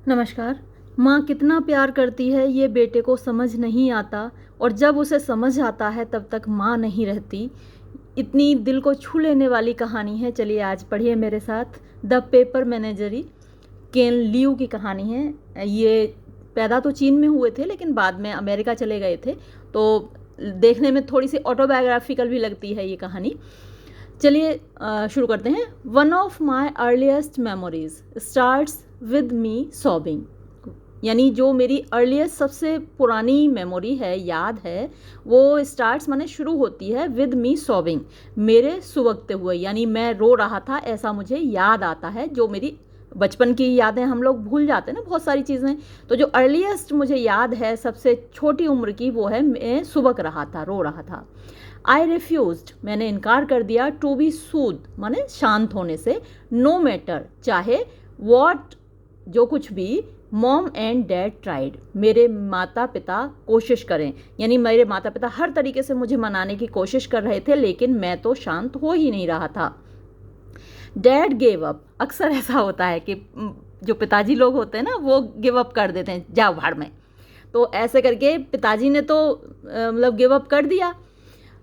नमस्कार। माँ कितना प्यार करती है ये बेटे को समझ नहीं आता, और जब उसे समझ आता है तब तक माँ नहीं रहती। इतनी दिल को छू लेने वाली कहानी है। चलिए आज पढ़िए मेरे साथ। The paper menagerie, Ken Liu की कहानी है। ये पैदा तो चीन में हुए थे लेकिन बाद में अमेरिका चले गए थे, तो देखने में थोड़ी सी ऑटोबायोग्राफिकल भी लगती है ये कहानी। चलिए शुरू करते हैं। One of my earliest memories starts with me sobbing, यानी जो मेरी अर्लीस्ट सबसे पुरानी मेमोरी है, याद है, वो स्टार्ट्स माने शुरू होती है विद मी सॉबिंग, मेरे सुबकते हुए, यानी मैं रो रहा था ऐसा मुझे याद आता है। जो मेरी बचपन की यादें हम लोग भूल जाते हैं ना बहुत सारी चीज़ें, तो जो अर्लीस्ट मुझे याद है सबसे छोटी उम्र की वो है मैं सुबक रहा था, रो रहा था। आई रिफ्यूज्ड, मैंने इनकार कर दिया, टू बी सूद माने शांत होने से, नो मैटर चाहे वॉट जो कुछ भी, मॉम एंड डैड ट्राइड, मेरे माता पिता कोशिश करें, यानी मेरे माता पिता हर तरीके से मुझे मनाने की कोशिश कर रहे थे लेकिन मैं तो शांत हो ही नहीं रहा था। डैड गेव अप, अक्सर ऐसा होता है कि जो पिताजी लोग होते हैं ना वो गिव अप कर देते हैं, जाओ भाड़ में। तो ऐसे करके पिताजी ने तो मतलब गिव अप कर दिया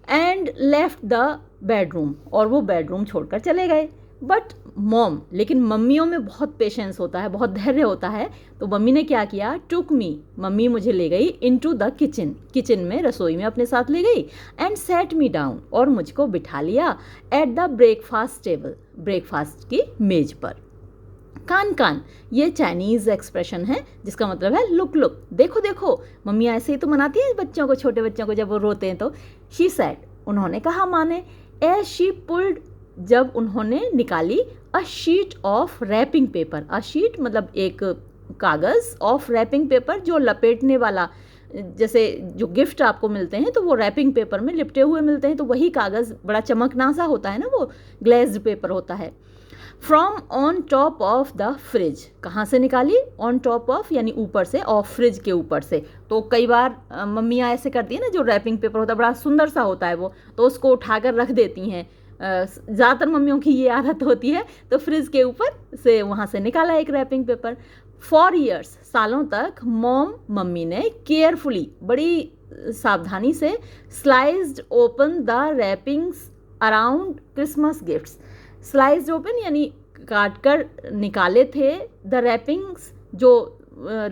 एंड लेफ्ट द बेडरूम, और वो बेडरूम छोड़कर चले गए। बट मॉम, लेकिन मम्मियों में बहुत पेशेंस होता है, बहुत धैर्य होता है, तो मम्मी ने क्या किया, टुक मी, मम्मी मुझे ले गई इनटू द किचन, किचन में रसोई में अपने साथ ले गई, एंड सेट मी डाउन, और मुझको बिठा लिया at the breakfast table, breakfast की मेज पर। कान कान, ये चाइनीज़ एक्सप्रेशन है जिसका मतलब है लुक लुक, देखो देखो। मम्मी ऐसे ही तो मनाती है बच्चों को, छोटे बच्चों को जब वो रोते हैं तो। शी सेड, उन्होंने कहा माने, एज शी पुल्ड, जब उन्होंने निकाली, a sheet of wrapping paper, a sheet मतलब एक कागज़, ऑफ रैपिंग पेपर जो लपेटने वाला, जैसे जो गिफ्ट आपको मिलते हैं तो वो रैपिंग पेपर में लिपटे हुए मिलते हैं, तो वही कागज़ बड़ा चमकना सा होता है ना, वो ग्लेज्ड पेपर होता है। From on top of the fridge, कहाँ से निकाली, ऑन टॉप ऑफ यानी ऊपर से, ऑफ फ्रिज के ऊपर से। तो कई बार मम्मियाँ ऐसे करती हैं ना, जो रैपिंग पेपर होता है बड़ा सुंदर सा होता है वो, तो उसको उठाकर रख देती हैं। ज़्यादातर मम्मियों की ये आदत होती है, तो फ्रिज के ऊपर से वहाँ से निकाला एक रैपिंग पेपर। फॉर ईयर्स, सालों तक, मॉम मम्मी ने केयरफुली, बड़ी सावधानी से, sliced open the wrappings around Christmas gifts, sliced open यानी काट कर निकाले थे, द रैपिंग्स जो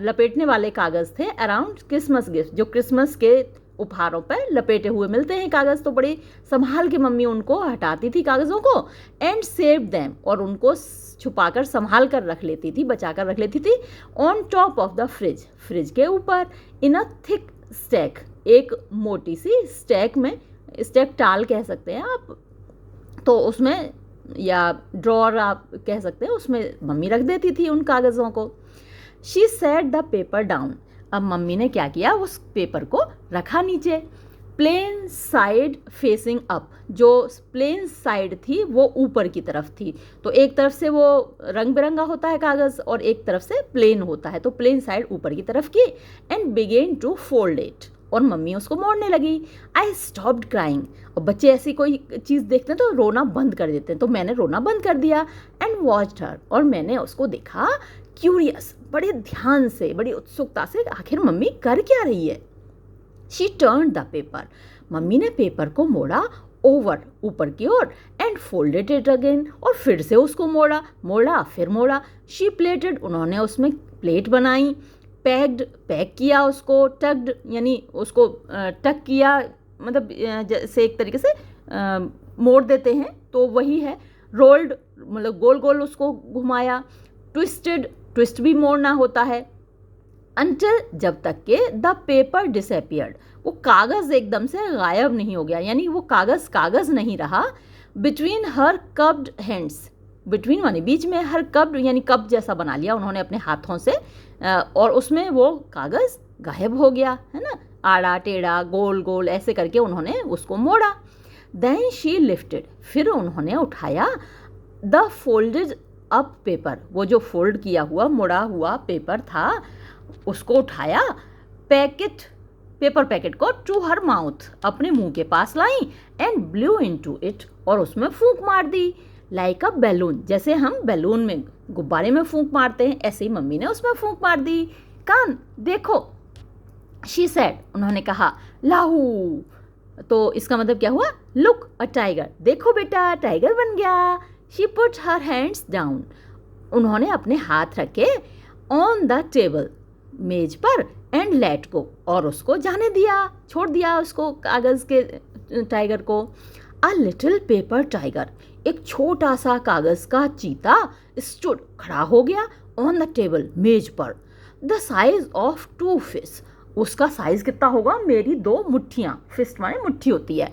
लपेटने वाले कागज़ थे, अराउंड क्रिसमस गिफ्ट, जो क्रिसमस के उपहारों पर लपेटे हुए मिलते हैं कागज़, तो बड़े संभाल के मम्मी उनको हटाती थी कागज़ों को, एंड सेव दैम, और उनको छुपाकर संभाल कर रख लेती थी, बचा कर रख लेती थी, on top of the fridge, fridge के ऊपर, इन अ थिक स्टैक, एक मोटी सी स्टैक में, स्टैक टाल कह सकते हैं आप, तो उसमें, या ड्रॉर आप कह सकते हैं, उसमें मम्मी रख देती थी उन कागज़ों को। She said the paper down, अब मम्मी ने क्या किया, उस पेपर को रखा नीचे, प्लेन साइड फेसिंग अप, जो प्लेन साइड थी वो ऊपर की तरफ थी, तो एक तरफ से वो रंग बिरंगा होता है कागज़ और एक तरफ से प्लेन होता है, तो प्लेन साइड ऊपर की तरफ की, and began to fold it, और मम्मी उसको मोड़ने लगी। आई स्टॉप्ड क्राइंग, और बच्चे ऐसी कोई चीज़ देखते हैं तो रोना बंद कर देते हैं, तो मैंने रोना बंद कर दिया, एंड वॉच्ड हर, और मैंने उसको देखा, क्यूरियस, बड़े ध्यान से, बड़ी उत्सुकता से, आखिर मम्मी कर क्या रही है। She turn the paper, mummy ने पेपर को मोड़ा, ओवर, ऊपर की ओर, एंड फोल्डेड इट अगेन, और फिर से उसको मोड़ा, मोड़ा फिर मोड़ा। शी प्लेटेड, उन्होंने उसमें प्लेट बनाई, पैक्ड, पैक किया उसको, टक्ड यानी उसको टक किया, मतलब जैसे एक तरीके से मोड़ देते हैं तो वही है, रोल्ड मतलब गोल गोल उसको घुमाया, ट्विस्टेड, ट्विस्ट भी मोड़ना होता है, अंटिल, जब तक के, द पेपर डिसअपियर्ड, वो कागज़ एकदम से गायब नहीं हो गया, यानी वो कागज़ कागज़ नहीं रहा, बिटवीन हर कप्ड हैंड्स, बिटवीन माने बीच में, हर कप्ड यानी कप जैसा बना लिया उन्होंने अपने हाथों से, और उसमें वो कागज़ गायब हो गया, है ना, आड़ा टेढ़ा गोल गोल ऐसे करके उन्होंने उसको मोड़ा। देन शी लिफ्टेड, फिर उन्होंने उठाया, द फोल्डेड अप पेपर, वो जो फोल्ड किया हुआ मुड़ा हुआ पेपर था उसको उठाया, पैकेट, पेपर पैकेट को, टू हर माउथ, अपने मुंह के पास लाई, एंड ब्लू इनटू इट, और उसमें फूंक मार दी, लाइक अ बैलून, जैसे हम बैलून में गुब्बारे में फूंक मारते हैं, ऐसे ही मम्मी ने उसमें फूंक मार दी। कान देखो, शी सेड, उन्होंने कहा। लाहू, तो इसका मतलब क्या हुआ? लुक अ टाइगर, देखो बेटा टाइगर बन गया। She put her hands down, उन्होंने अपने हाथ रखे ऑन द टेबल, मेज पर, एंड लेट गो, और उसको जाने दिया, छोड़ दिया उसको, कागज़ के टाइगर को। अ लिटिल पेपर टाइगर, एक छोटा सा कागज़ का चीता, स्टूड, खड़ा हो गया, ऑन द टेबल, मेज पर, द साइज ऑफ 2 फिस्ट, उसका साइज कितना होगा? मेरी 2 मुट्ठियाँ, फिस्ट माने मुट्ठी होती है।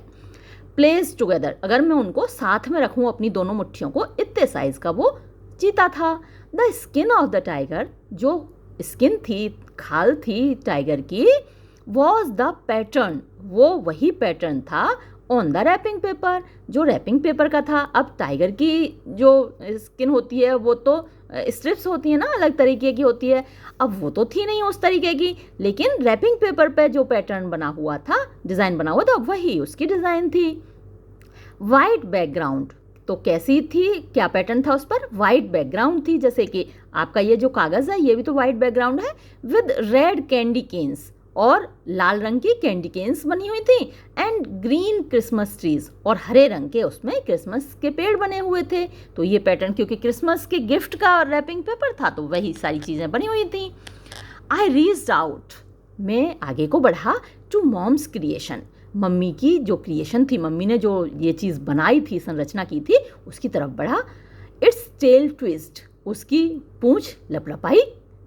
प्लेस टुगेदर, अगर मैं उनको साथ में रखूँ अपनी दोनों मुट्ठियों को, इतने साइज का वो चीता था। The skin of the tiger, जो स्किन थी, खाल थी टाइगर की, वॉज द पैटर्न, वो वही पैटर्न था, ऑन द रैपिंग पेपर, जो रैपिंग पेपर का था। अब टाइगर की जो स्किन होती है वो तो स्ट्रिप्स होती है ना, अलग तरीके की होती है, अब वो तो थी नहीं उस तरीके की, लेकिन रैपिंग पेपर पे जो पैटर्न बना हुआ था, डिज़ाइन बना हुआ था, वही उसकी डिज़ाइन थी। वाइट बैकग्राउंड, तो कैसी थी, क्या पैटर्न था उस पर? वाइट बैकग्राउंड थी, जैसे कि आपका ये जो कागज़ है ये भी तो वाइट बैकग्राउंड है, विद रेड कैंडी केन्स, और लाल रंग की कैंडी केन्स बनी हुई थी, एंड ग्रीन क्रिसमस ट्रीज, और हरे रंग के उसमें क्रिसमस के पेड़ बने हुए थे। तो ये पैटर्न क्योंकि क्रिसमस के गिफ्ट का रैपिंग पेपर था तो वही सारी चीज़ें बनी हुई थी। आई रीच्ड आउट, मैं आगे को बढ़ा, टू मॉम्स क्रिएशन, मम्मी की जो क्रिएशन थी, मम्मी ने जो ये चीज़ बनाई थी, संरचना की थी, उसकी तरफ बढ़ा। इट्स टेल ट्विस्ट, उसकी पूंछ लपलपाई,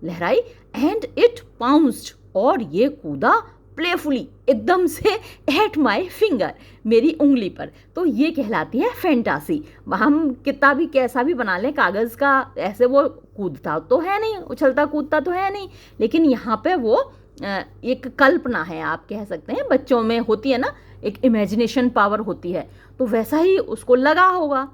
लहराई, एंड इट पाउंस्ड, और ये कूदा, प्लेफुली, एकदम से, एट माई फिंगर, मेरी उंगली पर। तो ये कहलाती है फैंटासी। हम कितना भी कैसा भी बना लें कागज़ का, ऐसे वो कूदता तो है नहीं, उछलता कूदता तो है नहीं, लेकिन यहाँ पे वो एक कल्पना है, आप कह सकते हैं, बच्चों में होती है ना, एक इमेजिनेशन पावर होती है, तो वैसा ही उसको लगा होगा।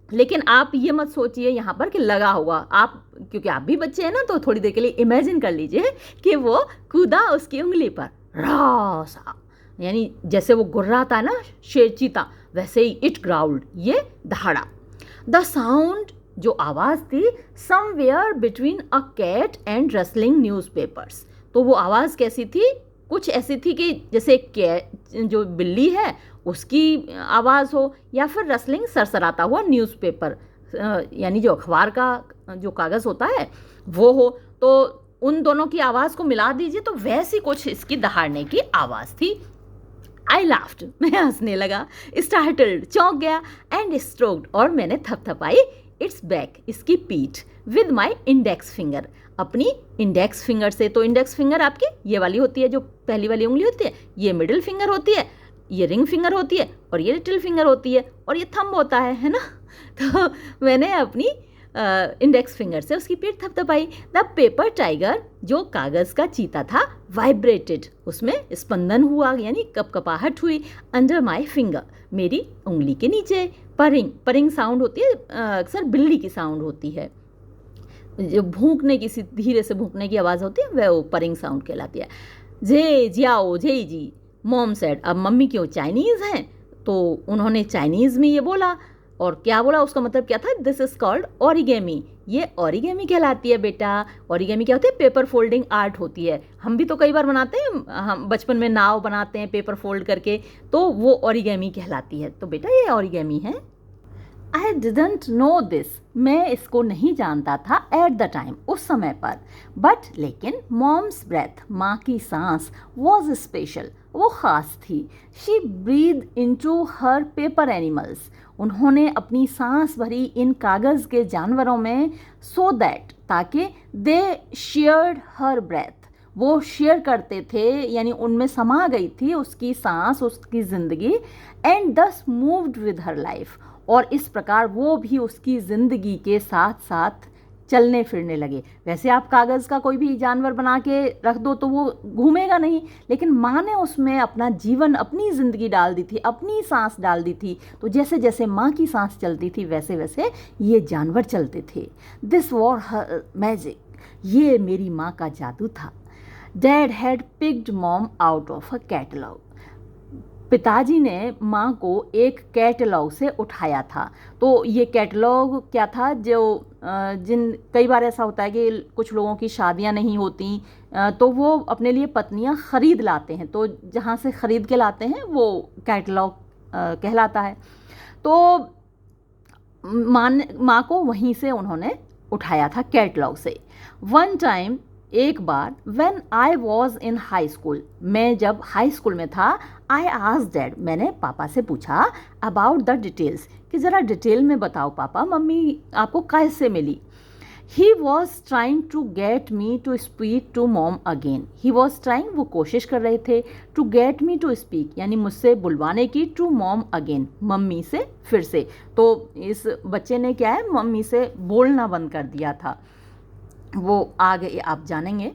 लेकिन आप ये मत सोचिए यहाँ पर कि लगा होगा, आप, क्योंकि आप भी बच्चे हैं ना, तो थोड़ी देर के लिए इमेजिन कर लीजिए कि वो कूदा उसकी उंगली पर, रासा, यानी जैसे वो गुर्राता है ना शेर चीता, वैसे ही इट ग्राउल्ड, ये दहाड़ा। द साउंड, जो आवाज़ थी, somewhere between a cat and rustling newspapers, तो वो आवाज़ कैसी थी? कुछ ऐसी थी कि जैसे जो बिल्ली है उसकी आवाज़ हो, या फिर रसलिंग, सरसराता हुआ न्यूज़पेपर, यानी जो अखबार का जो कागज़ होता है वो हो, तो उन दोनों की आवाज़ को मिला दीजिए तो वैसी कुछ इसकी दहाड़ने की आवाज़ थी। आई लाफ्ड, मैं हंसने लगा, स्टार्टल्ड, चौंक गया, एंड स्ट्रोक्ड, और मैंने थपथपाई इट्स बैक, इसकी पीठ, विद माई इंडेक्स फिंगर, अपनी इंडेक्स फिंगर से। तो इंडेक्स फिंगर आपकी ये वाली होती है, जो पहली वाली उंगली होती है, ये मिडिल फिंगर होती है, ये रिंग फिंगर होती है, और ये लिटिल फिंगर होती है, और ये थंब होता है ना। तो मैंने अपनी इंडेक्स फिंगर से उसकी पीठ थपथपाई। द पेपर टाइगर, जो कागज़ का चीता था, वाइब्रेटेड, उसमें स्पंदन हुआ, यानी कपकपाहट हुई, अंडर माई फिंगर, मेरी उंगली के नीचे। परिंग, परिंग साउंड होती है, अक्सर बिल्ली की साउंड होती है, जो भूंकने की, धीरे से भूंकने की आवाज़ होती है, वह वो परिंग साउंड कहलाती है। जे जियाओ जे जी, मॉम सेड, अब मम्मी क्यों चाइनीज़ हैं तो उन्होंने चाइनीज़ में ये बोला, और क्या बोला, उसका मतलब क्या था? दिस इज़ कॉल्ड ओरिगेमी, ये ओरिगेमी कहलाती है बेटा। ओरिगेमी क्या होती है? पेपर फोल्डिंग आर्ट होती है, हम भी तो कई बार बनाते हैं, हम बचपन में नाव बनाते हैं पेपर फोल्ड करके, तो वो ओरिगेमी कहलाती है। तो बेटा ये ओरिगेमी है। आई डिडंट नो दिस, मैं इसको नहीं जानता था एट द टाइम, उस समय पर, बट लेकिन मॉम्स ब्रेथ, माँ की सांस, वॉज स्पेशल, वो ख़ास थी। She breathe into her paper animals, उन्होंने अपनी सांस भरी इन कागज़ के जानवरों में, सो दैट, ताकि, दे शेयर्ड हर ब्रेथ, वो शेयर करते थे, यानी उनमें समा गई थी उसकी सांस, उसकी ज़िंदगी, एंड दस मूव्ड विद हर लाइफ, और इस प्रकार वो भी उसकी ज़िंदगी के साथ साथ चलने फिरने लगे। वैसे आप कागज़ का कोई भी जानवर बना के रख दो तो वो घूमेगा नहीं, लेकिन माँ ने उसमें अपना जीवन, अपनी ज़िंदगी डाल दी थी, अपनी सांस डाल दी थी, तो जैसे जैसे माँ की सांस चलती थी वैसे वैसे ये जानवर चलते थे। दिस वॉर हर मैजिक, ये मेरी माँ का जादू था। Dad had picked mom out of a catalogue, पिताजी ने माँ को एक कैटलॉग से उठाया था। तो ये कैटलॉग क्या था, जो कई बार ऐसा होता है कि कुछ लोगों की शादियाँ नहीं होती, तो वो अपने लिए पत्नियाँ ख़रीद लाते हैं, तो जहाँ से ख़रीद के लाते हैं वो कैटलॉग कहलाता है। तो माँ को वहीं से उन्होंने उठाया था, कैटलॉग से। वन टाइम, एक बार, when I was in high school, मैं जब हाई स्कूल में था, आई आस्क्ड डैड, मैंने पापा से पूछा, अबाउट द डिटेल्स, कि ज़रा डिटेल में बताओ पापा, मम्मी आपको कैसे मिली। He was trying to get me to speak to mom again. He was trying, वो कोशिश कर रहे थे, to get me to speak, यानी मुझसे बुलवाने की, टू मॉम अगेन, मम्मी से फिर से। तो इस बच्चे ने क्या है, मम्मी से बोलना बंद कर दिया था, वो आगे आप जानेंगे।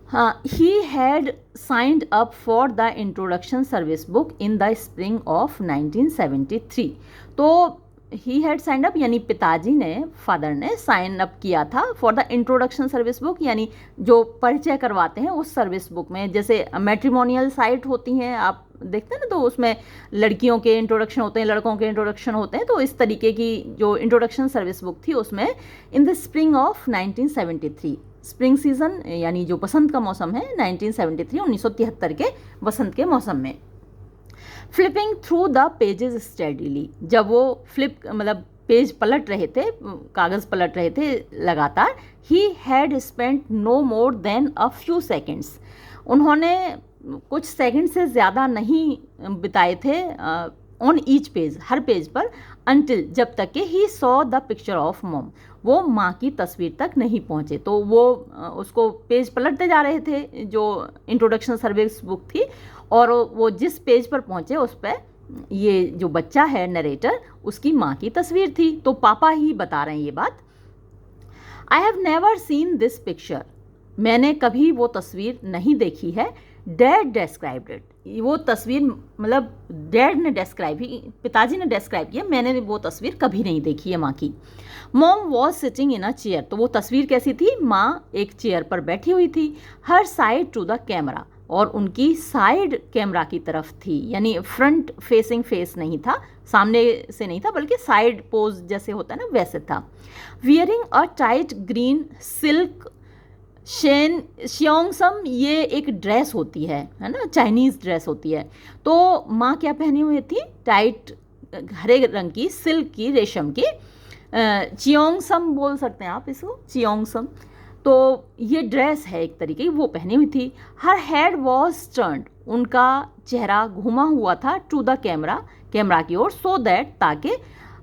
हाँ, he had signed up for the introduction service book in the spring of 1973। तो ही हैड साइंड अप, यानी पिताजी ने, फादर ने साइन अप किया था for the introduction service book, यानी जो परिचय करवाते हैं उस सर्विस बुक में। जैसे मैट्रिमोनियल साइट होती हैं, आप देखते हैं ना, तो उसमें लड़कियों के इंट्रोडक्शन होते हैं, लड़कों के इंट्रोडक्शन होते हैं। तो इस तरीके की जो इंट्रोडक्शन सर्विस बुक थी, उसमें in the spring of 1973, spring season यानी जो बसंत का मौसम है, 1973 1973 के बसंत के मौसम में। Flipping through the pages steadily, जब वो मतलब पेज पलट रहे थे, कागज़ पलट रहे थे लगातार, he had spent no more than a few seconds, उन्होंने कुछ सेकंड से ज़्यादा नहीं बिताए थे ऑन ईच पेज, हर पेज पर, अनटिल, जब तक कि he saw the picture of mom, वो माँ की तस्वीर तक नहीं पहुँचे। तो वो उसको पेज पलटते जा रहे थे, जो इंट्रोडक्शन सर्विस बुक थी, और वो जिस पेज पर पहुँचे उस पर ये जो बच्चा है नरेटर, उसकी माँ की तस्वीर थी। तो पापा ही बता रहे हैं ये बात। I have never seen this picture, मैंने कभी वो तस्वीर नहीं देखी है। डैड डिस्क्राइब्ड इट, वो तस्वीर मतलब डैड ने डिस्क्राइब ही, पिताजी ने डिस्क्राइब किया, मैंने वो तस्वीर कभी नहीं देखी है माँ की। Mom was sitting in a chair, तो वो तस्वीर कैसी थी, माँ एक चेयर पर बैठी हुई थी, हर साइड टू द कैमरा, और उनकी साइड कैमरा की तरफ थी, यानी फ्रंट फेसिंग फेस नहीं था, सामने से नहीं था, बल्कि साइड पोज जैसे होता है ना, वैसे था। Wearing a tight green silk cheongsam, ये एक ड्रेस होती है ना, चाइनीज़ ड्रेस होती है। तो माँ क्या पहनी हुई थी, टाइट हरे रंग की, सिल्क की, रेशम की, चियोंगसम बोल सकते हैं आप इसको, चियोंगसम। तो ये ड्रेस है एक तरीके की, वो पहनी हुई थी। हर हेड वॉज टर्न्ड, उनका चेहरा घुमा हुआ था, टू द कैमरा, कैमरा की ओर, सो दैट, ताकि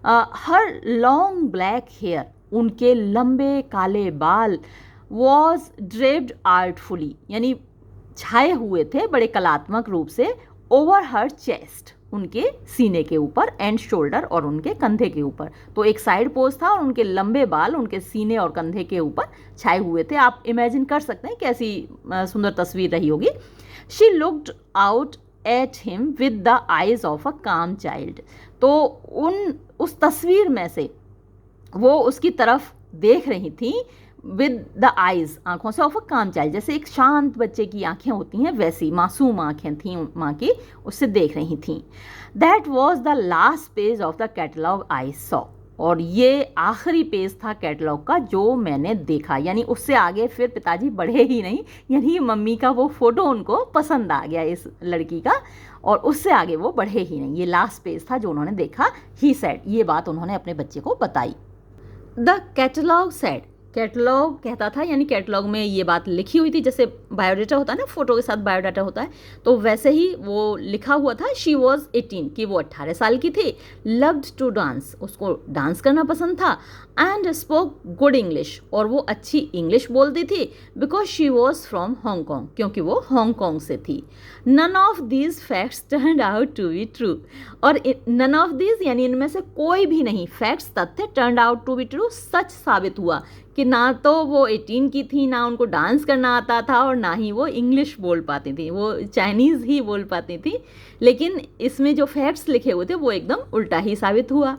हर लॉन्ग ब्लैक हेयर, उनके लंबे काले बाल, वॉज ड्रेप्ड आर्टफुली, यानी छाए हुए थे बड़े कलात्मक रूप से, ओवर हर चेस्ट, उनके सीने के ऊपर, एंड शोल्डर, और उनके कंधे के ऊपर। तो एक साइड पोज था और उनके लंबे बाल उनके सीने और कंधे के ऊपर छाए हुए थे। आप इमेजिन कर सकते हैं कैसी सुंदर तस्वीर रही होगी। She looked out at him with the eyes of a काम चाइल्ड, तो उस तस्वीर में से वो उसकी तरफ देख रही थी, विद द आइज, आंखों से, ऑफ अ काम चाइल्ड, जैसे एक शांत बच्चे की आंखें होती हैं वैसी मासूम आंखें थीं माँ की, उससे देख रही थीं। That was the last page of the catalogue I saw, और ये आखिरी पेज था कैटलॉग का जो मैंने देखा, यानी उससे आगे फिर पिताजी बढ़े ही नहीं, यानी मम्मी का वो फोटो उनको पसंद आ गया इस लड़की का, और उससे आगे वो बढ़े ही नहीं। ये लास्ट पेज था जो उन्होंने देखा। ही सेड, ये बात उन्होंने अपने बच्चे को बताई। द कैटलॉग सेड, कैटलॉग कहता था, यानी कैटलॉग में ये बात लिखी हुई थी, जैसे बायोडाटा होता है ना, फोटो के साथ बायोडाटा होता है, तो वैसे ही वो लिखा हुआ था। शी वॉज 18, कि वो 18 साल की थी। लव्ड टू डांस, उसको डांस करना पसंद था। एंड स्पोक गुड इंग्लिश, और वो अच्छी इंग्लिश बोलती थी, because she was from Hong Kong, क्योंकि वो हांगकॉन्ग से थी। None of these facts turned out to be true, और नन ऑफ दीज यानी इनमें से कोई भी नहीं, फैक्ट्स, तथ्य, turned out to be true, सच साबित हुआ कि ना तो वो 18 की थी, ना उनको डांस करना आता था, और ना ही वो इंग्लिश बोल पाती थी, वो चाइनीज़ ही बोल पाती थी। लेकिन इसमें जो फैक्ट्स लिखे हुए थे वो एकदम उल्टा ही साबित हुआ।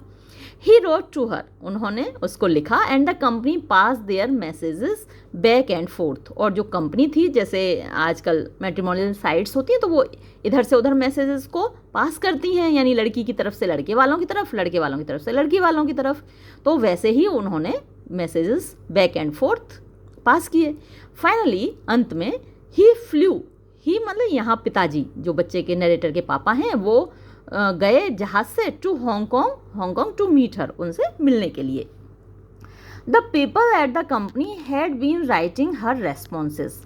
ही रोट टू हर, उन्होंने उसको लिखा, and the company pass there messages back and fourth, और जो कंपनी थी, जैसे आजकल मैट्रिमोनियल साइट्स होती हैं तो वो इधर से उधर मैसेजेस को पास करती हैं, यानी लड़की की तरफ से लड़के वालों की तरफ, लड़के वालों की तरफ से लड़की वालों की तरफ, तो वैसे ही उन्होंने मैसेजेस बैक एंड फोर्थ पास किए। फाइनली अंत में ही फ्लू, ही मतलब यहाँ पिताजी जो बच्चे के नरेटर के पापा हैं वो गए जहाज से to Hong Kong to meet her, उनसे मिलने के लिए। The people at the company had been writing her responses,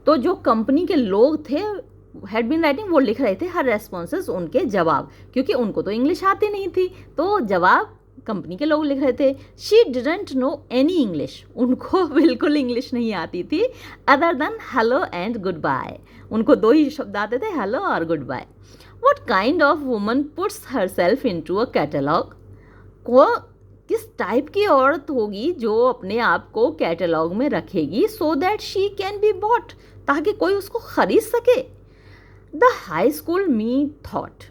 तो जो कंपनी के लोग थे हैड बीन राइटिंग, वो लिख रहे थे हर रेस्पॉन्सेस, उनके जवाब, क्योंकि उनको तो इंग्लिश आती नहीं थी तो जवाब कंपनी के लोग लिख रहे थे। She didn't know any English, उनको बिल्कुल इंग्लिश नहीं आती थी, other than hello and good bye, उनको दो ही शब्द आते थे, हेलो और good bye. What kind of woman puts herself into a catalog? को किस टाइप की औरत होगी जो अपने आप को कैटलॉग में रखेगी, so that she can be bought, ताकि कोई उसको खरीद सके। The high school me thought,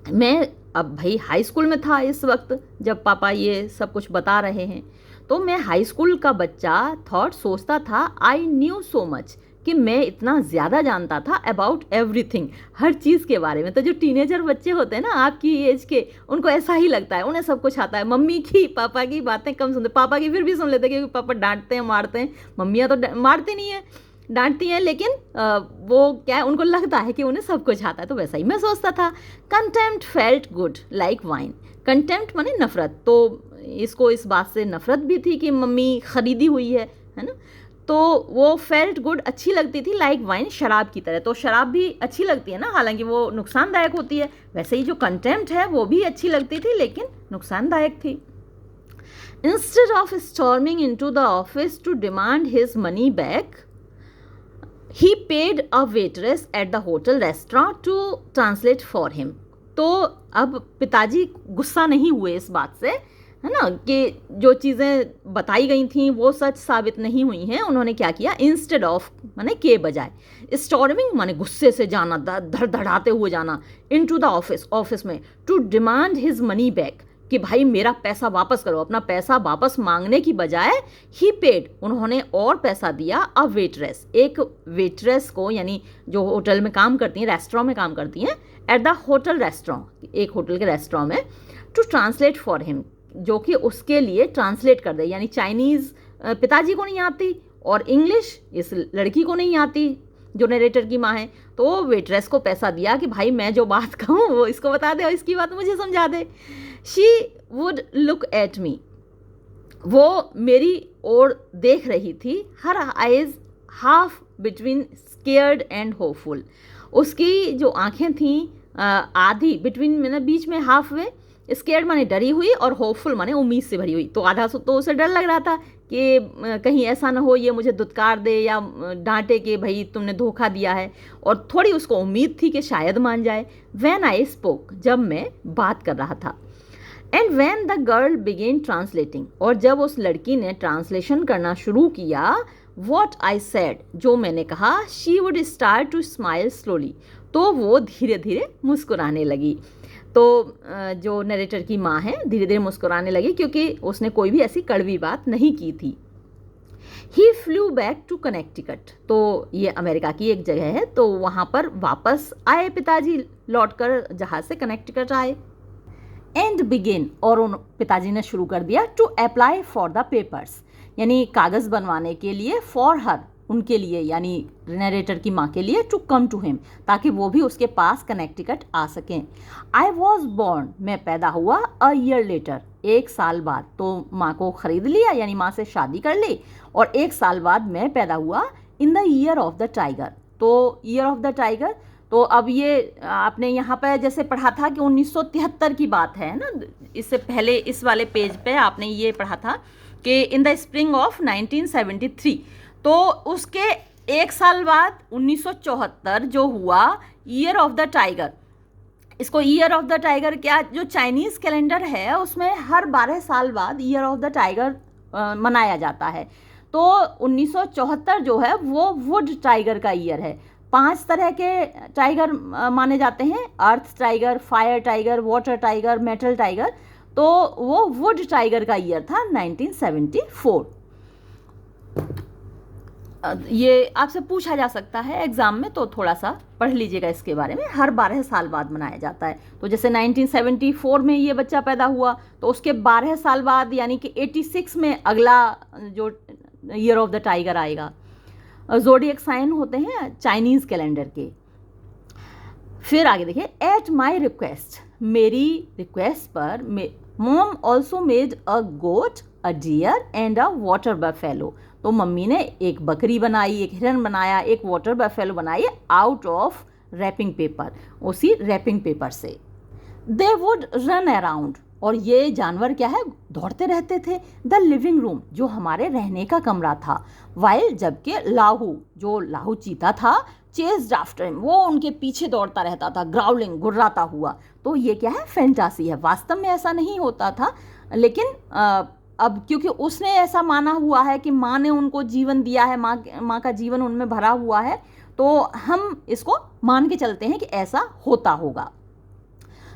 मैं अब भाई हाई स्कूल में था इस वक्त जब पापा ये सब कुछ बता रहे हैं, तो मैं हाई स्कूल का बच्चा थॉट सोचता था, आई न्यू सो मच, कि मैं इतना ज़्यादा जानता था अबाउट एवरीथिंग, हर चीज़ के बारे में। तो जो टीनेजर बच्चे होते हैं ना आपकी एज के, उनको ऐसा ही लगता है, उन्हें सब कुछ आता है। मम्मी की पापा की बातें कम सुनते, पापा की फिर भी सुन लेते हैं क्योंकि पापा डांटते हैं मारते हैं, मम्मियाँ तो मारती नहीं है, डांटती हैं, लेकिन वो क्या है, उनको लगता है कि उन्हें सब कुछ आता है। तो वैसा ही मैं सोचता था। Contempt felt good like wine, contempt माने नफरत, तो इसको इस बात से नफरत भी थी कि मम्मी खरीदी हुई है ना, तो वो फेल्ट गुड अच्छी लगती थी, लाइक वाइन शराब की तरह। तो शराब भी अच्छी लगती है ना, हालांकि वो नुकसानदायक होती है, वैसे ही जो कंटेम्प्ट है वो भी अच्छी लगती थी लेकिन नुकसानदायक थी। Instead of storming into the office to demand his money back, he paid a waitress at the hotel restaurant to translate for him. तो अब पिताजी गुस्सा नहीं हुए इस बात से, है ना, कि जो चीज़ें बताई गई थी वो सच साबित नहीं हुई हैं। उन्होंने क्या किया, इंस्टेड ऑफ माने के बजाय, स्टॉर्मिंग माने गुस्से से जाना, धड़धड़ाते हुए जाना, इनटू द ऑफिस में, to demand his money back, कि भाई मेरा पैसा वापस करो, अपना पैसा वापस मांगने की बजाय ही पेड, उन्होंने और पैसा दिया, अ वेटरेस, एक वेटरेस को, यानी जो होटल में काम करती हैं, रेस्टोरेंट में काम करती हैं, एट द होटल रेस्टोरेंट, एक होटल के रेस्टोरेंट में, टू ट्रांसलेट फॉर हिम, जो कि उसके लिए ट्रांसलेट कर दे, यानी चाइनीज़ पिताजी को नहीं आती और इंग्लिश इस लड़की को नहीं आती जो नरेटर की माँ है, तो वेटरेस को पैसा दिया कि भाई मैं जो बात कहूँ वो इसको बता दे और इसकी बात मुझे समझा दे। She would look at me, वो मेरी ओर देख रही थी, her eyes half between scared and hopeful, उसकी जो आंखें थीं आधी, बिटवीन मैंने बीच में, हाफ वे, स्केयर्ड माने डरी हुई और होपफुल माने उम्मीद से भरी हुई। तो आधा तो उसे डर लग रहा था कि कहीं ऐसा ना हो ये मुझे धुतकार दे या डांटे कि भाई तुमने धोखा दिया है, और थोड़ी उसको उम्मीद थी कि शायद मान जाए। व्हेन आई स्पोक, जब मैं बात कर रहा था, and when the girl began translating, और जब उस लड़की ने ट्रांसलेशन करना शुरू किया, व्हाट आई सेड, जो मैंने कहा, she would start to smile slowly, तो वो धीरे धीरे मुस्कुराने लगी। तो जो नरेटर की माँ है धीरे धीरे मुस्कुराने लगी क्योंकि उसने कोई भी ऐसी कड़वी बात नहीं की थी। ही फ्लू बैक टू कनेक्टिकट, तो ये अमेरिका की एक जगह है, तो वहाँ पर वापस आए पिताजी, लौटकर जहाज से कनेक्टिकट आए। एंड बिगिन, और उन पिताजी ने शुरू कर दिया, to apply for the papers, यानी कागज़ बनवाने के लिए, फॉर हर, उनके लिए, यानी नरेटर की माँ के लिए, टू कम टू हिम, ताकि वो भी उसके पास कनेक्टिकट आ सकें। आई वॉज बॉर्न, मैं पैदा हुआ, अ ईयर लेटर, एक साल बाद, तो माँ को खरीद लिया, यानी माँ से शादी कर ली, और एक साल बाद मैं पैदा हुआ, in the year of the tiger. तो ईयर ऑफ द टाइगर, तो अब ये आपने यहाँ पर जैसे पढ़ा था कि 1973 की बात है ना, इससे पहले इस वाले पेज पे आपने ये पढ़ा था कि इन द स्प्रिंग ऑफ 1973, तो उसके एक साल बाद 1974 जो हुआ, ईयर ऑफ द टाइगर। इसको ईयर ऑफ द टाइगर, क्या जो चाइनीज़ कैलेंडर है उसमें हर 12 साल बाद ईयर ऑफ द टाइगर मनाया जाता है। तो 1974 जो है वो वुड टाइगर का ईयर है। 5 तरह के टाइगर माने जाते हैं, earth tiger, fire tiger, water tiger, metal tiger. तो वो वुड टाइगर का ईयर था 1974। ये आपसे पूछा जा सकता है एग्जाम में, तो थोड़ा सा पढ़ लीजिएगा इसके बारे में। हर 12 साल बाद मनाया जाता है। तो जैसे 1974 में ये बच्चा पैदा हुआ, तो उसके 12 साल बाद यानी कि 86 में अगला जो ईयर ऑफ द टाइगर आएगा। ज़ोडिएक साइन होते हैं चाइनीज़ कैलेंडर के। फिर आगे देखिए, एट माई रिक्वेस्ट, मेरी रिक्वेस्ट पर mom also made a goat, a deer and a water buffalo. तो मम्मी ने एक बकरी बनाई, एक हिरन बनाया, एक वाटर बफेलो बनाई आउट ऑफ रैपिंग पेपर, उसी रैपिंग पेपर से। दे वुड रन अराउंड, और ये जानवर क्या है, दौड़ते रहते थे। द लिविंग रूम, जो हमारे रहने का कमरा था। वाइल, जबकि लाहू, जो लाहू चीता था, चेस्ड आफ्टर हिम, वो उनके पीछे दौड़ता रहता था, ग्राउलिंग, गुर्राता हुआ। तो ये क्या है, फैंटासी है, वास्तव में ऐसा नहीं होता था। लेकिन अब क्योंकि उसने ऐसा माना हुआ है कि माँ ने उनको जीवन दिया है, माँ का जीवन उनमें भरा हुआ है, तो हम इसको मान के चलते हैं कि ऐसा होता होगा।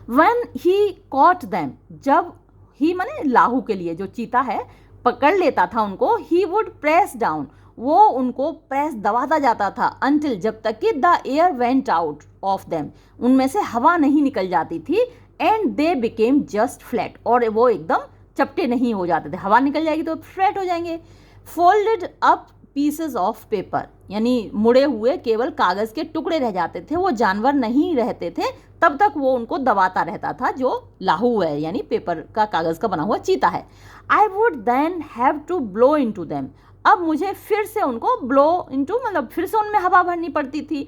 When he caught them, जब ही माने लाहू के लिए, जो चीता है, पकड़ लेता था उनको, he would press down, वो उनको प्रेस दबाता जाता था, until, जब तक कि the air went out of them, उनमें से हवा नहीं निकल जाती थी, and they became just flat, और वो एकदम चपटे नहीं हो जाते थे। हवा निकल जाएगी तो फ्लैट हो जाएंगे। folded up pieces of paper, यानी मुड़े हुए केवल कागज के टुकड़े रह जाते थे, वो जानवर नहीं रहते थे, तब तक वो उनको दबाता रहता था, जो लाहू है यानी पेपर का, कागज का बना हुआ चीता है। I would then have to blow into them, अब मुझे फिर से उनको ब्लो इनटू मतलब फिर से उनमें हवा भरनी पड़ती थी।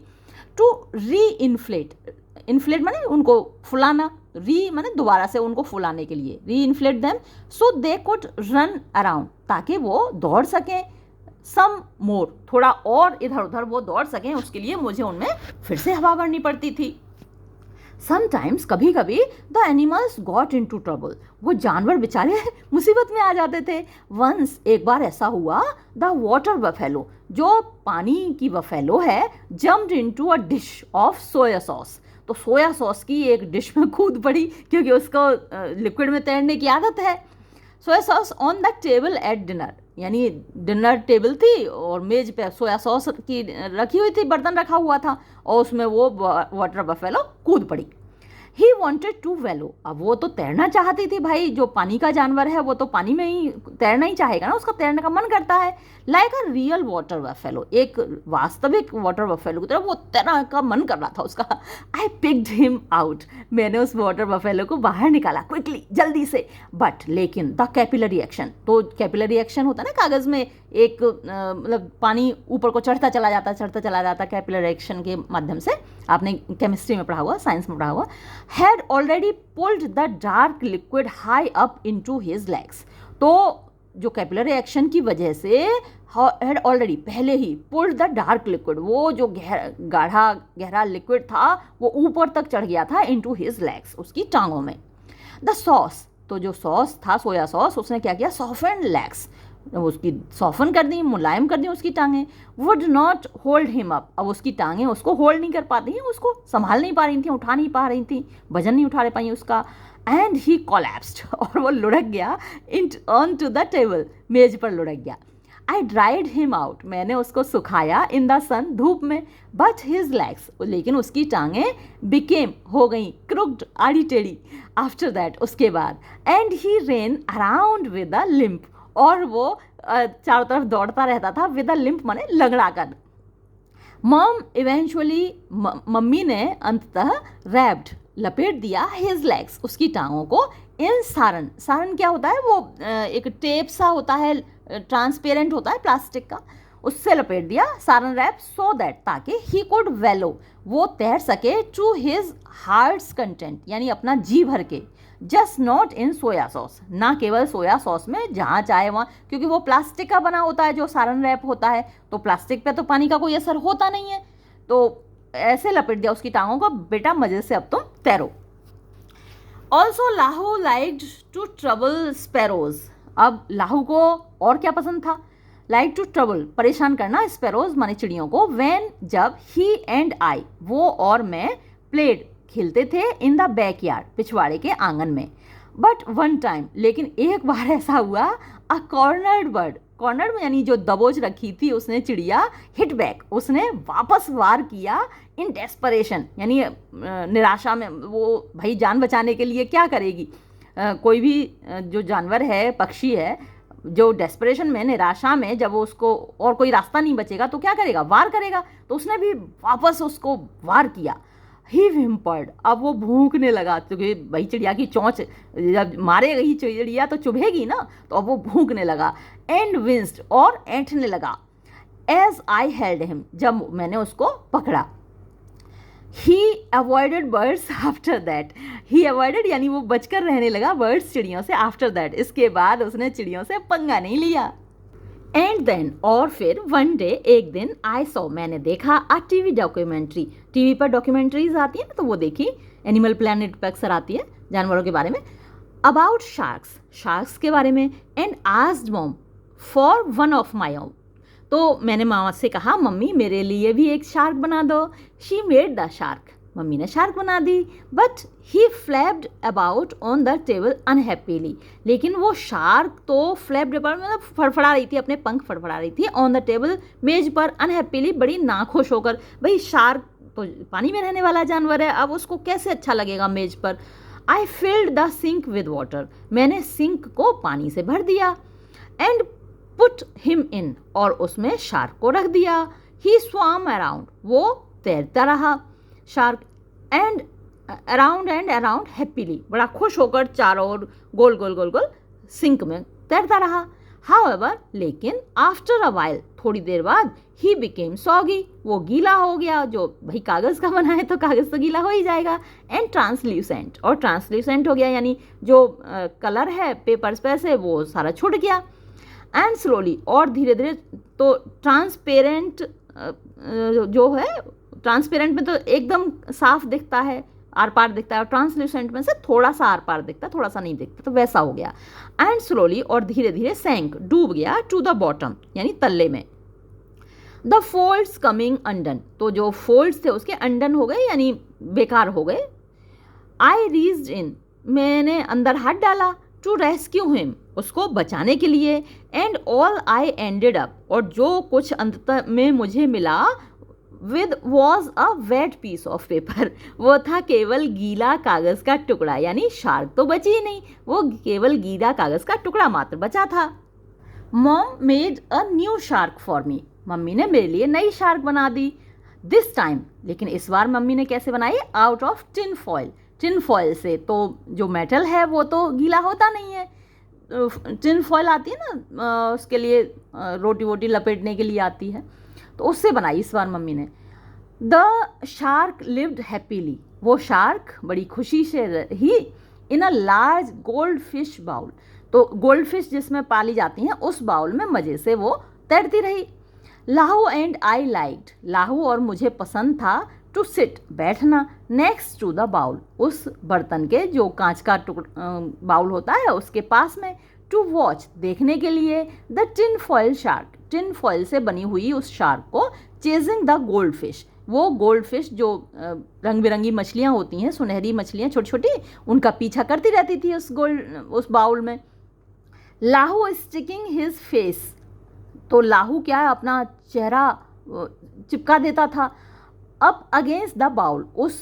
टू री इन्फ्लेट, इन्फ्लेट माने उनको फुलाना, री माने दोबारा से उनको फुलाने के लिए, री inflate them so they could run around, ताकि वो दौड़ सकें, सम मोर, थोड़ा और इधर उधर वो दौड़ सकें, उसके लिए मुझे उनमें फिर से हवा भरनी पड़ती थी। समटाइम्स, कभी कभी, the animals got in to trouble, वो जानवर बेचारे मुसीबत में आ जाते थे। वंस, एक बार ऐसा हुआ, द वाटर बफेलो, जो पानी की बफेलो है, jumped into a dish of soya sauce, तो सोया सॉस की एक डिश में कूद पड़ी, क्योंकि उसको लिक्विड में तैरने की आदत है। Soya sauce on the table at dinner, यानी डिनर टेबल थी और मेज पे सोया सॉस की रखी हुई थी, बर्तन रखा हुआ था, और उसमें वो वाटर बफेलो कूद पड़ी। ही वॉन्टेड टू वेलो, अब वो तो तैरना चाहती थी भाई, जो पानी का जानवर है वो तो पानी में ही तैरना ही चाहेगा ना, उसका तैरने का मन करता है। Like a real water buffalo, एक वास्तविक वाटर बफेलो की तरह वो तैरने का मन कर रहा था उसका। आई पिक्ड हिम आउट, मैंने उस वाटर बफेलो को बाहर निकाला क्विकली, जल्दी से। बट लेकिन द कैपिलरी एक्शन, तो कैपिलरी एक्शन होता है ना कागज़ में, एक मतलब पानी ऊपर को चढ़ता चला जाता, कैपिलरी एक्शन के माध्यम से, आपने केमिस्ट्री में पढ़ा हुआ, साइंस में पढ़ा हुआ। Had already pulled the dark liquid high up into his legs, तो जो कैपिलरी एक्शन की वजह से हैड ऑलरेडी, पहले ही, पुल्ड द डार्क लिक्विड, वो जो गहरा लिक्विड था वो ऊपर तक चढ़ गया था, इनटू हिज लेग्स, उसकी टांगों में। द सॉस, तो जो सॉस था, सोया सॉस, उसने क्या किया, सॉफ्टन लेग्स, उसकी सॉफन कर दी, मुलायम कर दी उसकी टांगें। Would not hold him up, अब उसकी टांगें उसको होल्ड नहीं कर पाती हैं, उसको संभाल नहीं पा रही थी, उठा नहीं पा रही थी, वजन नहीं उठा पाई उसका। एंड ही कोलैप्स्ड, और वो लुढ़क गया, ऑन टू द टेबल, मेज पर लुढ़क गया। आई ड्राइड हिम आउट, मैंने उसको सुखाया, इन द सन, धूप में। बट हिज लेग्स, लेकिन उसकी टांगें बिकेम, हो गई, क्रुक्ड, आड़ी टेढ़ी, आफ्टर दैट, उसके बाद। And he rain around with a limp, और वो चारों तरफ दौड़ता रहता था, विद अ लिम्प माने लगड़ा कर। मॉम इवेंचुअली, मम्मी ने अंततः रैप्ड, लपेट दिया, हिज लेग्स, उसकी टांगों को, इन सारन, सारन क्या होता है, वो एक टेप सा होता है, ट्रांसपेरेंट होता है प्लास्टिक का, उससे लपेट दिया, सारन रैप, सो दैट, ताकि ही कुड वेलो, वो तैर सके, टू हिज हार्ट्स कंटेंट, यानी अपना जी भर के। Just not in soya sauce, ना केवल सोया सॉस में, जहाँ चाहे वहाँ, क्योंकि वो प्लास्टिक का बना होता है, जो सारन रैप होता है, तो प्लास्टिक पे तो पानी का कोई असर होता नहीं है, तो ऐसे लपेट दिया उसकी टांगों को, बेटा मजे से अब तुम तैरो। ऑल्सो लाहू लाइक्ड टू ट्रबल स्पैरोज, अब लाहू को और क्या पसंद था, लाइक टू ट्रबल, परेशान करना, स्पैरोज माने चिड़ियों को। व्हेन, जब, ही एंड आई, वो और मैं, प्लेड, खेलते थे, इन द बैकयार्ड, पिछवाड़े के आंगन में। बट वन टाइम, लेकिन एक बार ऐसा हुआ, अ कॉर्नर्ड बर्ड, कॉर्नर में यानी जो दबोच रखी थी उसने चिड़िया, हिट बैक, उसने वापस वार किया, इन डेस्परेशन यानी निराशा में। वो भाई जान बचाने के लिए क्या करेगी, कोई भी जो जानवर है, पक्षी है, जो डेस्परेशन में, निराशा में, जब वो उसको और कोई रास्ता नहीं बचेगा तो क्या करेगा, वार करेगा। तो उसने भी वापस उसको वार किया। ही व्हिम्पर्ड, अब वो भूखने लगा, क्योंकि भाई चिड़िया की चोंच जब मारेगी चिड़िया तो चुभेगी ना, तो अब वो भूखने लगा। एंड विंस्ड, और ऐंठने लगा। एज आई हेल्ड हिम, जब मैंने उसको पकड़ा। He avoided birds after that, he avoided यानी वो बचकर रहने लगा बर्ड्स, चिड़ियों से, आफ्टर दैट, इसके बाद उसने चिड़ियों से पंगा नहीं लिया। एंड देन, और फिर वन डे, एक दिन, आई सॉ, मैंने देखा, अ टीवी डॉक्यूमेंट्री, टीवी पर डॉक्यूमेंट्रीज आती है ना, तो वो देखी, एनिमल प्लैनेट पर अक्सर आती है जानवरों के बारे में, अबाउट शार्क्स, शार्क्स के बारे में। And asked mom for one of my own, तो मैंने मामा से कहा, मम्मी मेरे लिए भी एक शार्क बना दो। She made the shark, mummy ने शार्क बना दी। But he flapped about on the table unhappily, लेकिन वो शार्क तो फ्लैप्ड अबाउट मतलब फड़फड़ा रही थी, अपने पंख फड़फड़ा रही थी, ऑन द टेबल, मेज पर, अनहैप्पीली, बड़ी नाखुश होकर। भाई शार्क तो पानी में रहने वाला जानवर है, अब उसको कैसे अच्छा लगेगा मेज पर। I filled the sink with water, मैंने सिंक को पानी से भर दिया। एंड पुट हिम इन, और उसमें शार्क को रख दिया। ही स्वाम अराउंड, वो तैरता रहा शार्क, एंड अराउंड हैप्पीली, बड़ा खुश होकर चारों ओर गोल गोल गोल गोल सिंक में तैरता रहा। हाउएवर, लेकिन आफ्टर अ वाइल, थोड़ी देर बाद, ही बिकेम सॉगी, वो गीला हो गया, जो भाई कागज़ का बना है तो कागज़ तो गीला हो ही जाएगा। एंड ट्रांसल्यूसेंट, और ट्रांसल्यूसेंट हो गया यानी जो कलर है पेपर्स पे से वो सारा छूट गया। एंड स्लोली, और धीरे धीरे, तो ट्रांसपेरेंट जो है, ट्रांसपेरेंट में तो एकदम साफ दिखता है, आर पार दिखता है, और ट्रांसल्यूसेंट में से थोड़ा सा आर पार दिखता है, थोड़ा सा नहीं दिखता, तो वैसा हो गया। एंड स्लोली, और धीरे धीरे, सैंक, डूब गया, टू द बॉटम यानी तल्ले में। द फोल्ड्स कमिंग अंडन, तो जो फोल्ड्स थे उसके अंडन हो गए यानी बेकार हो गए। आई रीज्ड इन, मैंने अंदर हाथ डाला, टू रेस्क्यू हिम, उसको बचाने के लिए। And all I ended up, और जो कुछ अंत में मुझे मिला, with was a wet piece of paper, वो था केवल गीला कागज़ का टुकड़ा, यानी शार्क तो बची ही नहीं, वो केवल गीला कागज़ का टुकड़ा मात्र बचा था। Mom made a new shark for me, mummy ने मेरे लिए नई शार्क बना दी। दिस टाइम, लेकिन इस बार मम्मी ने कैसे बनाई, out of tin foil, tin foil से, तो जो मेटल है वो तो गीला होता नहीं है, टिन फॉयल आती है ना उसके लिए, रोटी वोटी लपेटने के लिए आती है, तो उससे बनाई इस बार मम्मी ने। द शार्क लिव्ड हैप्पीली, वो शार्क बड़ी खुशी से रही, in a large gold fish bowl, तो गोल्ड फिश जिसमें पाली जाती हैं उस बाउल में मज़े से वो तैरती रही। लाहू एंड आई लाइक्ड, लाहू और मुझे पसंद था, टू सिट, बैठना, नेक्स्ट टू द बाउल, उस बर्तन के जो कांच का बाउल होता है उसके पास में। टू वॉच, देखने के लिए, the tin foil shark, tin foil से बनी हुई उस शार्क को, चेजिंग द गोल्ड फिश, वो गोल्ड फिश जो रंग बिरंगी मछलियाँ होती हैं, सुनहरी मछलियाँ छोटी छोटी, उनका पीछा करती रहती थी उस बाउल में। लाहू स्टिकिंग हिज फेस, तो लाहू क्या है, अपना चेहरा चिपका देता था, अप अगेंस्ट द बाउल, उस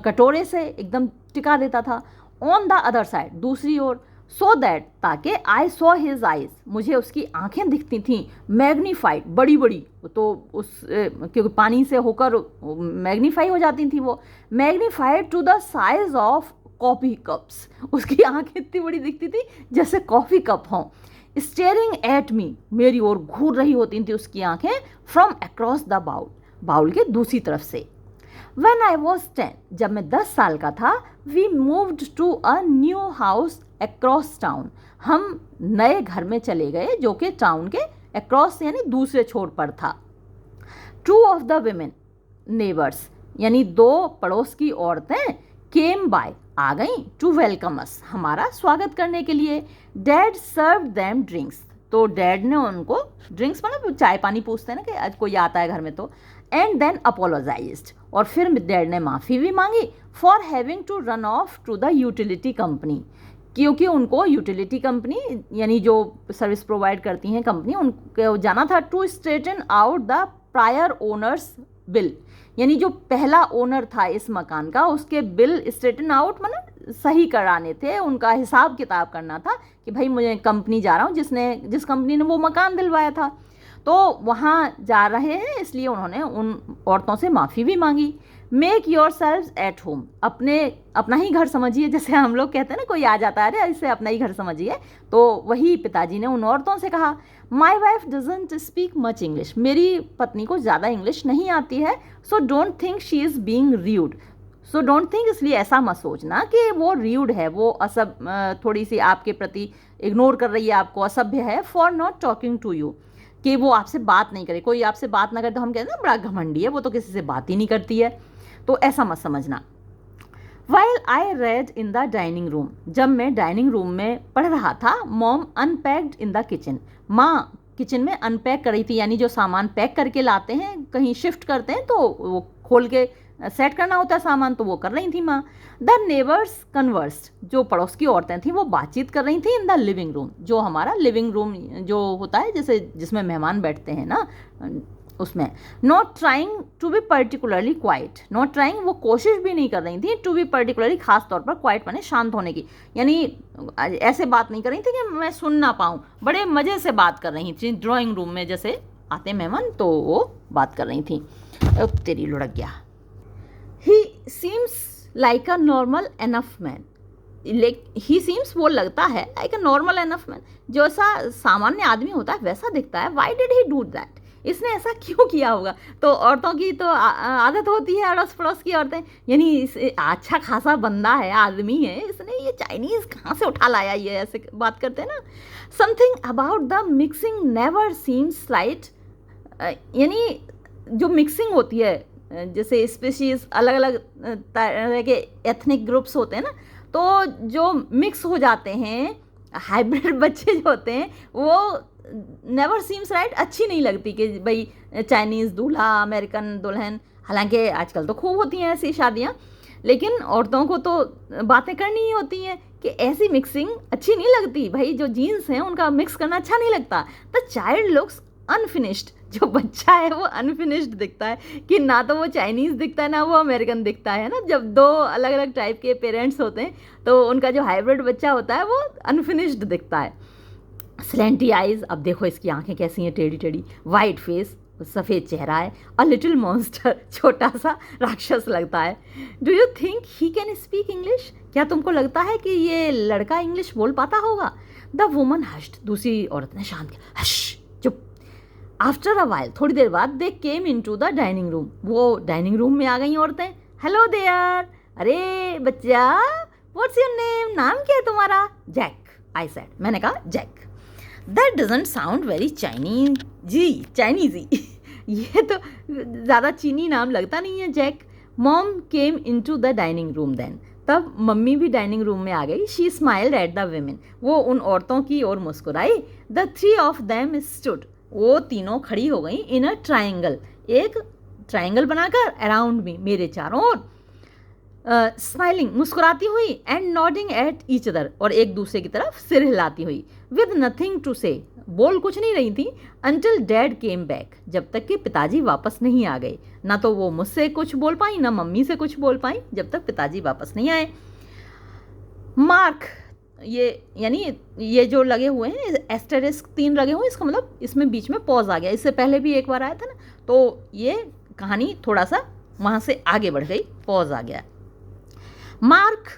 कटोरे से एकदम टिका देता था, ऑन द अदर साइड, दूसरी ओर, सो दैट, ताकि, आई सॉ हिज आइज, मुझे उसकी आंखें दिखती थीं, मैग्नीफाइड, बड़ी बड़ी, तो उस क्योंकि पानी से होकर मैग्नीफाई हो जाती थी वो, magnified to the size of coffee cups, उसकी आंखें इतनी बड़ी दिखती थी जैसे कॉफ़ी कप हों। स्टेयरिंग एट मी, मेरी ओर घूर रही होती थी उसकी आंखें, from across the bowl, bowl के दूसरी तरफ से। When I was 10, जब मैं 10 साल का था, we moved to a new house across town, हम नए घर में चले गए जो कि टाउन के across यानी दूसरे छोर पर था। Two of the women neighbors, यानी 2 पड़ोस की औरतें, came by, आ गईं, to welcome us, हमारा स्वागत करने के लिए। Dad served them drinks, तो डैड ने उनको ड्रिंक्स मतलब चाय पानी पूछते हैं ना कि आज कोई आता है घर में तो। एंड देन अपोलोजाइज्ड, और फिर डैड ने माफ़ी भी मांगी, for having to run off to the utility company, क्योंकि उनको यूटिलिटी कंपनी यानी जो सर्विस प्रोवाइड करती हैं कंपनी, उनको जाना था to straighten out the prior owner's bill, यानी जो पहला ओनर था इस मकान का उसके बिल स्ट्रेटन आउट मतलब सही कराने थे, उनका हिसाब किताब करना था कि भाई मुझे कंपनी जा रहा हूँ जिस कंपनी ने वो मकान दिलवाया था, तो वहाँ जा रहे हैं, इसलिए उन्होंने उन औरतों से माफ़ी भी मांगी। Make yourself at home, अपना ही घर समझिए, जैसे हम लोग कहते हैं ना कोई आ जाता है अरे इसे अपना ही घर समझिए, तो वही पिताजी ने उन औरतों से कहा। My wife doesn't speak much English, मेरी पत्नी को ज़्यादा इंग्लिश नहीं आती है, so don't think she is being rude, so don't think इसलिए ऐसा मत सोचना कि वो र्यूड है, वो थोड़ी सी आपके प्रति इग्नोर कर रही है आपको, असभ्य है, for not talking to you, कि वो आपसे बात नहीं करे। कोई आपसे बात ना करे तो हम कहते हैं ना बड़ा घमंडी है, वो तो किसी से बात ही नहीं करती है, तो ऐसा मत समझना। While I read in the dining room, जब मैं डाइनिंग रूम में पढ़ रहा था, mom unpacked in the kitchen, माँ किचन में अनपैक कर रही थी, यानी जो सामान पैक करके लाते हैं कहीं शिफ्ट करते हैं तो वो खोल के सेट करना होता है सामान, तो वो कर रही थी माँ। द नेबर्स कन्वर्स्ड, जो पड़ोस की औरतें थी वो बातचीत कर रही थी इन द लिविंग रूम, जो हमारा लिविंग रूम जो होता है जैसे जिसमें मेहमान बैठते हैं ना उसमें। Not trying to be particularly quiet, not trying वो कोशिश भी नहीं कर रही थी टू बी पर्टिकुलरली खास तौर पर क्वाइट माने शांत होने की, यानी ऐसे बात नहीं कर रही थी कि मैं सुन ना पाऊँ, बड़े मज़े से बात कर रही थी ड्राइंग रूम में, जैसे आते मेहमान तो वो बात कर रही थी। तेरी लुढ़क गया। ही seems like a normal enough man, he seems वो लगता है like a normal enough man, जो ऐसा सामान्य आदमी होता है वैसा दिखता है। Why did he do that, इसने ऐसा क्यों किया होगा। तो औरतों की तो आदत होती है, अड़ोस पड़ोस की औरतें, यानी अच्छा खासा बंदा है, आदमी है, इसने ये चाइनीज़ कहाँ से उठा लाया, ये ऐसे बात करते हैं ना। Something about the mixing never seems slight, यानी जो मिक्सिंग होती है जैसे स्पीशीज़ अलग अलग तरह के एथनिक ग्रुप्स होते हैं ना, तो जो मिक्स हो जाते हैं हाइब्रिड बच्चे जो होते हैं वो नेवर सीम्स राइट, अच्छी नहीं लगती कि भाई चाइनीज़ दूल्हा अमेरिकन दुल्हन, हालांकि आजकल तो खूब होती हैं ऐसी शादियाँ, लेकिन औरतों को तो बातें करनी ही होती हैं कि ऐसी मिक्सिंग अच्छी नहीं लगती, भाई जो जीन्स हैं उनका मिक्स करना अच्छा नहीं लगता। द चाइल्ड लुक्स अनफिनिश्ड, जो बच्चा है वो अनफिनिश्ड दिखता है, कि ना तो वो चाइनीज़ दिखता है ना वो अमेरिकन दिखता है ना, जब दो अलग अलग टाइप के पेरेंट्स होते हैं तो उनका जो हाइब्रिड बच्चा होता है वो अनफिनिश्ड दिखता है। स्लेंटी आइज़, अब देखो इसकी आंखें कैसी हैं, टेढ़ी टेढ़ी, वाइट फेस, सफ़ेद चेहरा है, अ लिटिल मॉन्स्टर, छोटा सा राक्षस लगता है। Do you think he can speak English, क्या तुमको लगता है कि ये लड़का इंग्लिश बोल पाता होगा। द वुमन हश्ड, दूसरी औरत ने शांत किया, हश चुप। आफ्टर अ वाइल, थोड़ी देर बाद, दे केम in to the dining room, वो डाइनिंग रूम में आ गई औरतें। हेलो देयर, अरे बच्चा, व्हाट्स योर नेम, नाम क्या है तुम्हारा। जैक, आई सेड, मैंने कहा Jack. That doesn't sound very Chinesey ये तो ज़्यादा चीनी नाम लगता नहीं है, Jack. Mom came in to the dining room then, तब मम्मी भी डाइनिंग रूम में आ गई। She smiled at the women, वो उन औरतों की ओर मुस्कुराई। The three of them stood, वो तीनों खड़ी हो गई। इन अ ट्राइंगल, एक ट्राइंगल बनाकर, अराउंड मी, मेरे चारों ओर, स्माइलिंग, मुस्कुराती हुई, and nodding at each other, और एक दूसरे की तरफ सिर हिलाती हुई, विद नथिंग टू से, बोल कुछ नहीं रही थी, अंटिल डैड केम बैक, जब तक कि पिताजी वापस नहीं आ गए। ना तो वो मुझसे कुछ बोल पाई ना मम्मी से कुछ बोल पाई जब तक पिताजी वापस नहीं आए। मार्क, ये यानी ये जो लगे हुए हैं एस्टेरिस्क 3 लगे हुए हैं, इसका मतलब इसमें बीच में पॉज आ गया, इससे पहले भी एक बार आया था ना, तो ये कहानी थोड़ा सा वहाँ से आगे बढ़ गई, पॉज आ गया। Mark,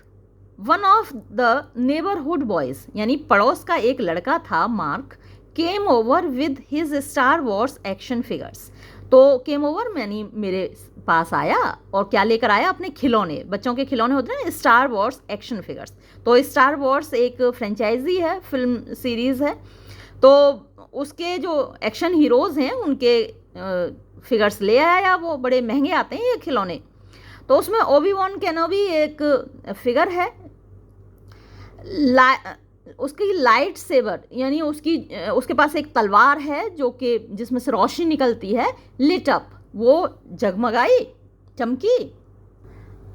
one of the neighbourhood boys, यानी पड़ोस का एक लड़का था mark, came over with his star Wars action figures, तो केम ओवर यानी मेरे पास आया, और क्या लेकर आया, अपने खिलौने, बच्चों के खिलौने होते हैं ना, स्टार वॉर्स एक्शन फिगर्स। तो स्टार वॉर्स एक फ्रेंचाइजी है, फिल्म सीरीज़ है, तो उसके जो एक्शन हीरोज़ हैं उनके फिगर्स ले आया, वो बड़े महंगे आते हैं ये खिलौने। तो उसमें ओबी-वॉन केनोबी एक फिगर है, उसकी लाइट सेबर, यानी उसके पास एक तलवार है जो कि जिसमें से रोशनी निकलती है, लिट अप, वो जगमगाई, चमकी।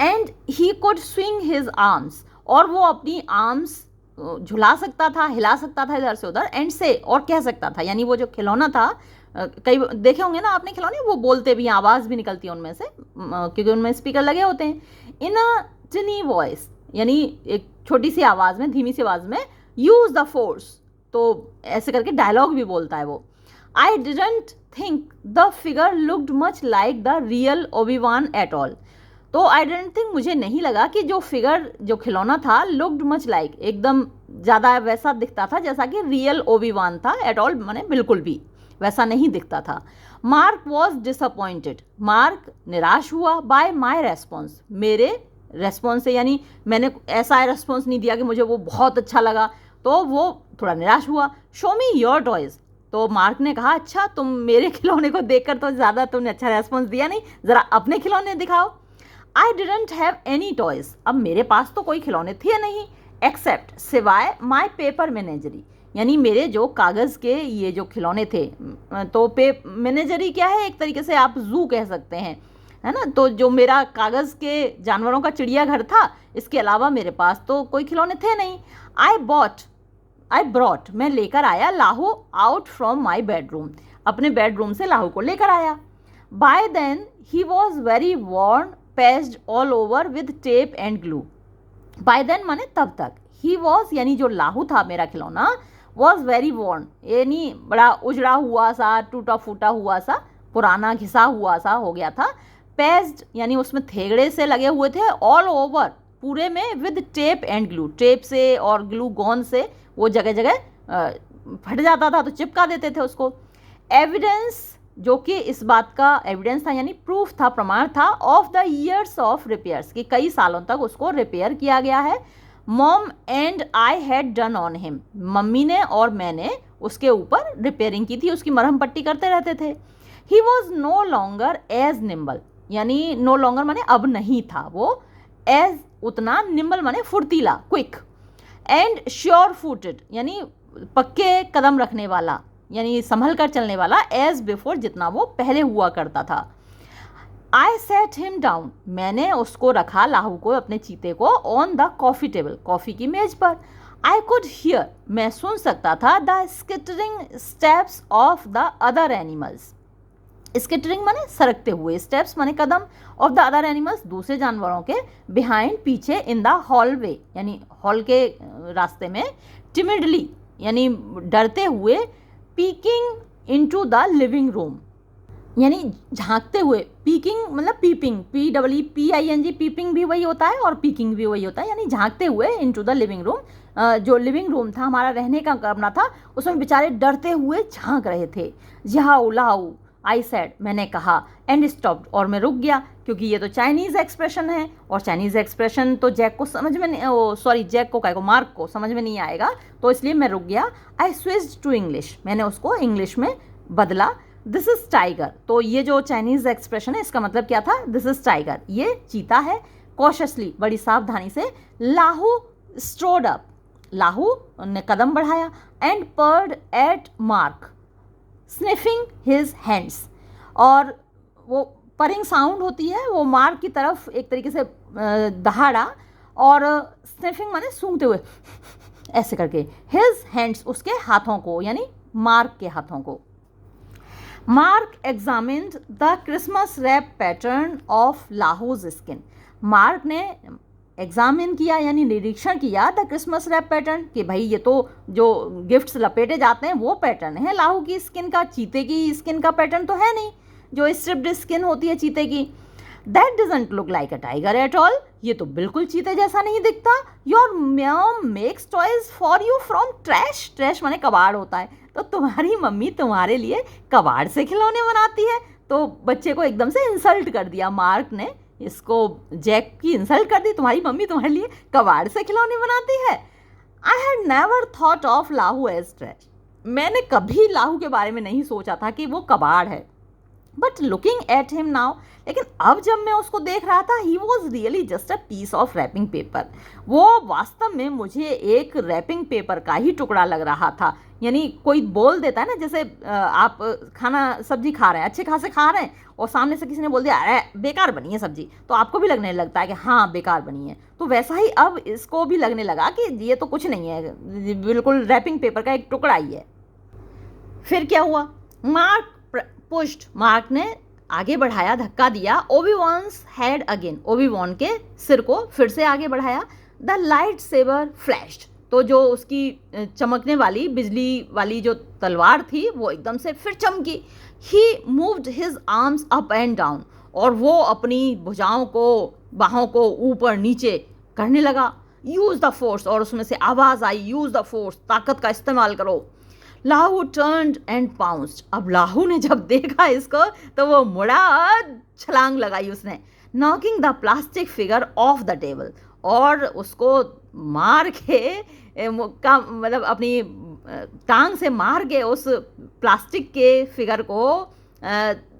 And he could swing his arms, और वो अपनी आर्म्स झुला सकता था, हिला सकता था इधर से उधर, एंड से और कह सकता था, यानी वो जो खिलौना था, कई देखे होंगे ना आपने खिलौने, वो बोलते भी हैं, आवाज़ भी निकलती है उनमें से, क्योंकि उनमें स्पीकर लगे होते हैं। इन अ टिनी वॉइस, यानी एक छोटी सी आवाज़ में, धीमी सी आवाज़ में, यूज़ द फोर्स, तो ऐसे करके डायलॉग भी बोलता है वो। I didn't think the figure looked much like the real Obi-Wan at all. तो आई डेंट थिंक, मुझे नहीं लगा कि जो फिगर, जो खिलौना था, लुक्ड मच लाइक, एकदम ज़्यादा वैसा दिखता था जैसा कि रियल ओबी-वान था, एट ऑल माने बिल्कुल भी वैसा नहीं दिखता था। मार्क वॉज डिसअपॉइंटेड, मार्क निराश हुआ बाय माई रेस्पॉन्स, मेरे रेस्पॉन्स से, यानी मैंने ऐसा रेस्पॉन्स नहीं दिया कि मुझे वो बहुत अच्छा लगा, तो वो थोड़ा निराश हुआ। शो मी योर टॉयज़, तो मार्क ने कहा, अच्छा तुम मेरे खिलौने को देखकर तो ज़्यादा तुमने अच्छा रेस्पॉन्स दिया नहीं, ज़रा अपने खिलौने दिखाओ। I didn't have any toys, अब मेरे पास तो कोई खिलौने थे नहीं, एक्सेप्ट, सिवाय माई पेपर मैनेजरी, यानी मेरे जो कागज़ के ये जो खिलौने थे, तो मैनेजरी क्या है, एक तरीके से आप जू कह सकते हैं, है ना, तो जो मेरा कागज़ के जानवरों का चिड़ियाघर था, इसके अलावा मेरे पास तो कोई खिलौने थे नहीं। आई ब्रॉट, मैं लेकर आया Laohu out from my bedroom, अपने बेडरूम से लाहू को लेकर आया। By then he was very worn, pasted all over with tape and glue. By then माने तब तक, ही वॉज यानी जो लाहू था मेरा खिलौना, वॉज वेरी वॉर्न, यानी बड़ा उजड़ा हुआ सा, टूटा फूटा हुआ सा, पुराना घिसा हुआ सा हो गया था। पेस्ड यानी उसमें थेगड़े से लगे हुए थे, ऑल ओवर पूरे में, with tape and glue, tape से और ग्लू गॉन से वो जगह जगह फट जाता था तो चिपका देते थे उसको। एविडेंस, जो कि इस बात का एविडेंस था, यानी प्रूफ था, प्रमाण था, of the years of repairs, कि कई सालों तक उसको रिपेयर किया गया है। Mom and I had done on him, mummy ने और मैंने उसके ऊपर रिपेयरिंग की थी, उसकी मरहम पट्टी करते रहते थे। He was no longer as nimble, यानी नो लॉन्गर माने अब नहीं था वो, एज उतना, निम्बल माने फुर्तीला, क्विक, एंड श्योर फूटेड, यानी पक्के कदम रखने वाला, यानी संभल कर चलने वाला, एज बिफोर, जितना वो पहले हुआ करता था। आई सेट हिम डाउन, मैंने उसको रखा, लाहू को, अपने चीते को, on the coffee table, coffee की मेज पर। आई कुड हियर, मैं सुन सकता था, the skittering steps of the other animals, skittering माने सरकते हुए, स्टेप्स माने कदम, ऑफ द अदर एनिमल्स, दूसरे जानवरों के, बिहाइंड पीछे, इन द हॉलवे यानी हॉल के रास्ते में, टिमिडली यानी डरते हुए, peeking into the living room, यानी झांकते हुए, पीकिंग मतलब पीपिंग, PEEPING, पीपिंग भी वही होता है और पीकिंग भी वही होता है, यानी झांकते हुए इनटू द लिविंग रूम, जो लिविंग रूम था, हमारा रहने का कमरा था, उसमें बेचारे डरते हुए झांक रहे थे। जहाऊ लाऊ, आई सेड, मैंने कहा, एंड स्टॉप्ड, और मैं रुक गया, क्योंकि ये तो चाइनीज़ एक्सप्रेशन है, और चाइनीज़ एक्सप्रेशन तो जैक को समझ में नहीं, सॉरी जैक को क्या को, मार्क को समझ में नहीं आएगा, तो इसलिए मैं रुक गया। आई स्विच्ड टू इंग्लिश, मैंने उसको इंग्लिश में बदला। दिस इज़ टाइगर, तो ये जो चाइनीज़ एक्सप्रेशन है, इसका मतलब क्या था, दिस इज़ टाइगर, ये चीता है। कॉशियसली, बड़ी सावधानी से, लाहू स्ट्रोड अप, लाहू ने कदम बढ़ाया, and purred at Mark, sniffing his hands, और वो परिंग साउंड होती है, वो मार्क की तरफ एक तरीके से दहाड़ा, और स्निफिंग माने सूंघते हुए ऐसे करके, हिज हैंड्स, उसके हाथों को, यानी मार्क के हाथों को। Mark examined the Christmas wrap pattern of Lahu's skin, Mark ने एग्जामिन किया यानी निरीक्षण किया द क्रिसमस रैप पैटर्न, कि भाई ये तो जो गिफ्ट्स लपेटे जाते हैं वो पैटर्न है लाहू की स्किन का, चीते की स्किन का पैटर्न तो है नहीं, जो स्ट्रिप्ड स्किन होती है चीते की। That doesn't look like a tiger at all, ये तो बिल्कुल चीते जैसा नहीं दिखता। Your mom makes toys for you from trash, trash माने कबाड़ होता है, तो तुम्हारी मम्मी तुम्हारे लिए कबाड़ से खिलौने बनाती है। तो बच्चे को एकदम से इंसल्ट कर दिया मार्क ने, इसको जैक की इंसल्ट कर दी, तुम्हारी मम्मी तुम्हारे लिए कबाड़ से खिलौने बनाती है। आई हैड नेवर थॉट ऑफ लाहू एज ट्रैश, मैंने कभी लाहू के बारे में नहीं सोचा था कि वो कबाड़ है। But looking at him now, लेकिन अब जब मैं उसको देख रहा था, he was really just a piece of wrapping paper, वो वास्तव में मुझे एक रैपिंग पेपर का ही टुकड़ा लग रहा था, यानी कोई बोल देता है ना, जैसे आप खाना सब्जी खा रहे हैं, अच्छे खासे खा रहे हैं, और सामने से किसी ने बोल दिया अरे बेकार बनी है सब्जी, तो आपको भी लगने लगता है कि हाँ बेकार बनी है। तो वैसा ही अब इसको भी लगने लगा कि ये तो कुछ नहीं है, बिल्कुल रैपिंग पेपर का एक टुकड़ा ही है। फिर क्या हुआ, मार्क पुश्ड, मार्क ने आगे बढ़ाया, धक्का दिया ओबी-वॉन्स हेड अगेन, ओबी-वॉन के सिर को फिर से आगे बढ़ाया। द लाइट सेबर फ्लैश्ड, तो जो उसकी चमकने वाली बिजली वाली जो तलवार थी वो एकदम से फिर चमकी। He moved his arms up and down, और वो अपनी भुजाओं को, बाहों को ऊपर नीचे करने लगा। यूज द फोर्स, और उसमें से आवाज आई यूज द फोर्स, ताकत का इस्तेमाल करो। लाहू टर्न्ड एंड पाउंस्ड, अब लाहू ने जब देखा इसको तो वो मुड़ा, छलांग लगाई उसने। Knocking the plastic figure of the table, और उसको मार के का मतलब अपनी टांग से मार के उस प्लास्टिक के फिगर को,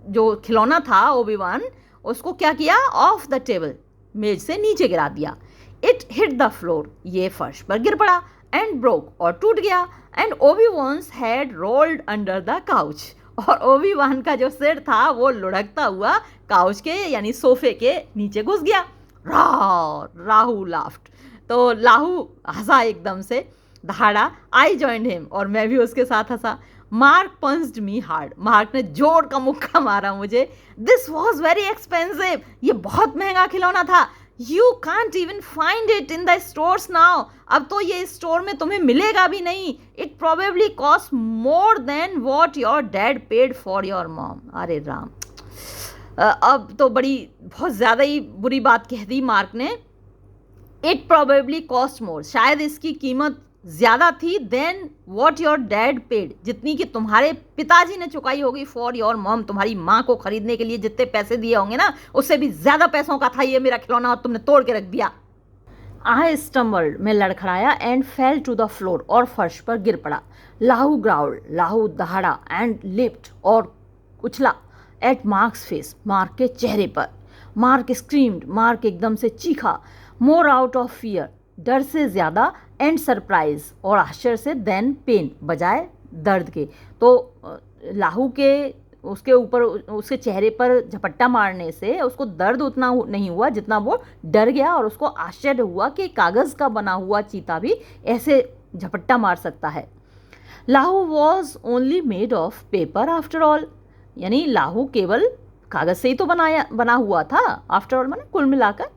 जो खिलौना था ओबी-वॉन, उसको क्या किया, ऑफ द टेबल, मेज से नीचे गिरा दिया। इट हिट द फ्लोर, ये फर्श पर गिर पड़ा, एंड ब्रोक, और टूट गया। And Obi-Wan's head rolled under the couch, और ओबी-वॉन का जो सिर था वो लुढ़कता हुआ काउच के यानी सोफे के नीचे घुस गया। राहू लाफ्ड, तो लाहू हंसा एकदम से, दहाड़ा। आई जॉइंड हिम, और मैं भी उसके साथ हंसा। मार्क पंच्ड मी हार्ड, मार्क ने जोर का मुक्का मारा मुझे। दिस वॉज वेरी एक्सपेंसिव, ये बहुत महंगा खिलौना था। You can't even find it in the stores now, अब तो ये स्टोर में तुम्हें मिलेगा भी नहीं। It probably cost more than what your dad paid for your mom. अरे राम, अब तो बहुत ज़्यादा ही बुरी बात कह दी मार्क ने। इट प्रोबेबली कॉस्ट मोर, शायद इसकी कीमत ज़्यादा थी, than what your dad paid, जितनी कि तुम्हारे पिताजी ने चुकाई होगी, फॉर योर मॉम, तुम्हारी माँ को खरीदने के लिए जितने पैसे दिए होंगे ना, उससे भी ज़्यादा पैसों का था ये मेरा खिलौना, और तुमने तोड़ के रख दिया। आई स्टम्बल्ड, मैं लड़खड़ाया, and fell to the floor, और फर्श पर गिर पड़ा। लाहू ग्राउल्ड, लाहू दहाड़ा, एंड लिफ्ट, और उछला, एट मार्क्स फेस, मार्क के चेहरे पर। मार्क स्क्रीम्ड, मार्क एकदम से चीखा। मोर आउट ऑफ फियर, डर से ज़्यादा, एंड सरप्राइज, और आश्चर्य से, देन पेन, बजाय दर्द के। तो लाहू के उसके ऊपर, उसके चेहरे पर झपट्टा मारने से उसको दर्द उतना नहीं हुआ जितना वो डर गया, और उसको आश्चर्य हुआ कि कागज़ का बना हुआ चीता भी ऐसे झपट्टा मार सकता है। लाहू was only made of paper after all, यानी लाहू केवल कागज़ से ही तो बना हुआ था, आफ्टर ऑल माने कुल मिलाकर।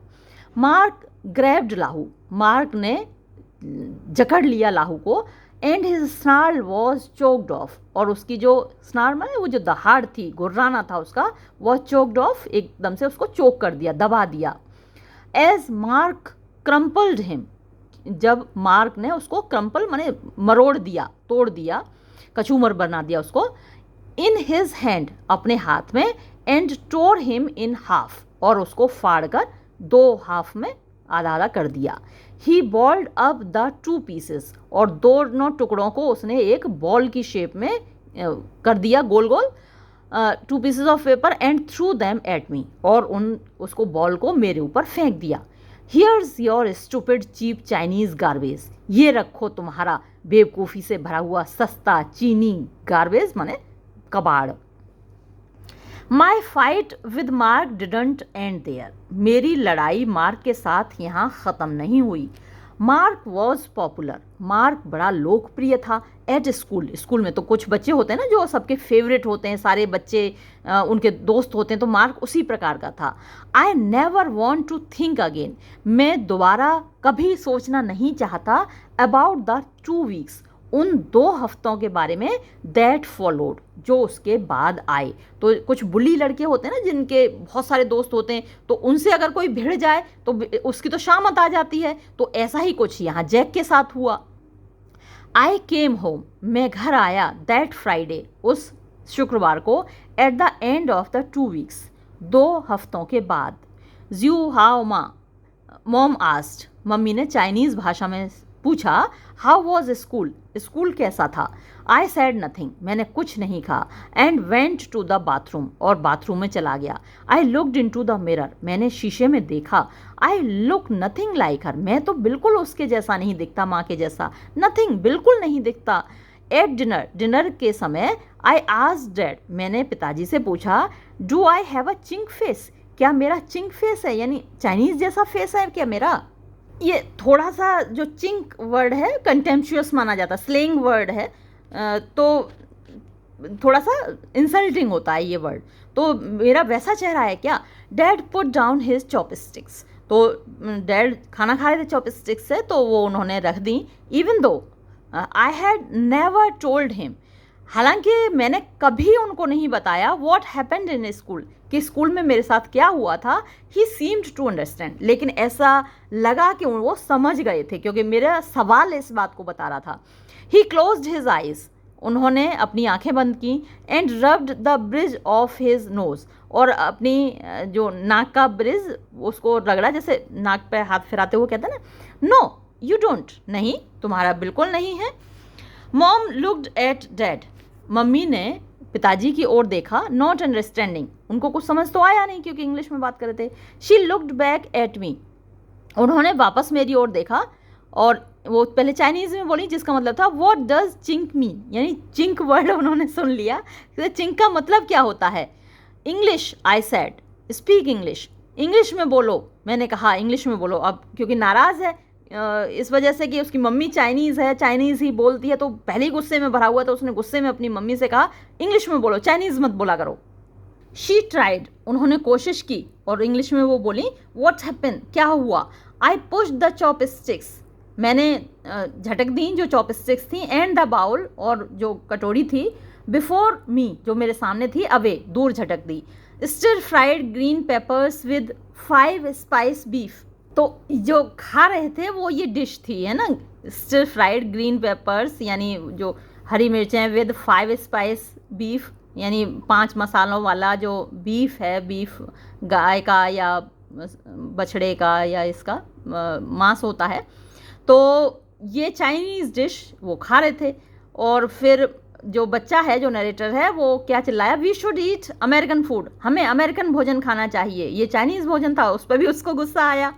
मार्क ग्रैब्ड लाहू, मार्क ने जकड़ लिया लाहू को। And his snarl was choked off, और उसकी जो स्नार माने वो जो दहाड़ थी, गुर्राना था उसका, वह चोक्ड ऑफ, एकदम से उसको चोक कर दिया, दबा दिया। एज मार्क क्रम्पल्ड हिम, जब मार्क ने उसको क्रम्पल माने मरोड़ दिया, तोड़ दिया, कचूमर बना दिया उसको। इन हिज हैंड, अपने हाथ में। And tore him in half, और उसको फाड़ कर दो हाफ में, आधा आधा कर दिया। He balled up the two pieces, और दोनों टुकड़ों को उसने एक बॉल की शेप में कर दिया, गोल गोल, two pieces of paper, and threw them at me, और उसको बॉल को मेरे ऊपर फेंक दिया। Here's your stupid cheap Chinese garbage, ये रखो तुम्हारा बेवकूफ़ी से भरा हुआ सस्ता चीनी गार्बेज माने कबाड़। My fight with Mark didn't end there, मेरी लड़ाई मार्क के साथ यहाँ ख़त्म नहीं हुई। मार्क वॉज पॉपुलर, मार्क बड़ा लोकप्रिय था। एट स्कूल, स्कूल में तो कुछ बच्चे होते हैं ना जो सबके फेवरेट होते हैं, सारे बच्चे उनके दोस्त होते हैं, तो मार्क उसी प्रकार का था। I never want to think again, मैं दोबारा कभी सोचना नहीं चाहता। अबाउट द 2 वीक्स, उन 2 हफ्तों के बारे में, दैट फॉलोड, जो उसके बाद आए। तो कुछ बुली लड़के होते हैं ना जिनके बहुत सारे दोस्त होते हैं, तो उनसे अगर कोई भिड़ जाए तो उसकी तो शामत आ जाती है, तो ऐसा ही कुछ यहाँ जैक के साथ हुआ। आई केम होम, मैं घर आया, दैट फ्राइडे, उस शुक्रवार को, at the end of the 2 weeks, 2 हफ्तों के बाद। ज्यू हाओ मॉम आस्क्ड, मम्मी ने चाइनीज़ भाषा में पूछा। हाउ वॉज स्कूल, स्कूल कैसा था। आई सैड नथिंग, मैंने कुछ नहीं कहा। And went to the bathroom, और बाथरूम में चला गया। I looked in to the mirror, मैंने शीशे में देखा। I look nothing like her, मैं तो बिल्कुल उसके जैसा नहीं दिखता, माँ के जैसा। नथिंग, बिल्कुल नहीं दिखता। एट डिनर के समय आई आस्क्ड डैड, मैंने पिताजी से पूछा, do I have a chink face, क्या मेरा चिंक फेस है, यानी चाइनीज़ जैसा फेस है क्या मेरा। ये थोड़ा सा जो चिंक वर्ड है कंटेम्पचुअस माना जाता है, स्लेंग वर्ड है, तो थोड़ा सा इंसल्टिंग होता है ये वर्ड। तो मेरा वैसा चेहरा है क्या। Dad put down his chopsticks, तो डैड खाना खा रहे थे चॉपस्टिक्स से, तो वो उन्होंने रख दी। Even though I had never told him, हालांकि मैंने कभी उनको नहीं बताया व्हाट हैपेंड इन स्कूल, कि स्कूल में मेरे साथ क्या हुआ था। ही सीम्ड टू अंडरस्टैंड, लेकिन ऐसा लगा कि वो समझ गए थे क्योंकि मेरा सवाल इस बात को बता रहा था। ही क्लोज्ड हिज आइज, उन्होंने अपनी आंखें बंद की। And rubbed the bridge of his nose, और अपनी जो नाक का ब्रिज उसको रगड़ा, जैसे नाक पे हाथ फिराते हुए कहते हैं ना, नो यू डोंट, नहीं तुम्हारा बिल्कुल नहीं है। Mom looked at dad, mummy ने पिताजी की ओर देखा। नॉट अंडरस्टैंडिंग, उनको कुछ समझ तो आया नहीं क्योंकि इंग्लिश में बात कर रहे थे। She looked back at me, उन्होंने वापस मेरी ओर देखा और वो पहले चाइनीज़ में बोली जिसका मतलब था व्हाट डज चिंक मीन, यानी चिंक वर्ड उन्होंने सुन लिया, चिंक का मतलब क्या होता है। English I said, speak English, English में बोलो, मैंने कहा इंग्लिश में बोलो। अब क्योंकि नाराज़ है इस वजह से कि उसकी मम्मी चाइनीज़ है, चाइनीज़ ही बोलती है, तो पहले ही गुस्से में भरा हुआ था, उसने गुस्से में अपनी मम्मी से कहा इंग्लिश में बोलो, चाइनीज़ मत बोला करो। शी ट्राइड, उन्होंने कोशिश की और इंग्लिश में वो बोली व्हाट हैपन, क्या हुआ। आई पुश द चॉपस्टिक्स, मैंने झटक दी जो चॉपस्टिक्स थी। एंड द बाउल, और जो कटोरी थी, बिफोर मी, जो मेरे सामने थी, अवे, दूर झटक दी। Stir fried green peppers with 5 spice beef, तो जो खा रहे थे वो ये डिश थी, है ना, स्टिर फ्राइड ग्रीन पेपर्स, यानी जो हरी मिर्चें, विद 5 स्पाइस बीफ, यानी 5 मसालों वाला जो बीफ है, बीफ गाय का या बछड़े का या इसका मांस होता है। तो ये चाइनीज़ डिश वो खा रहे थे। और फिर जो बच्चा है, जो नरेटर है, वो क्या चिल्लाया, we should eat American food, हमें अमेरिकन भोजन खाना चाहिए। ये चाइनीज़ भोजन था, उस पर भी उसको गुस्सा आया।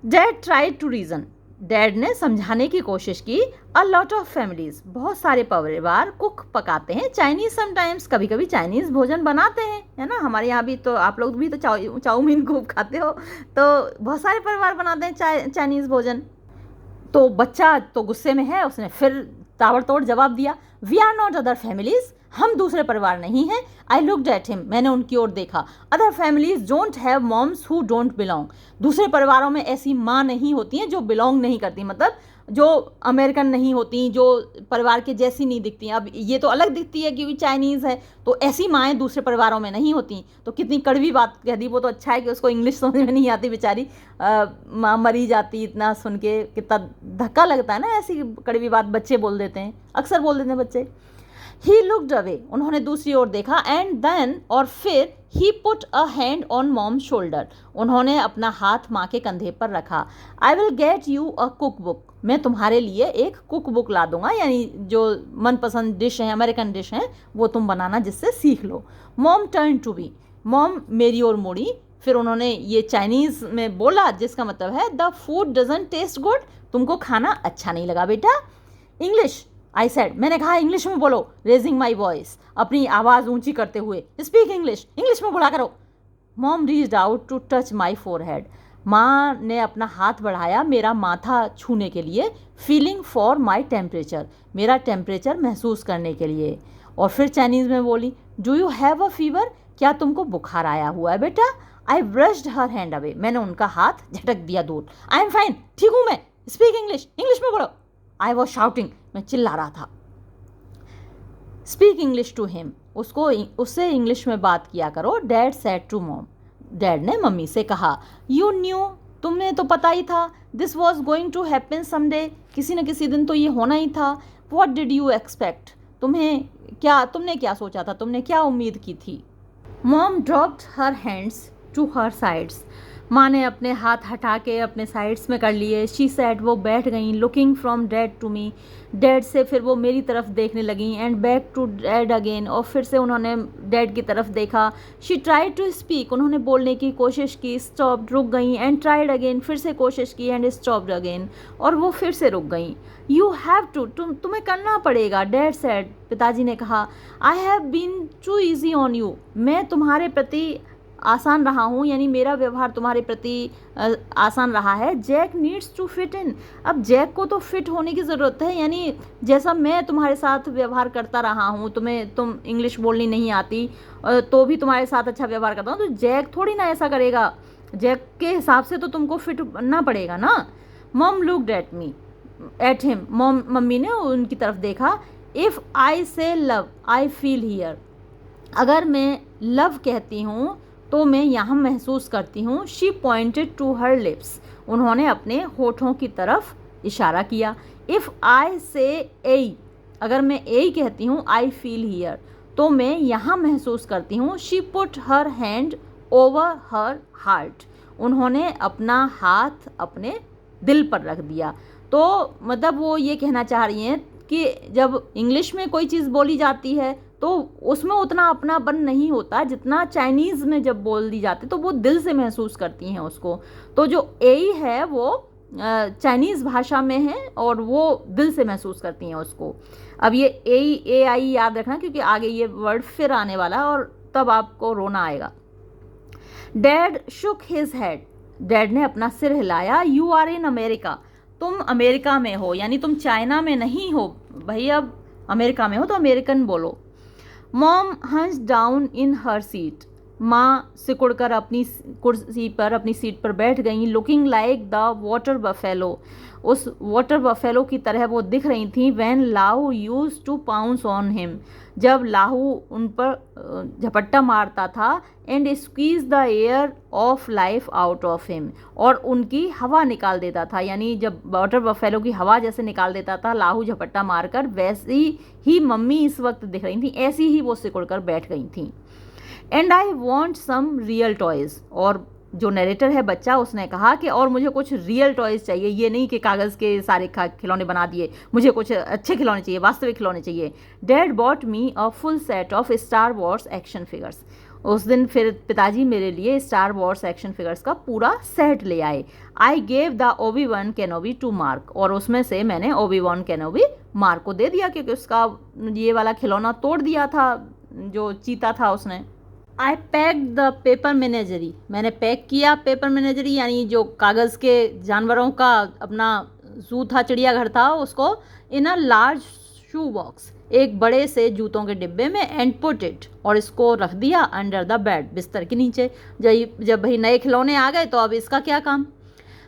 Dad tried to reason, dad ने समझाने की कोशिश की। अ लॉट ऑफ फैमिलीज, बहुत सारे परिवार कुक पकाते हैं चाइनीज़, समटाइम्स, कभी कभी चाइनीज़ भोजन बनाते हैं, है ना। हमारे यहाँ भी तो, आप लोग भी तो चाउमीन खूब खाते हो, तो बहुत सारे परिवार बनाते हैं चाइनीज़ भोजन। तो बच्चा तो गुस्से में है, उसने फिर ताबड़तोड़ जवाब दिया, we are not other families, हम दूसरे परिवार नहीं हैं। आई लुक्ड एट हिम, मैंने उनकी ओर देखा। Other families don't have moms who don't belong, दूसरे परिवारों में ऐसी माँ नहीं होती हैं जो बिलोंग नहीं करती, मतलब जो अमेरिकन नहीं होती, जो परिवार के जैसी नहीं दिखती हैं। अब ये तो अलग दिखती है क्योंकि चाइनीज़ है, तो ऐसी माएँ दूसरे परिवारों में नहीं होती। तो कितनी कड़वी बात कह दी। वो तो अच्छा है कि उसको इंग्लिश समझ में नहीं आती बेचारी, माँ मरी जाती, इतना सुन के कितना धक्का लगता है ना, ऐसी कड़वी बात बच्चे बोल देते हैं, अक्सर बोल देते हैं बच्चे। ही लुक्ड अवे, उन्होंने दूसरी ओर देखा। एंड देन, और फिर, he put a hand on mom shoulder, उन्होंने अपना हाथ माँ के कंधे पर रखा। I will get you a cook book, मैं तुम्हारे लिए एक कुक बुक ला दूंगा, यानी जो मनपसंद डिश है, अमेरिकन डिश है, वो तुम बनाना, जिससे सीख लो। Mom turn to be, mom मेरी ओर मुड़ी। फिर उन्होंने ये चाइनीज़ में बोला जिसका मतलब है the food doesn't taste good, तुमको खाना अच्छा नहीं लगा बेटा। इंग्लिश आई सेड, मैंने कहा इंग्लिश में बोलो, रेजिंग माई वॉइस, अपनी आवाज़ ऊंची करते हुए, स्पीक इंग्लिश, इंग्लिश में बोला करो। Mom reached out to touch my forehead, माँ ने अपना हाथ बढ़ाया मेरा माथा छूने के लिए। फीलिंग फॉर माई टेम्परेचर, मेरा टेम्परेचर महसूस करने के लिए। और फिर चाइनीज़ में बोली, do you have a fever, क्या तुमको बुखार आया हुआ है बेटा। आई ब्रश्ड हर हैंड अवे, मैंने उनका हाथ झटक दिया दूर। आई एम फाइन, ठीक हूँ मैं, स्पीक इंग्लिश, इंग्लिश में बोलो। आई वॉज शाउटिंग, मैं चिल्ला रहा था। स्पीक इंग्लिश टू हिम, उससे इंग्लिश में बात किया करो। Dad said to mom, dad ने मम्मी से कहा। यू न्यू, तुम्हें तो पता ही था। This was going to happen someday, किसी न किसी दिन तो ये होना ही था। वॉट डिड यू एक्सपेक्ट, तुमने क्या सोचा था, तुमने क्या उम्मीद की थी। Mom dropped her hands to her sides, माँ ने अपने हाथ हटा के अपने साइड्स में कर लिए। शी सैड, वो बैठ गईं। Looking from dad to me, dad से फिर वो मेरी तरफ देखने लगी। And back to dad again, और फिर से उन्होंने डैड की तरफ देखा। शी ट्राइड टू स्पीक, उन्होंने बोलने की कोशिश की। स्टॉप्ड, रुक गई। एंड ट्राइड अगेन, फिर से कोशिश की। एंड स्टॉप्ड अगेन, और वो फिर से रुक गई। यू हैव टू, तुम्हें करना पड़ेगा। डैड सैड, पिताजी ने कहा। I have been too easy on you, मैं तुम्हारे प्रति आसान रहा हूँ, यानी मेरा व्यवहार तुम्हारे प्रति आसान रहा है। Jack needs to fit in, अब जैक को तो फिट होने की ज़रूरत है, यानी जैसा मैं तुम्हारे साथ व्यवहार करता रहा हूँ, तुम इंग्लिश बोलनी नहीं आती तो भी तुम्हारे साथ अच्छा व्यवहार करता हूँ, तो जैक थोड़ी ना ऐसा करेगा, जैक के हिसाब से तो तुमको फिट बनना पड़ेगा ना। Mom looked at me, at him, mummy ने उनकी तरफ देखा। इफ़ आई से लव आई फील हियर, अगर मैं लव कहती हूँ तो मैं यहाँ महसूस करती हूँ। She pointed to her lips, उन्होंने अपने होठों की तरफ इशारा किया। इफ़ आई से ए, अगर मैं ए कहती हूँ, आई फील हियर, तो मैं यहाँ महसूस करती हूँ। She put her hand over her heart, उन्होंने अपना हाथ अपने दिल पर रख दिया। तो मतलब वो ये कहना चाह रही हैं कि जब इंग्लिश में कोई चीज़ बोली जाती है तो उसमें उतना अपनापन नहीं होता जितना चाइनीज़ में जब बोल दी जाती, तो वो दिल से महसूस करती हैं उसको। तो जो ए है वो चाइनीज़ भाषा में है और वो दिल से महसूस करती हैं उसको। अब ये ए आई याद रखना, क्योंकि आगे ये वर्ड फिर आने वाला है और तब आपको रोना आएगा। Dad shook his head, dad ने अपना सिर हिलाया। यू आर इन अमेरिका, तुम अमेरिका में हो, यानी तुम चाइना में नहीं हो भाई, अब अमेरिका में हो तो अमेरिकन बोलो। मॉम हंस डाउन इन हर सीट, माँ सिकुड़कर अपनी कुर्सी पर, अपनी सीट पर बैठ गईं। Looking like the water buffalo, उस वाटर बफेलो की तरह वो दिख रही थी। When Laohu used to pounce on him, जब लाहू उन पर झपट्टा मारता था। And squeeze the air of life out of him, और उनकी हवा निकाल देता था, यानी जब वाटर बफेलो की हवा जैसे निकाल देता था लाहू झपट्टा मारकर, वैसी ही मम्मी इस वक्त दिख रही थी, ऐसी ही वो सिकुड़कर बैठ गई थी। And I want some real toys, और जो नरेटर है बच्चा, उसने कहा कि और मुझे कुछ रियल टॉयज़ चाहिए, ये नहीं कि कागज़ के सारे खिलौने बना दिए, मुझे कुछ अच्छे खिलौने चाहिए, वास्तविक खिलौने चाहिए। Dad bot me a full set of star Wars action figures, उस दिन फिर पिताजी मेरे लिए स्टार वॉर्स एक्शन फिगर्स का पूरा सेट ले आए। I gave the Obi-Wan Kenobi to Mark, और उसमें से मैंने ओबी-वन केनोबी मार्क को दे दिया, क्योंकि उसका ये वाला खिलौना तोड़ दिया था जो चीता था उसने। आई पैक द पेपर मेनेजरी, मैंने पैक किया पेपर मेनेजरी, यानी जो कागज़ के जानवरों का अपना जू था, चिड़ियाघर था, उसको इन अ लार्ज शू बॉक्स, एक बड़े से जूतों के डिब्बे में। एंड पुट इट, और इसको रख दिया अंडर द बेड, बिस्तर के नीचे। जब भाई नए खिलौने आ गए तो अब इसका क्या काम।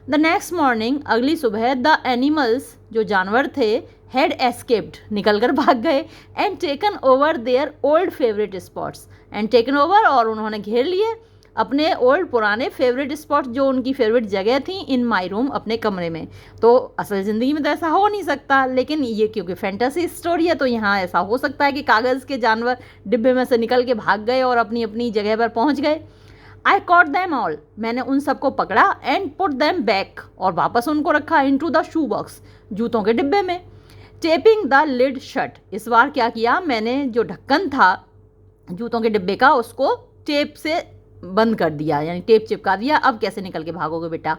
द नेक्स्ट मॉर्निंग, अगली सुबह, द एनिमल्स, जो जानवर थे, हैड एस्केप्ड, निकल कर भाग गए। And taken over their old favourite spots, and taken over, और उन्होंने घेर लिए अपने ओल्ड पुराने फेवरेट स्पॉट, जो उनकी फेवरेट जगह थी, इन माई रूम, अपने कमरे में। तो असल ज़िंदगी में तो ऐसा हो नहीं सकता, लेकिन ये क्योंकि फैंटेसी स्टोरी है तो यहाँ ऐसा हो सकता है कि कागज़ के जानवर डिब्बे में से निकल के भाग गए और अपनी अपनी जगह पर पहुँच गए। आई कॉट दैम ऑल, मैंने उन सबको पकड़ा। एंड पुट दैम बैक, और वापस उनको रखा। इनटू द शू बॉक्स, जूतों के डिब्बे में। टेपिंग द लिड शट, इस बार क्या किया मैंने, जो ढक्कन था जूतों के डिब्बे का, उसको टेप से बंद कर दिया, यानी टेप चिपका दिया। अब कैसे निकल के भागोगे बेटा।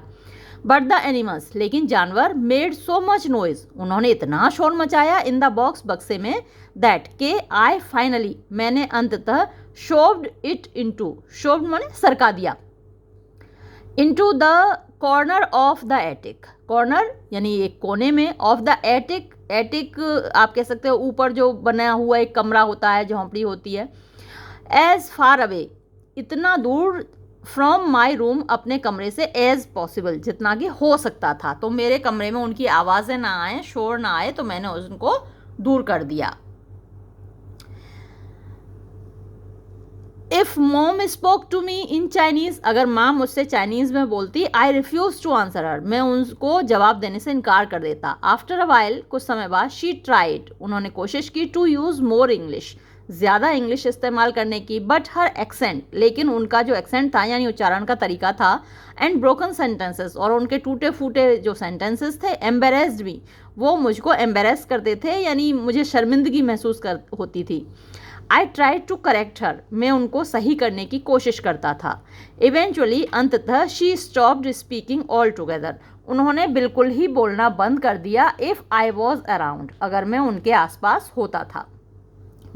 बट द एनिमल्स, लेकिन जानवर, मेड सो मच नॉइज, उन्होंने इतना शोर मचाया, इन द बॉक्स, बक्से में, दैट के आई फाइनली, मैंने अंततः, शोव्ड इट इनटू, शोव्ड माने सरका दिया, into the corner of the attic, corner यानी एक कोने में, ऑफ द एटिक, एटिक आप कह सकते हो ऊपर जो बना हुआ एक कमरा होता है, झोंपड़ी होती है। एज फार अवे, इतना दूर, फ्रॉम माई रूम, अपने कमरे से, एज पॉसिबल, जितना कि हो सकता था। तो मेरे कमरे में उनकी आवाज़ें ना आए, शोर ना आए, तो मैंने उनको दूर कर दिया। If mom spoke to me in Chinese, अगर माँ मुझसे चाइनीज़ में बोलती, I refuse to answer her, मैं उनको जवाब देने से इनकार कर देता। आफ्टर अ वाइल, कुछ समय बाद, शी ट्राइड, उन्होंने कोशिश की, टू यूज़ मोर इंग्लिश, ज़्यादा इंग्लिश इस्तेमाल करने की, बट हर एक्सेंट, लेकिन उनका जो एक्सेंट था यानी उच्चारण का तरीका था, एंड ब्रोकन सेंटेंसेस, और उनके टूटे फूटे जो सेंटेंसेस थे, एम्बेरेस्ड भी, वो मुझको एम्बेरेस करते थे, यानी मुझे शर्मिंदगी महसूस होती थी। आई ट्राई टू करेक्ट हर, मैं उनको सही करने की कोशिश करता था। इवेंचुअली, अंततः, she stopped speaking all together, उन्होंने बिल्कुल ही बोलना बंद कर दिया। इफ़ आई वॉज अराउंड, अगर मैं उनके आसपास होता था।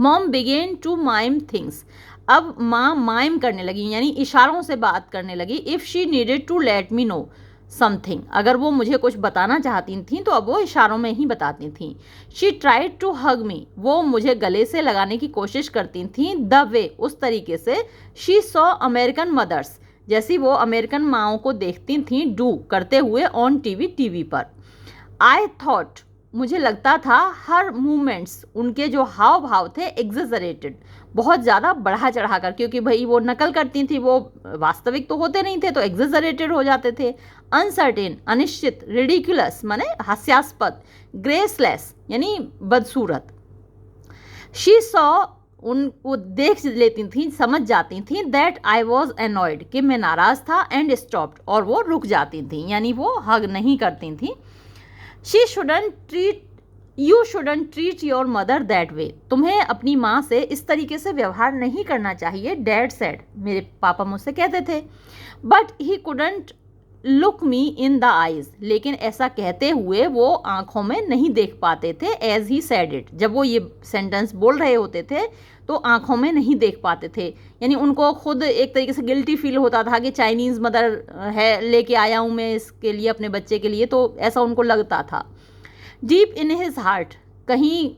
Mom began to mime things, अब माँ माइम करने लगी, यानी इशारों से बात करने लगी। If she needed to let me know something, अगर वो मुझे कुछ बताना चाहती थी तो अब वो इशारों में ही बताती थी। शी ट्राइड टू हग मी, वो मुझे गले से लगाने की कोशिश करती थी। द वे, उस तरीके से। शी सॉ अमेरिकन मदर्स, जैसी वो अमेरिकन माँओं को देखती थी डू, करते हुए ऑन टीवी पर। आई थॉट, मुझे लगता था, हर मूवमेंट्स, उनके जो हाव भाव थे, एग्जेजरेटेड, बहुत ज़्यादा बढ़ा चढ़ा कर, क्योंकि भाई वो नकल करती थी, वो वास्तविक तो होते नहीं थे, तो एग्जेजरेटेड हो जाते थे। अनसर्टेन, अनिश्चित। रिडिकुलस, माने हास्यास्पद। ग्रेसलेस, यानी बदसूरत। शी सॉ, उनको देख लेती थी, समझ जाती थी, दैट आई वॉज एनॉयड, कि मैं नाराज़ था, एंड स्टॉप्ड, और वो रुक जाती थी, यानी वो हग नहीं करती थी। You shouldn't treat your mother that way, तुम्हें अपनी माँ से इस तरीके से व्यवहार नहीं करना चाहिए। डैड सेड, मेरे पापा मुझसे कहते थे। But he couldn't look me in the eyes, लेकिन ऐसा कहते हुए वो आंखों में नहीं देख पाते थे। एज ही सेड इट, जब वो ये सेंटेंस बोल रहे होते थे तो आंखों में नहीं देख पाते थे, यानी उनको खुद एक तरीके से गिल्टी फील होता था कि चाइनीज़ मदर है, लेके आया हूँ मैं इसके लिए, अपने बच्चे के लिए, तो ऐसा उनको लगता था। डीप इन हिज हार्ट, कहीं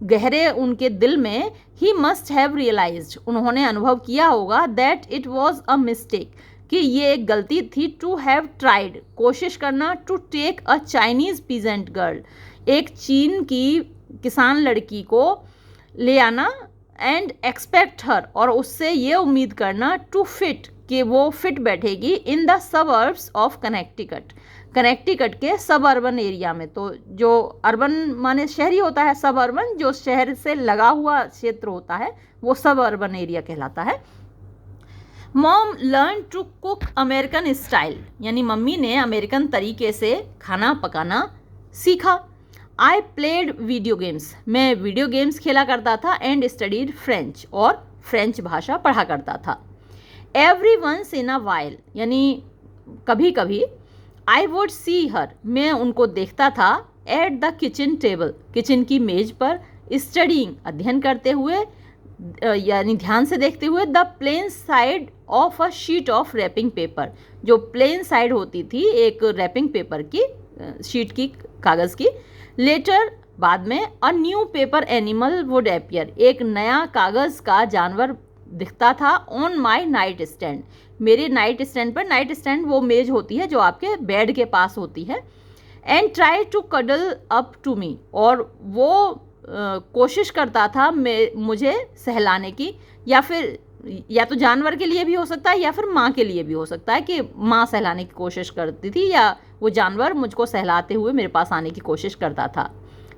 गहरे उनके दिल में, ही मस्ट हैव रियलाइज्ड, उन्होंने अनुभव किया होगा, that it was a mistake, कि ये एक गलती थी। टू हैव ट्राइड, कोशिश करना। To take a Chinese peasant girl, एक चीन की किसान लड़की को ले आना। एंड एक्सपेक्ट हर, और उससे ये उम्मीद करना, टू फिट, कि वो फिट बैठेगी, in the suburbs of Connecticut, Connecticut के सब अर्बन एरिया में। तो जो अर्बन माने शहरी होता है, सब अर्बन जो शहर से लगा हुआ क्षेत्र होता है, वो सब अर्बन एरिया कहलाता है। Mom learn to cook American style, यानी मम्मी ने अमेरिकन तरीके से खाना पकाना सीखा। आई प्लेड वीडियो गेम्स, मैं वीडियो गेम्स खेला करता था। एंड स्टडीड फ्रेंच, और फ्रेंच भाषा पढ़ा करता था। Every once in a while, यानी कभी कभी। आई वुड सी हर, मैं उनको देखता था। At the kitchen table, kitchen की मेज पर। स्टडीइंग, अध्ययन करते हुए, यानी ध्यान से देखते हुए। The plain side of a sheet of wrapping paper, जो प्लेन साइड होती थी एक रैपिंग पेपर की, शीट की, कागज़ की। लेटर, बाद में। A new paper animal would appear, एक नया कागज़ का जानवर दिखता था। ऑन माई नाइट स्टैंड, मेरे नाइट स्टैंड पर। नाइट स्टैंड वो मेज होती है जो आपके बेड के पास होती है। And try to cuddle up to me, और वो कोशिश करता था मुझे सहलाने की, या फिर या तो जानवर के लिए भी हो सकता है, या फिर माँ के लिए भी हो सकता है, कि माँ सहलाने की कोशिश करती थी, या वो जानवर मुझको सहलाते हुए मेरे पास आने की कोशिश करता था।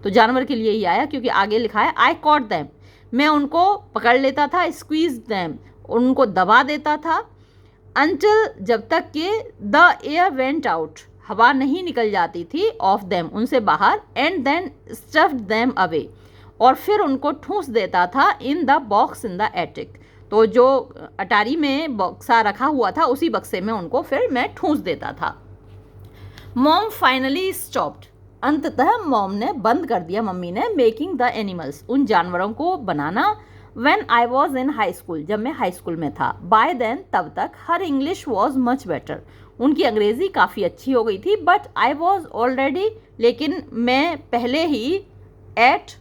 तो जानवर के लिए ही आया, क्योंकि आगे लिखा है आई कॉट दैम, मैं उनको पकड़ लेता था। स्क्वीज दैम, उनको दबा देता था। अनटिल, जब तक कि द एयर वेंट आउट, हवा नहीं निकल जाती थी। ऑफ देम, उनसे बाहर। And then stuffed them away, और फिर उनको ठूंस देता था। In the box in the attic, तो जो अटारी में बक्सा रखा हुआ था उसी बक्से में उनको फिर मैं ठूंस देता था। मॉम फाइनली स्टॉप्ड, अंततः मॉम ने बंद कर दिया, मम्मी ने। मेकिंग द एनिमल्स, उन जानवरों को बनाना। When I was in high school, जब मैं हाई स्कूल में था। बाय देन, तब तक। हर इंग्लिश वॉज मच बेटर, उनकी अंग्रेज़ी काफ़ी अच्छी हो गई थी। बट आई वॉज ऑलरेडी, लेकिन मैं पहले ही। एट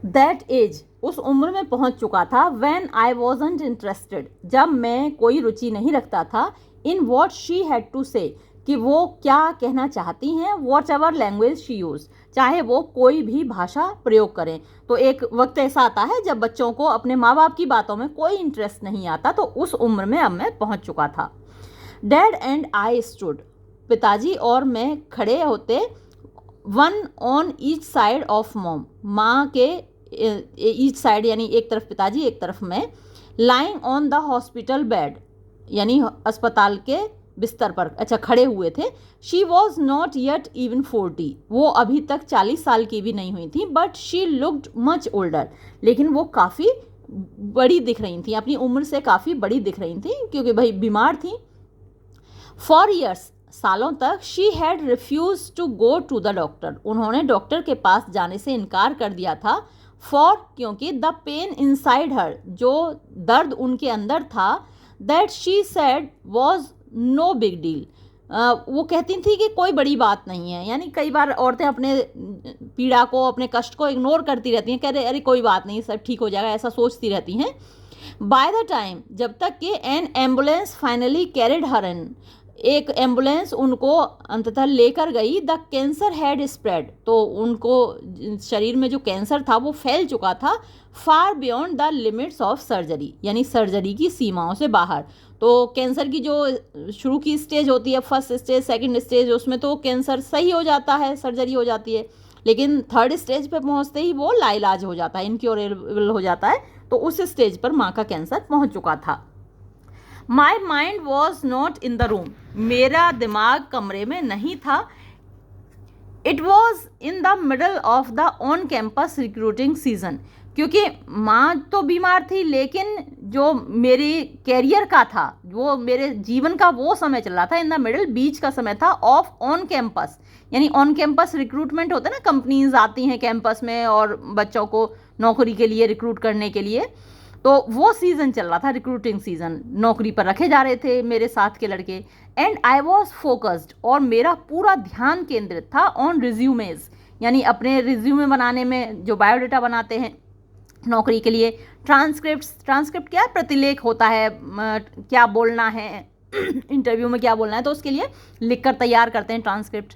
दैट एज, उस उम्र में पहुंच चुका था। व्हेन आई वॉजंट इंटरेस्टेड, जब मैं कोई रुचि नहीं रखता था। In what she had to say, कि वो क्या कहना चाहती हैं। Whatever language she use, चाहे वो कोई भी भाषा प्रयोग करें। तो एक वक्त ऐसा आता है जब बच्चों को अपने माँ बाप की बातों में कोई इंटरेस्ट नहीं आता, तो उस उम्र में अब मैं पहुंच चुका था। डैड एंड आई स्टूड, पिताजी और मैं खड़े होते। One on each side of mom, माँ के ईच साइड, यानी एक तरफ पिताजी एक तरफ मैं, lying on the hospital bed, यानी अस्पताल के बिस्तर पर अच्छा खड़े हुए थे। She was not yet even 40, वो अभी तक 40 साल की भी नहीं हुई थी, but she looked much older, लेकिन वो काफ़ी बड़ी दिख रही थी, अपनी उम्र से काफ़ी बड़ी दिख रही थी क्योंकि भाई बीमार थी। फॉर ईयर्स, सालों तक, she had refuse to go to the doctor, उन्होंने डॉक्टर के पास जाने से इनकार कर दिया था। फॉर, क्योंकि द पेन इनसाइड हर, जो दर्द उनके अंदर था, that she said was no big deal, वो कहती थी कि कोई बड़ी बात नहीं है। यानी कई बार औरतें अपने पीड़ा को, अपने कष्ट को इग्नोर करती रहती हैं, कह रहे अरे कोई बात नहीं, सब ठीक हो जाएगा, ऐसा सोचती रहती हैं। बाय द टाइम, जब तक कि एन एम्बुलेंस फाइनली कैरिड हर इन, एक एम्बुलेंस उनको अंततः लेकर गई, द कैंसर हैड स्प्रेड, तो उनको शरीर में जो कैंसर था वो फैल चुका था, far beyond the limits of surgery, यानी सर्जरी की सीमाओं से बाहर। तो कैंसर की जो शुरू की स्टेज होती है, फर्स्ट स्टेज, सेकंड स्टेज, उसमें तो कैंसर सही हो जाता है, सर्जरी हो जाती है, लेकिन थर्ड स्टेज पे पहुंचते ही वो लाइलाज हो जाता है, इनक्योरेबल हो जाता है। तो उस स्टेज पर माँ का कैंसर पहुंच चुका था। My mind was not in the room, मेरा दिमाग कमरे में नहीं था। It was in the middle of the on campus recruiting season, क्योंकि माँ तो बीमार थी, लेकिन जो मेरे कैरियर का था, वो मेरे जीवन का वो समय चल रहा था, इन द मिडल, बीच का समय था, ऑफ ऑन कैंपस, यानी ऑन कैंपस रिक्रूटमेंट होता है ना, कंपनीज आती हैं कैंपस में और बच्चों को नौकरी के लिए रिक्रूट करने के लिए, तो वो सीज़न चल रहा था, रिक्रूटिंग सीज़न, नौकरी पर रखे जा रहे थे मेरे साथ के लड़के। एंड आई वॉज फोकस्ड, और मेरा पूरा ध्यान केंद्रित था ऑन रिज्यूमेज, यानी अपने रिज्यूमे बनाने में, जो बायोडाटा बनाते हैं नौकरी के लिए, ट्रांसक्रिप्ट क्या है, प्रतिलेख होता है, क्या बोलना है इंटरव्यू में क्या बोलना है, तो उसके लिए लिखकर तैयार करते हैं ट्रांसक्रिप्ट।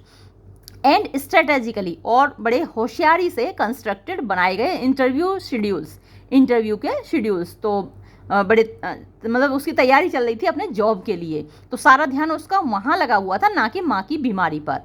एंड स्ट्रेटेजिकली, और बड़े होशियारी से कंस्ट्रक्टेड बनाए गए इंटरव्यू शेड्यूल्स, इंटरव्यू के शेड्यूल्स, तो बड़े मतलब उसकी तैयारी चल रही थी अपने जॉब के लिए, तो सारा ध्यान उसका वहाँ लगा हुआ था, ना कि माँ की बीमारी पर।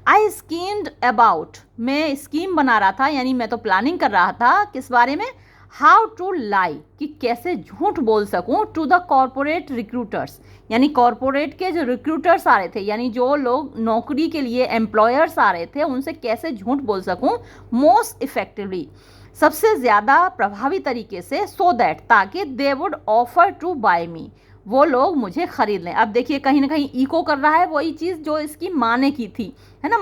आई स्कीम्ड अबाउट, मैं स्कीम बना रहा था, यानी मैं तो प्लानिंग कर रहा था, किस बारे में, हाउ टू लाई, कि कैसे झूठ बोल सकूं, टू द कॉरपोरेट रिक्रूटर्स, यानी कॉरपोरेट के जो रिक्रूटर्स आ रहे थे, यानी जो लोग नौकरी के लिए एम्प्लॉयर्स आ रहे थे, उनसे कैसे झूठ बोल सकूं मोस्ट इफेक्टिवली, सबसे ज़्यादा प्रभावी तरीके से, सो दैट, ताकि they would offer to buy me, वो लोग मुझे खरीद लें। अब देखिए कहीं ना कहीं इको कर रहा है वही चीज़ जो इसकी माँ ने की थी, है ना।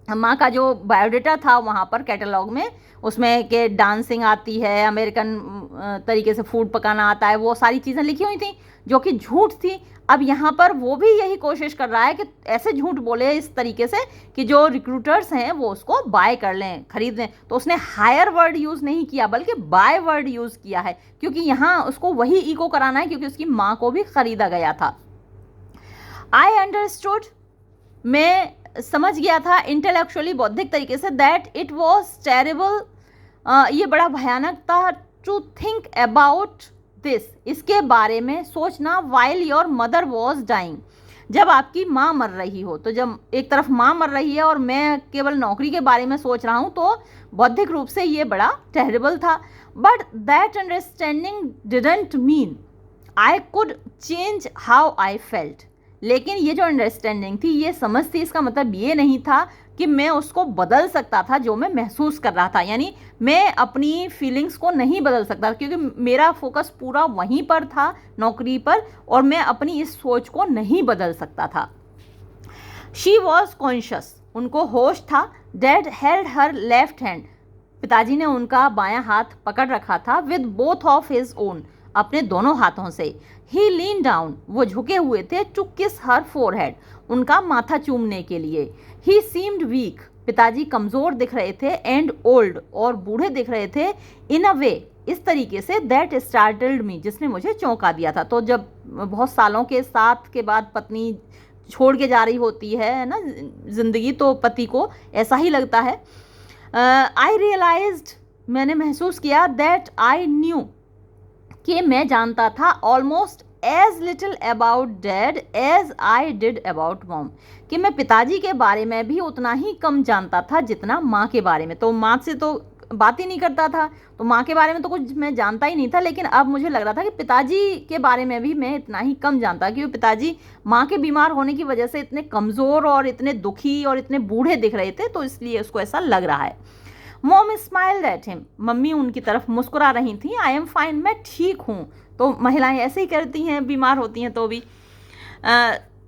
माँ का जो बायोडाटा था वहाँ पर कैटलॉग में, उसमें कि डांसिंग आती है, अमेरिकन तरीके से फूड पकाना आता है, वो सारी चीज़ें लिखी हुई थी जो कि झूठ थी। अब यहाँ पर वो भी यही कोशिश कर रहा है कि ऐसे झूठ बोले इस तरीके से कि जो रिक्रूटर्स हैं वो उसको बाय कर लें, खरीद लें। तो उसने हायर वर्ड यूज़ नहीं किया बल्कि बाय वर्ड यूज़ किया है, क्योंकि यहाँ उसको वही इको कराना है, क्योंकि उसकी माँ को भी खरीदा गया था। आई अंडरस्टूड, मैं समझ गया था इंटेलेक्चुअली, बौद्धिक तरीके से, दैट इट वॉज टेरेबल, ये बड़ा भयानक था, टू थिंक अबाउट दिस, इसके बारे में सोचना, while your mother was dying, जब आपकी माँ मर रही हो। तो जब एक तरफ माँ मर रही है और मैं केवल नौकरी के बारे में सोच रहा हूँ, तो बौद्धिक रूप से ये बड़ा टेरेबल था। But that understanding didn't mean I could change how I felt, लेकिन ये जो अंडरस्टैंडिंग थी, ये समझ थी, इसका मतलब ये नहीं था कि मैं उसको बदल सकता था जो मैं महसूस कर रहा था, यानी मैं अपनी फीलिंग्स को नहीं बदल सकता, क्योंकि मेरा फोकस पूरा वहीं पर था, नौकरी पर, और मैं अपनी इस सोच को नहीं बदल सकता था। शी वॉज कॉन्शियस, उनको होश था। Dad held her left hand, पिताजी ने उनका बायां हाथ पकड़ रखा था, with both of his own, अपने दोनों हाथों से। ही लीन डाउन, वो झुके हुए थे, टू किस हर फोरहेड, उनका माथा चूमने के लिए। ही सीम्ड वीक, पिताजी कमज़ोर दिख रहे थे, एंड ओल्ड, और बूढ़े दिख रहे थे, इन अ वे, इस तरीके से, दैट स्टार्टल्ड मी, जिसने मुझे चौंका दिया था। तो जब बहुत सालों के साथ के बाद पत्नी छोड़ के जा रही होती है ना ज़िंदगी, तो पति को ऐसा ही लगता है। आई रियलाइज्ड, मैंने महसूस किया, दैट आई न्यू, कि मैं जानता था, almost as little about dad as I did about mom, कि मैं पिताजी के बारे में भी उतना ही कम जानता था जितना माँ के बारे में। तो माँ से तो बात ही नहीं करता था, तो माँ के बारे में तो कुछ मैं जानता ही नहीं था। लेकिन अब मुझे लग रहा था कि पिताजी के बारे में भी मैं इतना ही कम जानता, क्योंकि पिताजी माँ के बीमार होने की वजह से इतने कमज़ोर और इतने दुखी और इतने बूढ़े दिख रहे थे, तो इसलिए उसको ऐसा लग रहा है। Mom smiled at him, mummy उनकी तरफ मुस्कुरा रही थी। आई एम फाइन, मैं ठीक हूँ। तो महिलाएं ऐसे ही करती हैं, बीमार होती हैं तो भी।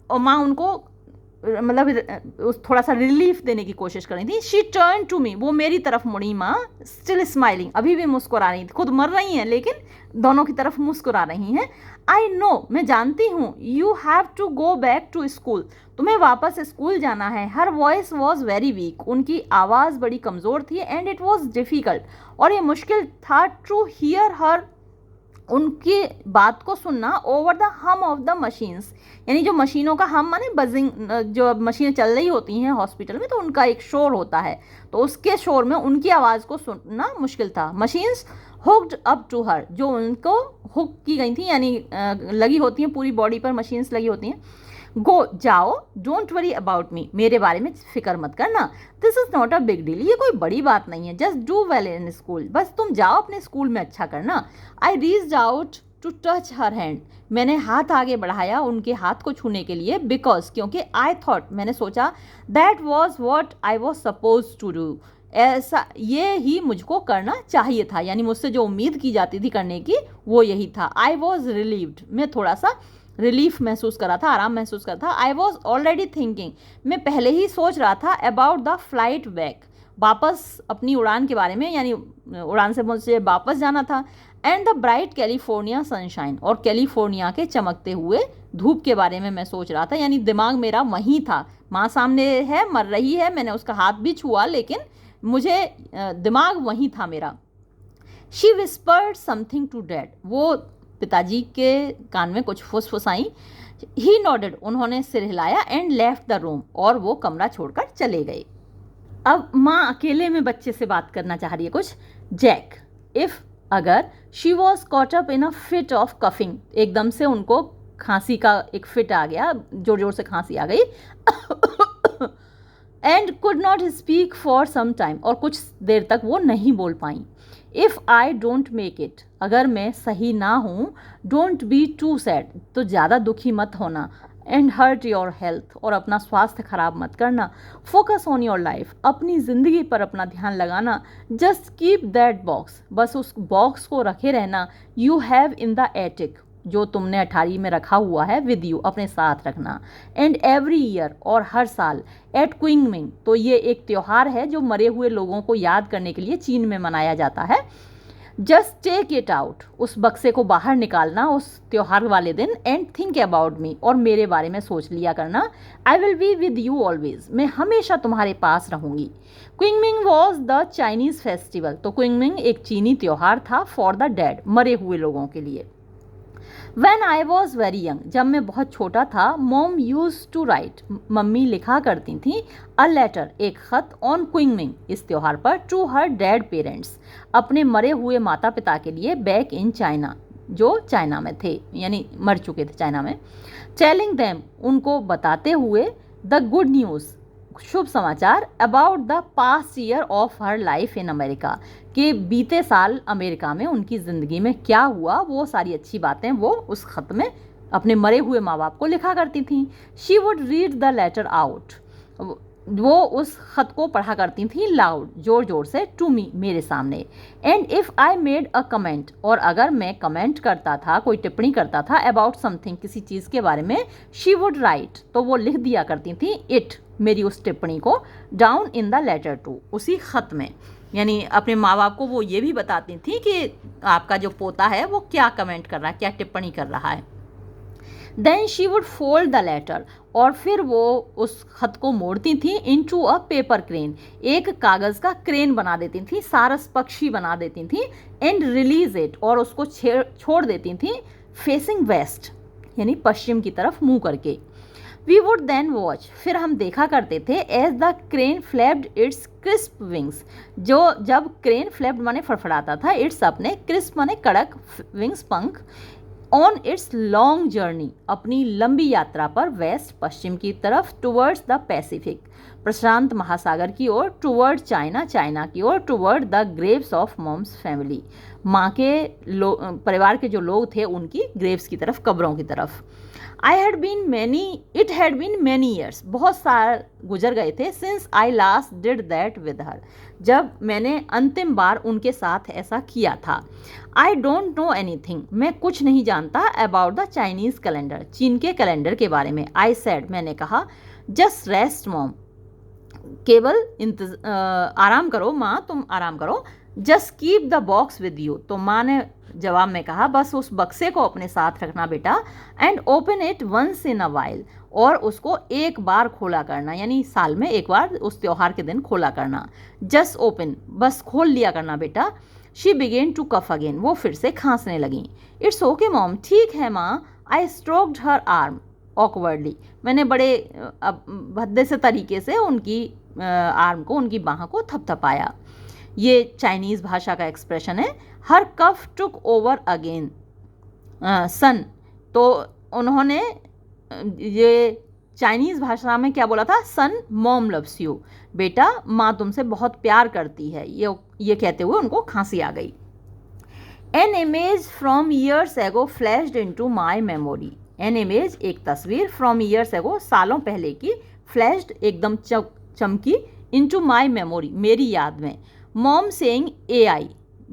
और माँ उनको मतलब थोड़ा सा रिलीफ देने की कोशिश कर रही थी। शी टर्न टू मी, वो मेरी तरफ मुड़ी माँ, स्टिल स्माइलिंग, अभी भी मुस्कुरा रही थी। खुद मर रही हैं लेकिन दोनों की तरफ मुस्कुरा रही हैं। आई नो, मैं जानती हूँ। You have to go back to school, तुम्हें वापस स्कूल जाना है। Her voice was very weak, उनकी आवाज़ बड़ी कमज़ोर थी। एंड इट वॉज डिफ़िकल्ट, और ये मुश्किल था टू हियर हर, उनकी बात को सुनना। ओवर द हम ऑफ द मशीन्स, यानी जो मशीनों का हम माने बजिंग, जो मशीनें चल रही होती हैं हॉस्पिटल में तो उनका एक शोर होता है, तो उसके शोर में उनकी आवाज़ को सुनना मुश्किल था। Machines hooked up to her, जो उनको हुक की गई थी, यानी लगी होती हैं पूरी बॉडी पर मशीन्स लगी होती हैं। गो, जाओ, डोंट वरी अबाउट मी, मेरे बारे में फिक्र मत करना। This is not a big deal, ये कोई बड़ी बात नहीं है। Just do well in school, बस तुम जाओ अपने स्कूल में अच्छा करना। I reached out to touch her hand, मैंने हाथ आगे बढ़ाया उनके हाथ को छूने के लिए। बिकॉज, क्योंकि आई थॉट, मैंने सोचा, that was what I was suppose to do, ऐसा ये ही मुझको करना चाहिए था, यानी मुझसे जो उम्मीद की जाती थी करने की वो यही था। आई वॉज रिलीव्ड, मैं थोड़ा सा रिलीफ महसूस कर रहा था, आराम महसूस कर रहा था। आई वॉज ऑलरेडी थिंकिंग, मैं पहले ही सोच रहा था, अबाउट द फ्लाइट बैक, वापस अपनी उड़ान के बारे में, यानी उड़ान से मुझे वापस जाना था। And the bright California sunshine, और कैलिफोर्निया के चमकते हुए धूप के बारे में मैं सोच रहा था, यानी दिमाग मेरा वहीं था। माँ सामने है, मर रही है, मैंने उसका हाथ भी छुआ, लेकिन मुझे दिमाग वहीं था मेरा। She whispered something to dad, वो पिताजी के कान में कुछ फुसफुसाई। ही नॉडेड, उन्होंने सिर हिलाया। एंड लेफ्ट द रूम, और वो कमरा छोड़कर चले गए। अब माँ अकेले में बच्चे से बात करना चाह रही है कुछ। जैक, इफ़, अगर, she was caught up in a fit of coughing, एकदम से उनको खांसी का एक फिट आ गया, जोर जोर से खांसी आ गई। And could not speak for some time, और कुछ देर तक वो नहीं बोल पाई। If I don't make it, अगर मैं सही ना हूँ, डोंट बी टू सैड, तो ज़्यादा दुखी मत होना। एंड हर्ट योर हेल्थ, और अपना स्वास्थ्य खराब मत करना। फोकस ऑन योर लाइफ, अपनी ज़िंदगी पर अपना ध्यान लगाना। जस्ट कीप दैट बॉक्स, बस उस बॉक्स को रखे रहना। You have in the attic, जो तुमने अठारी में रखा हुआ है, विद यू, अपने साथ रखना। एंड एवरी ईयर, और हर साल, एट क्विंगमिंग, तो ये एक त्यौहार है जो मरे हुए लोगों को याद करने के लिए चीन में मनाया जाता है। जस्ट टेक इट आउट, उस बक्से को बाहर निकालना उस त्यौहार वाले दिन। एंड थिंक अबाउट मी, और मेरे बारे में सोच लिया करना। I will be with you always, मैं हमेशा तुम्हारे पास रहूँगी। क्विंगमिंग वॉज द चाइनीज़ फेस्टिवल, तो क्विंगमिंग एक चीनी त्यौहार था, फॉर द डेड, मरे हुए लोगों के लिए। When I was very young, जब मैं बहुत छोटा था, मॉम यूज टू राइट, मम्मी लिखा करती थी, अ लेटर, एक खत, ऑन क्विंगमिंग, इस त्यौहार पर, टू हर डेड पेरेंट्स, अपने मरे हुए माता पिता के लिए, बैक इन चाइना, जो चाइना में थे, यानी मर चुके थे चाइना में। टेलिंग देम, उनको बताते हुए, द गुड न्यूज़, शुभ समाचार, about the past year of her life in America, कि बीते साल अमेरिका में उनकी ज़िंदगी में क्या हुआ, वो सारी अच्छी बातें वो उस ख़त में अपने मरे हुए माँ बाप को लिखा करती थी। She would read the letter out, वो उस ख़त को पढ़ा करती थी लाउड, ज़ोर ज़ोर से, टू मी, मेरे सामने। And if I made a comment, और अगर मैं कमेंट करता था, कोई टिप्पणी करता था, अबाउट समथिंग, किसी चीज़ के बारे में, शी वुड राइट, तो वो लिख दिया करती थी, इट, मेरी उस टिप्पणी को, down in the letter to, उसी ख़त में, यानी अपने माँ बाप को वो ये भी बताती थी कि आपका जो पोता है वो क्या कमेंट कर रहा है, क्या टिप्पणी कर रहा है। Then she would fold the letter, और फिर वो उस खत को मोड़ती थी, इनटू अ पेपर क्रेन, एक कागज़ का क्रेन बना देती थी, सारस पक्षी बना देती थी। एंड रिलीज इट, और उसको छोड़ देती थी, फेसिंग वेस्ट, यानी पश्चिम की तरफ मुँह करके। वी वुड देन वॉच, फिर हम देखा करते थे, as the crane flapped its crisp wings, जो जब क्रेन फ्लैप्ड माने फड़फड़ाता था, इट्स अपने, क्रिस्प माने कड़क, विंग्स पंख, ऑन इट्स लॉन्ग जर्नी, अपनी लंबी यात्रा पर वेस्ट पश्चिम की तरफ, टुवर्ड्स द पैसिफिक, प्रशांत महासागर की ओर, टुवर्ड चाइना, चाइना की ओर, toward the graves of mom's family, माँ के परिवार के जो लोग थे उनकी ग्रेव्स की तरफ, कब्रों की तरफ। It had been many years, बहुत साल गुजर गए थे, since I last did that with her, जब मैंने अंतिम बार उनके साथ ऐसा किया था। आई डोंट नो एनीथिंग, मैं कुछ नहीं जानता, अबाउट द चाइनीज़ कैलेंडर, चीन के कैलेंडर के बारे में। आई सेड, मैंने कहा, जस्ट रेस्ट मॉम, केवल आराम करो माँ, तुम आराम करो। Just keep the box with you, तो माँ ने जवाब में कहा, बस उस बक्से को अपने साथ रखना बेटा। And open it once in a while, और उसको एक बार खोला करना, यानी साल में एक बार उस त्योहार के दिन खोला करना। जस्ट ओपन, बस खोल लिया करना बेटा। She began to cough again, वो फिर से खांसने लगी। इट्स ओके मॉम, ठीक है माँ। आई स्ट्रोक्ड हर आर्म ऑकवर्डली, मैंने बड़े भद्दे से तरीके से उनकी आर्म को, उनकी बाह को थपथपाया। ये चाइनीज़ भाषा का एक्सप्रेशन है। हर कफ टुक ओवर अगेन सन, तो उन्होंने ये चाइनीज़ भाषा में क्या बोला था, सन मॉम लव्स यू, बेटा माँ तुमसे बहुत प्यार करती है, ये कहते हुए उनको खांसी आ गई। An image from years ago flashed into my memory, an image एक तस्वीर, फ्रॉम ईयर्स एगो सालों पहले की, फ्लैश्ड एकदम चमकी, इनटू माय मेमोरी मेरी याद में। मॉम सेइंग ए आई,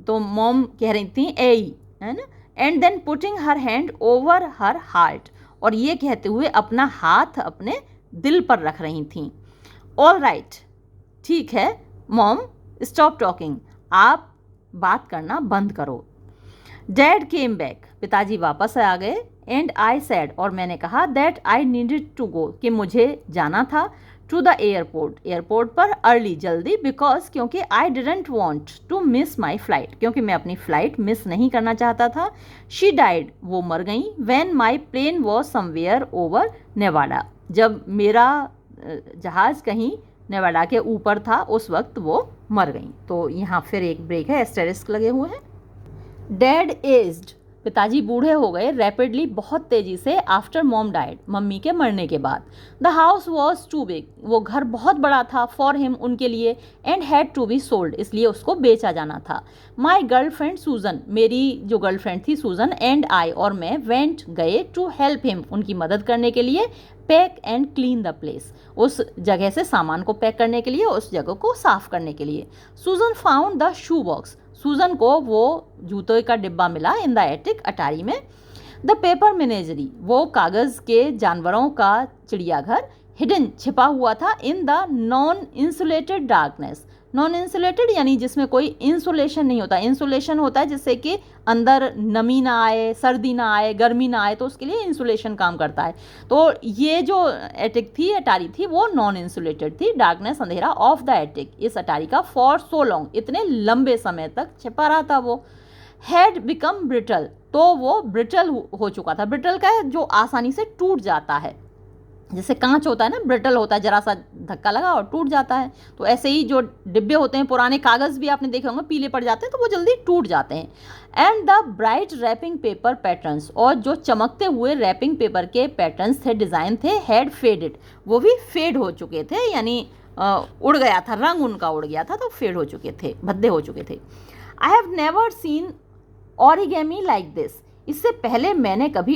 तो मॉम कह रही थी ए, है ना। And then putting her hand over her heart, और ये कहते हुए अपना हाथ अपने दिल पर रख रही थीं। ऑल राइट, ठीक है मॉम, स्टॉप टॉकिंग, आप बात करना बंद करो। डैड केम बैक, पिताजी वापस आ गए। एंड आई सेड, और मैंने कहा, that I needed to go, कि मुझे जाना था, टू द एयरपोर्ट, एयरपोर्ट पर अर्ली, जल्दी, बिकॉज क्योंकि I didn't want to miss my flight, क्योंकि मैं अपनी फ़्लाइट मिस नहीं करना चाहता था। शी डाइड, वो मर गई। When my plane was somewhere over Nevada, जब मेरा जहाज़ कहीं नेवाडा के ऊपर था उस वक्त वो मर गई। तो यहाँ फिर एक ब्रेक है, एस्टेरिस्क लगे हुए हैं। डैड एज्ड, पिताजी बूढ़े हो गए, रैपिडली, बहुत तेज़ी से, आफ्टर मॉम डाइड, मम्मी के मरने के बाद। The house was too big, वो घर बहुत बड़ा था, फॉर हिम, उनके लिए, and had to be sold, इसलिए उसको बेचा जाना था। माई गर्लफ्रेंड सूजन, मेरी जो गर्लफ्रेंड थी सूजन, एंड आई, और मैं, वेंट, गए, टू हेल्प हिम, उनकी मदद करने के लिए, pack and clean the place, उस जगह से सामान को पैक करने के लिए, उस जगह को साफ करने के लिए। सूजन फाउंड द शू बॉक्स, सूजन को वो जूतों का डिब्बा मिला, इन द एटिक, अटारी में। द पेपर मेनेजरी, वो कागज़ के जानवरों का चिड़ियाघर, हिडन, छिपा हुआ था, in the non insulated darkness, non insulated यानी जिसमें कोई इंसुलेशन नहीं होता। इंसुलेशन होता है जिससे कि अंदर नमी ना आए, सर्दी ना आए, गर्मी ना आए, तो उसके लिए इंसुलेशन काम करता है। तो ये जो एटिक थी, अटारी थी, वो नॉन इंसुलेटेड थी। डार्कनेस, अंधेरा, ऑफ द एटिक, इस अटारी का, फॉर सो लॉन्ग, इतने लंबे समय तक छिपा रहा था वो। हैड बिकम ब्रिटल, तो वो ब्रिटल हो चुका था। ब्रिटल का है जो आसानी से टूट जाता है, जैसे कांच होता है ना, ब्रिटल होता है, जरा सा धक्का लगा और टूट जाता है। तो ऐसे ही जो डिब्बे होते हैं, पुराने कागज़ भी आपने देखे होंगे, पीले पड़ जाते हैं तो वो जल्दी टूट जाते हैं। And the bright wrapping paper patterns, और जो चमकते हुए रैपिंग पेपर के पैटर्न्स थे, डिज़ाइन थे, हैड फेडेड, वो भी फेड हो चुके थे, यानी उड़ गया था, रंग उनका उड़ गया था, तो फेड हो चुके थे, भद्दे हो चुके थे। I have never seen origami like this, इससे पहले मैंने कभी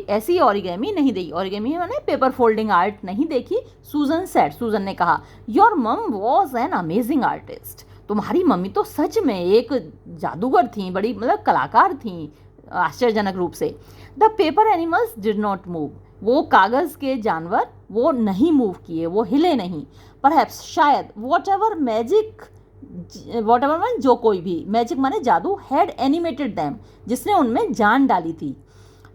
ऐसी ऑरिगेमी नहीं देखी। ऑरिगेमी मैंने पेपर फोल्डिंग आर्ट नहीं देखी। सूजन सेड, सूजन ने कहा, योर मम वॉज एन अमेजिंग आर्टिस्ट, तुम्हारी मम्मी तो सच में एक जादूगर थी, बड़ी मतलब कलाकार थी, आश्चर्यजनक रूप से। The paper animals did not move, वो कागज़ के जानवर वो नहीं मूव किए, वो हिले नहीं। परहैप्स, शायद, वॉट एवर माने जो कोई भी, मैजिक माने जादू, हैड एनिमेटेड दैम, जिसने उनमें जान डाली थी।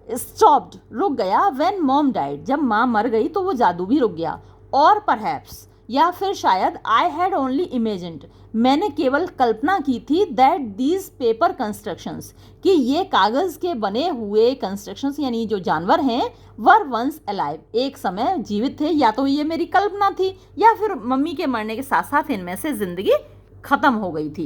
स्टॉप्ड, रुक गया, व्हेन मॉम डाइड, जब माँ मर गई तो वो जादू भी रुक गया। और परहैप्स, या फिर शायद, आई हैड ओनली इमेजिन्ड, मैंने केवल कल्पना की थी, दैट दीज पेपर कंस्ट्रक्शंस, कि ये कागज़ के बने हुए कंस्ट्रक्शंस यानी जो जानवर हैं, वर वंस अलाइव, एक समय जीवित थे। या तो ये मेरी कल्पना थी, या फिर मम्मी के मरने के साथ साथ इनमें से ज़िंदगी ख़त्म हो गई थी।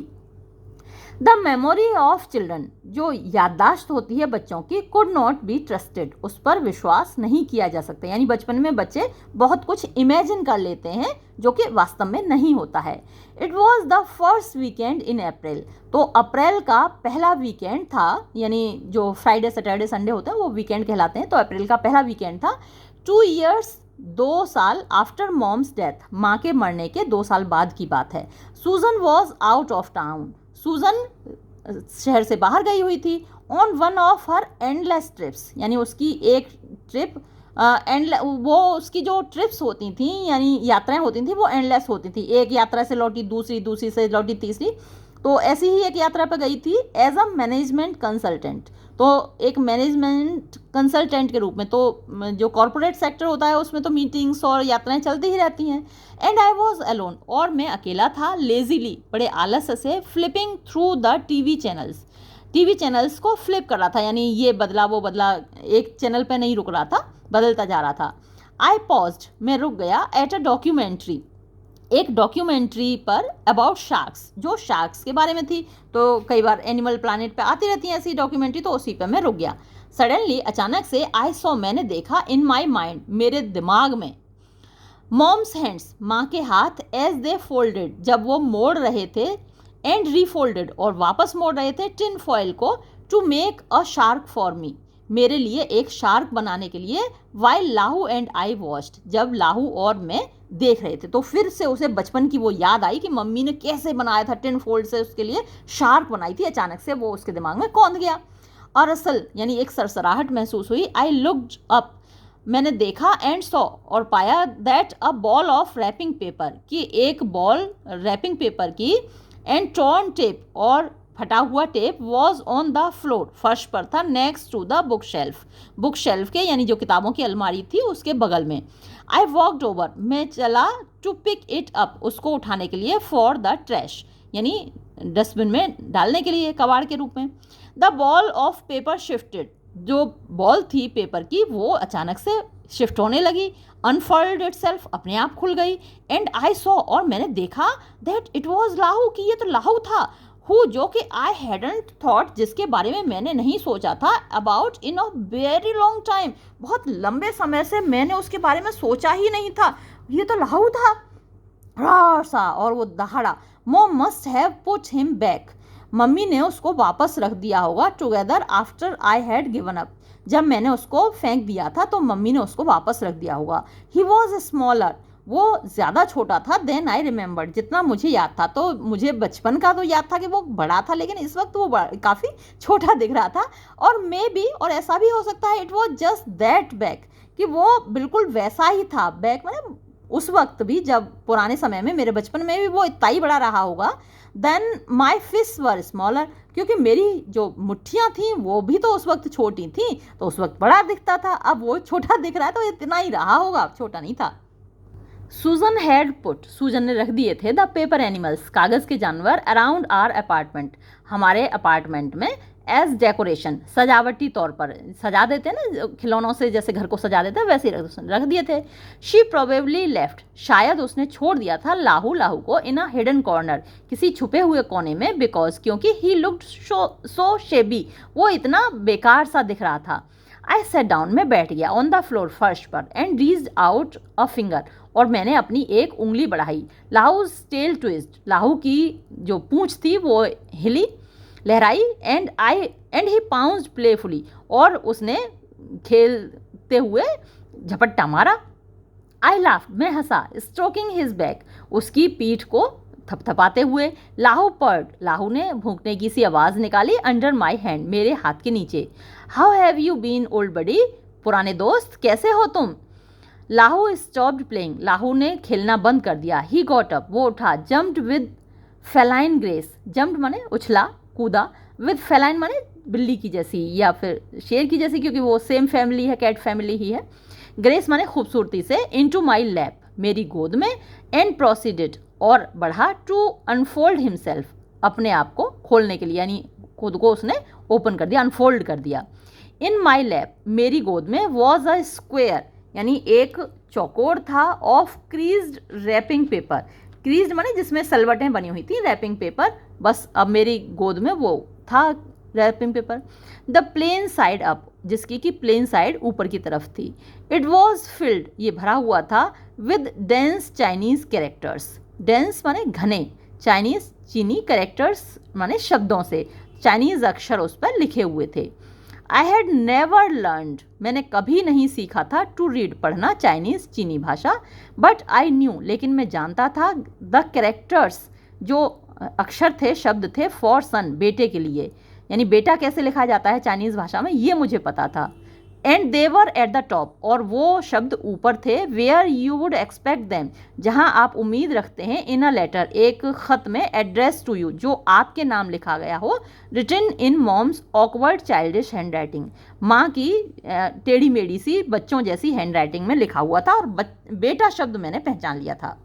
द मेमोरी ऑफ चिल्ड्रन, जो याददाश्त होती है बच्चों की, कुड नॉट बी ट्रस्टेड, उस पर विश्वास नहीं किया जा सकता। यानी बचपन में बच्चे बहुत कुछ इमेजिन कर लेते हैं जो कि वास्तव में नहीं होता है। It was the first weekend in April, तो अप्रैल का पहला वीकेंड था, यानी जो फ्राइडे सैटरडे संडे होता है वो वीकेंड कहलाते हैं, तो अप्रैल का पहला वीकेंड था। 2 years, 2 साल आफ्टर मॉम्स डेथ, माँ के मरने के 2 साल बाद की बात है। सूजन वॉज आउट ऑफ टाउन, सूजन शहर से बाहर गई हुई थी। On one of her endless trips, यानी उसकी एक ट्रिप वो उसकी जो ट्रिप्स होती थी यानी यात्राएं होती थी वो एंडलेस होती थी। एक यात्रा से लौटी दूसरी, दूसरी से लौटी तीसरी, तो ऐसी ही एक यात्रा पर गई थी एज अ मैनेजमेंट कंसल्टेंट, तो एक मैनेजमेंट कंसल्टेंट के रूप में। तो जो कॉरपोरेट सेक्टर होता है उसमें तो मीटिंग्स और यात्राएं चलती ही रहती हैं। एंड आई वॉज अलोन, और मैं अकेला था, लेजीली, बड़े आलस से, flipping through the TV channels को फ्लिप कर रहा था, यानी ये बदला वो बदला, एक चैनल पे नहीं रुक रहा था, बदलता जा रहा था। आई पॉज्ड, मैं रुक गया, एट अ डॉक्यूमेंट्री, एक डॉक्यूमेंट्री पर अबाउट शार्क्स, जो शार्क्स के बारे में थी। तो कई बार एनिमल प्लानेट पे आती रहती है ऐसी डॉक्यूमेंट्री, तो उसी पे मैं रुक गया। सडनली, अचानक से, आई सॉ, मैंने देखा, इन माई माइंड, मेरे दिमाग में, मॉम्स हैंड्स, माँ के हाथ, एज दे फोल्डेड, जब वो मोड़ रहे थे, एंड रीफोल्डेड, और वापस मोड़ रहे थे, टिन फॉयल को, to make a shark for me, मेरे लिए एक शार्क बनाने के लिए। वाइल लाहू एंड आई वॉच्ड, जब लाहू और मैं देख रहे थे, तो फिर से उसे बचपन की वो याद आई कि मम्मी ने कैसे बनाया था, टिन फोल्ड से उसके लिए शार्क बनाई थी। अचानक से वो उसके दिमाग में कौंध गया, और असल यानी एक सरसराहट महसूस हुई। आई लुक्ड अप, मैंने देखा, एंड सॉ, और पाया, that a ball of wrapping paper, कि एक बॉल रैपिंग पेपर की, एंड टॉर्न टेप, और फटा हुआ tape, was on the floor, फर्श पर था, next to the bookshelf के, यानी जो किताबों की अलमारी थी उसके बगल में। आई वॉकड ओवर, मैं चला, टू पिक इट अप, उसको उठाने के लिए, फॉर द ट्रैश, यानी डस्टबिन में डालने के लिए, कबाड़ के रूप में। The ball of paper shifted, जो बॉल थी पेपर की वो अचानक से शिफ्ट होने लगी, अनफोल्ड इटसेल्फ, अपने आप खुल गई। एंड आई सॉ, और मैंने देखा, दैट इट वॉज लाहू, कि ये तो लाहू था, हु, जो कि आई हैडंट थॉट, जिसके बारे में मैंने नहीं सोचा था, about in a very long time, बहुत लंबे समय से मैंने उसके बारे में सोचा ही नहीं था, ये तो लाहू था। सा, और वो दहाड़ा, mom must have put him back, मम्मी ने उसको वापस रख दिया होगा, together after I had given up, जब मैंने उसको फेंक दिया था तो मम्मी ने उसको वापस रख दिया होगा। ही वॉज स्मॉलर, वो ज़्यादा छोटा था, देन आई रिमेंबर्ड, जितना मुझे याद था। तो मुझे बचपन का तो याद था कि वो बड़ा था, लेकिन इस वक्त वो काफ़ी छोटा दिख रहा था। और मे बी, और ऐसा भी हो सकता है, it was just that back, कि वो बिल्कुल वैसा ही था। बैक मैंने उस वक्त भी, जब पुराने समय में, मेरे बचपन में भी वो इतना ही बड़ा रहा होगा। Then my fist were smaller, क्योंकि मेरी जो मुट्ठियाँ थीं वो भी तो उस वक्त छोटी थीं, तो उस वक्त बड़ा दिखता था, अब वो छोटा दिख रहा है, तो इतना ही रहा होगा, छोटा नहीं था। सूजन हैड पुट, सूजन ने रख दिए थे, द पेपर एनिमल्स, कागज़ के जानवर, अराउंड आर अपार्टमेंट, हमारे अपार्टमेंट में, एज डेकोरेशन, सजावटी तौर पर सजा देते हैं ना, खिलौनों से जैसे घर को सजा देते हैं वैसे रख दिए थे। शी प्रोबेबली लेफ्ट, शायद उसने छोड़ दिया था, लाहू को इन अ हिडन कॉर्नर, किसी छुपे हुए कोने में, बिकॉज, क्योंकि ही लुक्ड सो शेबी, वो इतना बेकार सा दिख रहा था। आई सेट डाउन, मैं बैठ गया, ऑन द फ्लोर, फर्श पर, and reached out a finger, और मैंने अपनी एक उंगली बढ़ाई। लाहूज टेल ट्विस्ट, लाहू की जो पूंछ थी वो हिली, लहराई, एंड ही पाउंस्ड प्लेफुली, और उसने खेलते हुए झपट्टा मारा। आई लाफ्ड, मैं हंसा, स्ट्रोकिंग हिज बैक, उसकी पीठ को थपथपाते हुए। लाहू पर्ड, लाहू ने भूखने की सी आवाज़ निकाली, अंडर माई हैंड, मेरे हाथ के नीचे। How have you been old buddy, पुराने दोस्त कैसे हो तुम। लाहू स्टॉप्ड प्लेइंग, लाहू ने खेलना बंद कर दिया। ही गॉट अप, वो उठा, jumped with feline grace, jumped माने उछला कूदा, विद फेलाइन माने बिल्ली की जैसी या फिर शेर की जैसी, क्योंकि वो सेम फैमिली है, कैट फैमिली ही है। ग्रेस माने खूबसूरती से, इनटू माई लैप, मेरी गोद में, एंड प्रोसीडेड, और बढ़ा, टू अनफोल्ड हिमसेल्फ, अपने आप को खोलने के लिए, यानी खुद को उसने ओपन कर दिया, अनफोल्ड कर दिया। इन माई लैप, मेरी गोद में, वॉज अ स्क्वेयर, यानी एक चौकोर था, of creased wrapping paper, creased माने जिसमें सलवटें बनी हुई थी, रैपिंग पेपर, बस अब मेरी गोद में वो था wrapping paper. The plain side up, जिसकी कि प्लेन साइड ऊपर की तरफ थी। इट वॉज फिल्ड, ये भरा हुआ था, with dense Chinese characters. Dense माने घने, चाइनीज चीनी, कैरेक्टर्स माने शब्दों से, चाइनीज अक्षर उस पर लिखे हुए थे। आई हैड नेवर लर्नड, मैंने कभी नहीं सीखा था, टू रीड पढ़ना चाइनीज चीनी भाषा, बट आई न्यू, लेकिन मैं जानता था, द कैरेक्टर्स जो अक्षर थे, शब्द थे, फॉर सन, बेटे के लिए, यानी बेटा कैसे लिखा जाता है चाइनीज़ भाषा में, ये मुझे पता था। And they were at the top, और वो शब्द ऊपर थे, where you would expect them, जहाँ आप उम्मीद रखते हैं, इन अ लेटर, एक ख़त में, एड्रेस टू यू, जो आपके नाम लिखा गया हो, written in mom's awkward childish hand writing, माँ की टेढ़ी मेढ़ी सी बच्चों जैसी हैंड राइटिंग में लिखा हुआ था, और बेटा शब्द मैंने पहचान लिया था।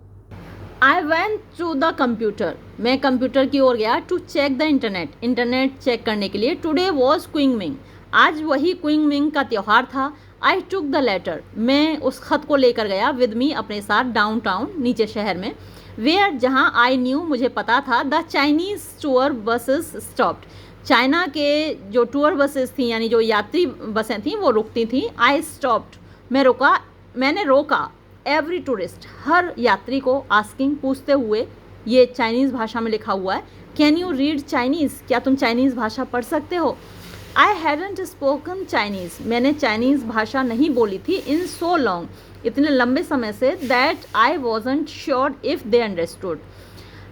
I went to the computer, मैं कंप्यूटर की ओर गया, to check the internet, internet चेक करने के लिए। टुडे वॉज क्विंगमिंग, आज वही क्विंगमिंग का त्यौहार था। आई टुक द लेटर, मैं उस खत को लेकर गया, विद मी, अपने साथ, डाउन टाउन, नीचे शहर में, वेयर, जहाँ, आई न्यू, मुझे पता था, the Chinese tour buses stopped, China के जो टूर बसेस थी, यानी जो यात्री बसें थीं, वो रुकती थीं। आई स्टॉप्ड, मैं रुका, मैंने रोका, एवरी टूरिस्ट, हर यात्री को, आस्किंग, पूछते हुए, ये चाइनीज़ भाषा में लिखा हुआ है, कैन यू रीड चाइनीज़, क्या तुम चाइनीज़ भाषा पढ़ सकते हो। आई हैडंट स्पोकन चाइनीज़, मैंने चाइनीज़ भाषा नहीं बोली थी, इन सो लॉन्ग, इतने लंबे समय से, that I wasn't sure if they understood,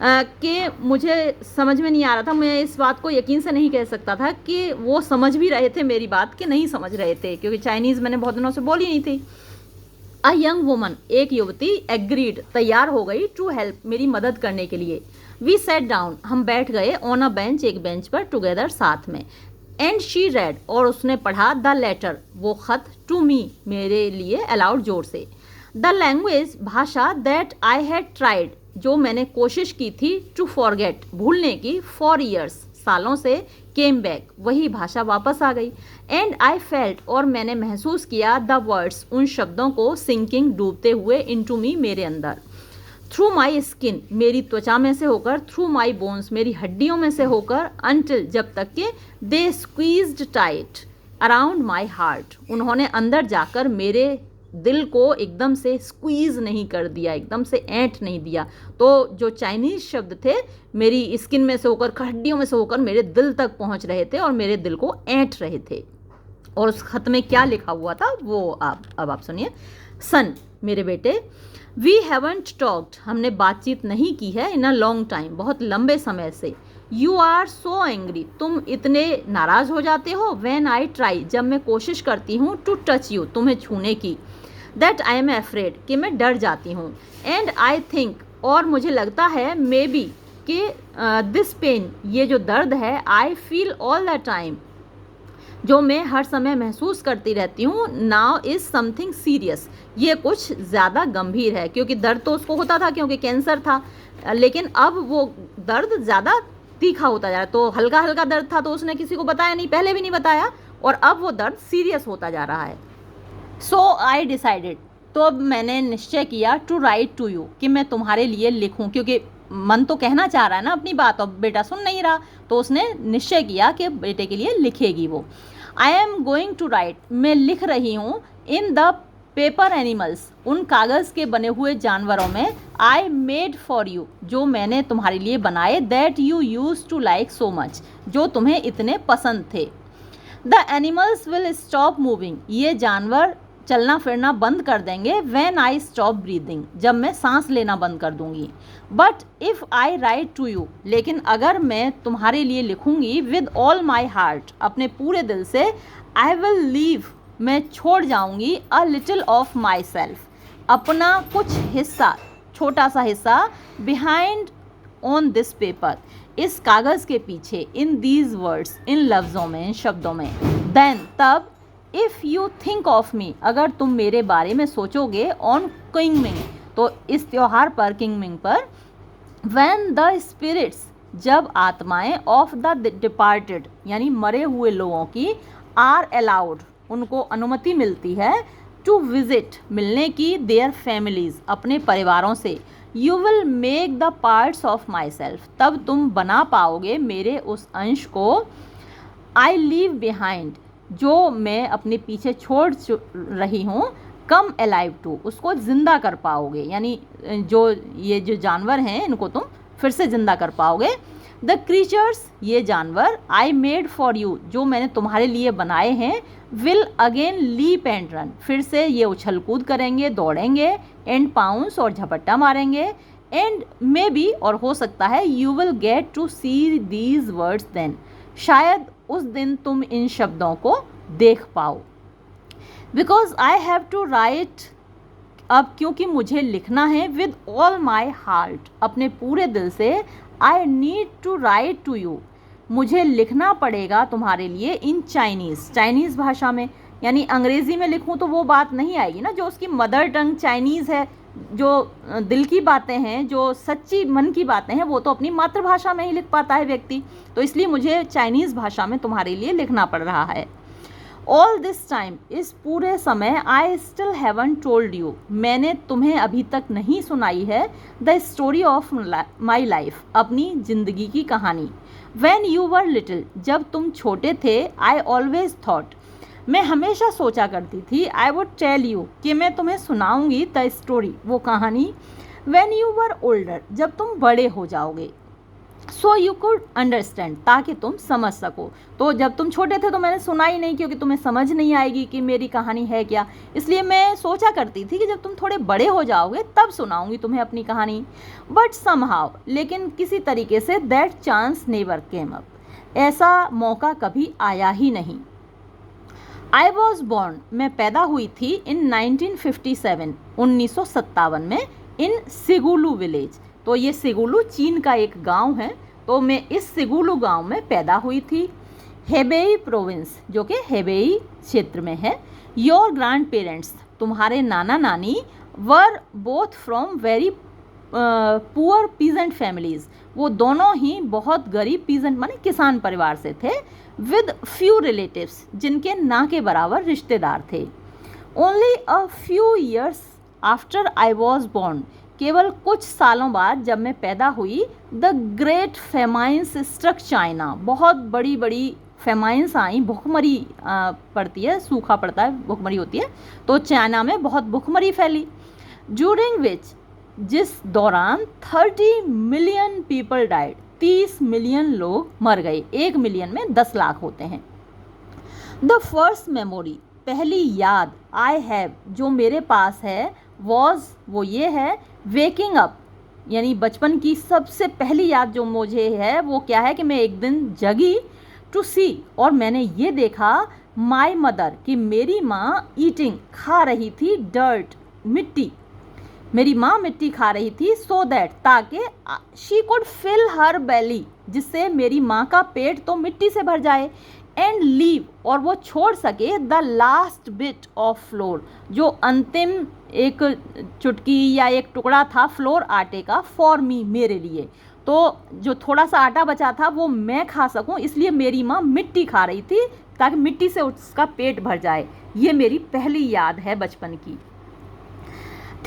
कि मुझे समझ में नहीं आ रहा था, मैं इस बात को यकीन से नहीं कह सकता था कि वो समझ भी रहे थे मेरी बात कि नहीं समझ रहे थे, क्योंकि चाइनीज़ मैंने बहुत दिनों से बोली नहीं थी। अ यंग वुमन, एक युवती, एग्रीड, तैयार हो गई, टू हेल्प, मेरी मदद करने के लिए। वी सेट डाउन, हम बैठ गए, ऑन अ बेंच, एक बेंच पर, टुगेदर, साथ में। एंड शी रेड, और उसने पढ़ा, द लेटर, वो खत, टू मी, मेरे लिए, अलाउड, जोर से। द लैंग्वेज, भाषा, दैट आई हैड ट्राइड, जो मैंने कोशिश की थी, टू फॉरगेट, भूलने की, फॉर ईयर्स, सालों से, केम बैक, वही भाषा वापस आ गई। एंड आई फेल्ट, और मैंने महसूस किया, द वर्ड्स, उन शब्दों को, सिंकिंग, डूबते हुए, इनटू मी, मेरे अंदर, थ्रू माई स्किन, मेरी त्वचा में से होकर, थ्रू माई बोन्स, मेरी हड्डियों में से होकर, अनटिल, जब तक के, they squeezed tight around my heart, उन्होंने अंदर जाकर मेरे दिल को एकदम से स्क्वीज़ नहीं कर दिया, एकदम से ऐंठ नहीं दिया। तो जो चाइनीज़ शब्द थे, मेरी स्किन में से होकर, हड्डियों में से होकर, मेरे दिल तक पहुंच रहे थे और मेरे दिल को ऐंठ रहे थे। और उस खत में क्या लिखा हुआ था वो अब आप सुनिए। सन, मेरे बेटे, वी हैवंट टॉक्ड, हमने बातचीत नहीं की है, इन अ लॉन्ग टाइम, बहुत लंबे समय से। यू आर सो एंग्री, तुम इतने नाराज़ हो जाते हो, व्हेन आई ट्राई, जब मैं कोशिश करती हूँ, टू टच यू, तुम्हें छूने की, दैट आई एम अफ्रेड, कि मैं डर जाती हूँ। एंड आई थिंक, और मुझे लगता है, मे बी, कि दिस पेन, ये जो दर्द है, I feel all the time, जो मैं हर समय महसूस करती रहती हूँ, नाउ इज़ समथिंग सीरियस, ये कुछ ज़्यादा गंभीर है, क्योंकि दर्द तो उसको होता था क्योंकि कैंसर था, लेकिन अब वो दर्द ज़्यादा तीखा होता जा रहा है। तो हल्का हल्का दर्द था तो उसने किसी को बताया नहीं, पहले भी नहीं बताया, और अब वो दर्द सीरियस होता जा रहा है। सो आई डिसाइडेड, तो अब मैंने निश्चय किया, टू राइट टू यू, कि मैं तुम्हारे लिए लिखूं, क्योंकि मन तो कहना चाह रहा है ना अपनी बात, और बेटा सुन नहीं रहा, तो उसने निश्चय किया कि बेटे के लिए लिखेगी वो। I am going to write, मैं लिख रही हूँ, इन द पेपर एनिमल्स, उन कागज़ के बने हुए जानवरों में, आई मेड फॉर यू, जो मैंने तुम्हारे लिए बनाए, that you used to like so much, जो तुम्हें इतने पसंद थे। The animals will stop moving, ये जानवर चलना फिरना बंद कर देंगे, व्हेन आई स्टॉप ब्रीदिंग, जब मैं सांस लेना बंद कर दूंगी। But if I write to you, लेकिन अगर मैं तुम्हारे लिए लिखूंगी, विद ऑल माई हार्ट, अपने पूरे दिल से, आई विल लीव, मैं छोड़ जाऊंगी, a little of my self, अपना कुछ हिस्सा, छोटा सा हिस्सा, बिहाइंड ऑन दिस पेपर, इस कागज़ के पीछे, इन दीज वर्ड्स, इन लफ्ज़ों में, इन शब्दों में। देन, तब, if you think of me, अगर तुम मेरे बारे में सोचोगे, ऑन किंगमिंग, तो इस त्यौहार पर, किंगमिंग पर, व्हेन द स्पिरिट्स, जब आत्माएं, ऑफ द डिपार्टेड, यानी मरे हुए लोगों की, आर अलाउड, उनको अनुमति मिलती है, टू विजिट, मिलने की, देयर फैमिलीज़, अपने परिवारों से, you will make the parts of my self, तब तुम बना पाओगे मेरे उस अंश को, आई लीव बिहाइंड, जो मैं अपने पीछे छोड़ रही हूँ, कम अलाइव टू, उसको ज़िंदा कर पाओगे, यानी जो जानवर हैं इनको तुम फिर से ज़िंदा कर पाओगे। द क्रीचर्स, ये जानवर, आई मेड फॉर यू, जो मैंने तुम्हारे लिए बनाए हैं, will again leap and run, फिर से ये उछल कूद करेंगे, दौड़ेंगे, एंड पाउंस, और झपट्टा मारेंगे, एंड मे बी, और हो सकता है, you will get to see these words then, शायद उस दिन तुम इन शब्दों को देख पाओ। Because I have to write, अब क्योंकि मुझे लिखना है, विद ऑल माई हार्ट, अपने पूरे दिल से, I need to write to you, मुझे लिखना पड़ेगा तुम्हारे लिए, इन चाइनीज़ भाषा में, यानी अंग्रेज़ी में लिखूं तो वो बात नहीं आएगी ना, जो उसकी मदर टंग चाइनीज़ है, जो दिल की बातें हैं, जो सच्ची मन की बातें हैं, वो तो अपनी मातृभाषा में ही लिख पाता है व्यक्ति, तो इसलिए मुझे चाइनीज़ भाषा में तुम्हारे लिए लिखना पड़ रहा है। ऑल दिस टाइम, इस पूरे समय, I still haven't told you, मैंने तुम्हें अभी तक नहीं सुनाई है, the story of my life, अपनी ज़िंदगी की कहानी। When you were little, जब तुम छोटे थे, I always thought, मैं हमेशा सोचा करती थी, I would tell you, कि मैं तुम्हें सुनाऊंगी the story, वो कहानी, when you were older, जब तुम बड़े हो जाओगे, so you could understand, ताकि तुम समझ सको। तो जब तुम छोटे थे तो मैंने सुना ही नहीं, क्योंकि तुम्हें समझ नहीं आएगी कि मेरी कहानी है क्या, इसलिए मैं सोचा करती थी कि जब तुम थोड़े बड़े हो जाओगे तब सुनाऊंगी तुम्हें अपनी कहानी। बट समहाउ, लेकिन किसी तरीके से, that chance never came up, ऐसा मौका कभी आया ही नहीं। आई वॉज बॉर्न, मैं पैदा हुई थी, इन 1957, 1957 में, इन सिगुलू विलेज, तो ये सिगुलू चीन का एक गांव है, तो मैं इस सिगुलू गांव में पैदा हुई थी। हेबेई प्रोविंस, जो कि हेबेई क्षेत्र में है। योर ग्रैंड पेरेंट्स, तुम्हारे नाना नानी, were both from very poor peasant families, वो दोनों ही बहुत गरीब पीजेंट माने किसान परिवार से थे। विद फ्यू रिलेटिव्स, जिनके ना के बराबर रिश्तेदार थे। Only a few years after I was born, केवल कुछ सालों बाद जब मैं पैदा हुई, the great famines struck China, बहुत बड़ी बड़ी फेमाइंस आई, भुखमरी पड़ती है, सूखा पड़ता है, भुखमरी होती है, तो चाइना में बहुत भुखमरी फैली। ड्यूरिंग विच, जिस दौरान 30 मिलियन पीपल डाइड, 30 मिलियन लोग मर गए, 1 मिलियन में 10 लाख होते हैं। द फर्स्ट मेमोरी, पहली याद, आई हैव, जो मेरे पास है, वॉज, वो ये है, वेकिंग अप, यानी बचपन की सबसे पहली याद जो मुझे है वो क्या है कि मैं एक दिन जगी, टू सी, और मैंने ये देखा, माई मदर, कि मेरी माँ ईटिंग, खा रही थी, डर्ट, मिट्टी, मेरी माँ मिट्टी खा रही थी, सो दैट, ताकि शी कुड फिल हर बेली, जिससे मेरी माँ का पेट तो मिट्टी से भर जाए, एंड लीव, और वो छोड़ सके, the last bit of floor, जो अंतिम एक चुटकी या एक टुकड़ा था फ्लोर आटे का, फॉर मी, मेरे लिए, तो जो थोड़ा सा आटा बचा था वो मैं खा सकूं, इसलिए मेरी माँ मिट्टी खा रही थी ताकि मिट्टी से उसका पेट भर जाए। ये मेरी पहली याद है बचपन की।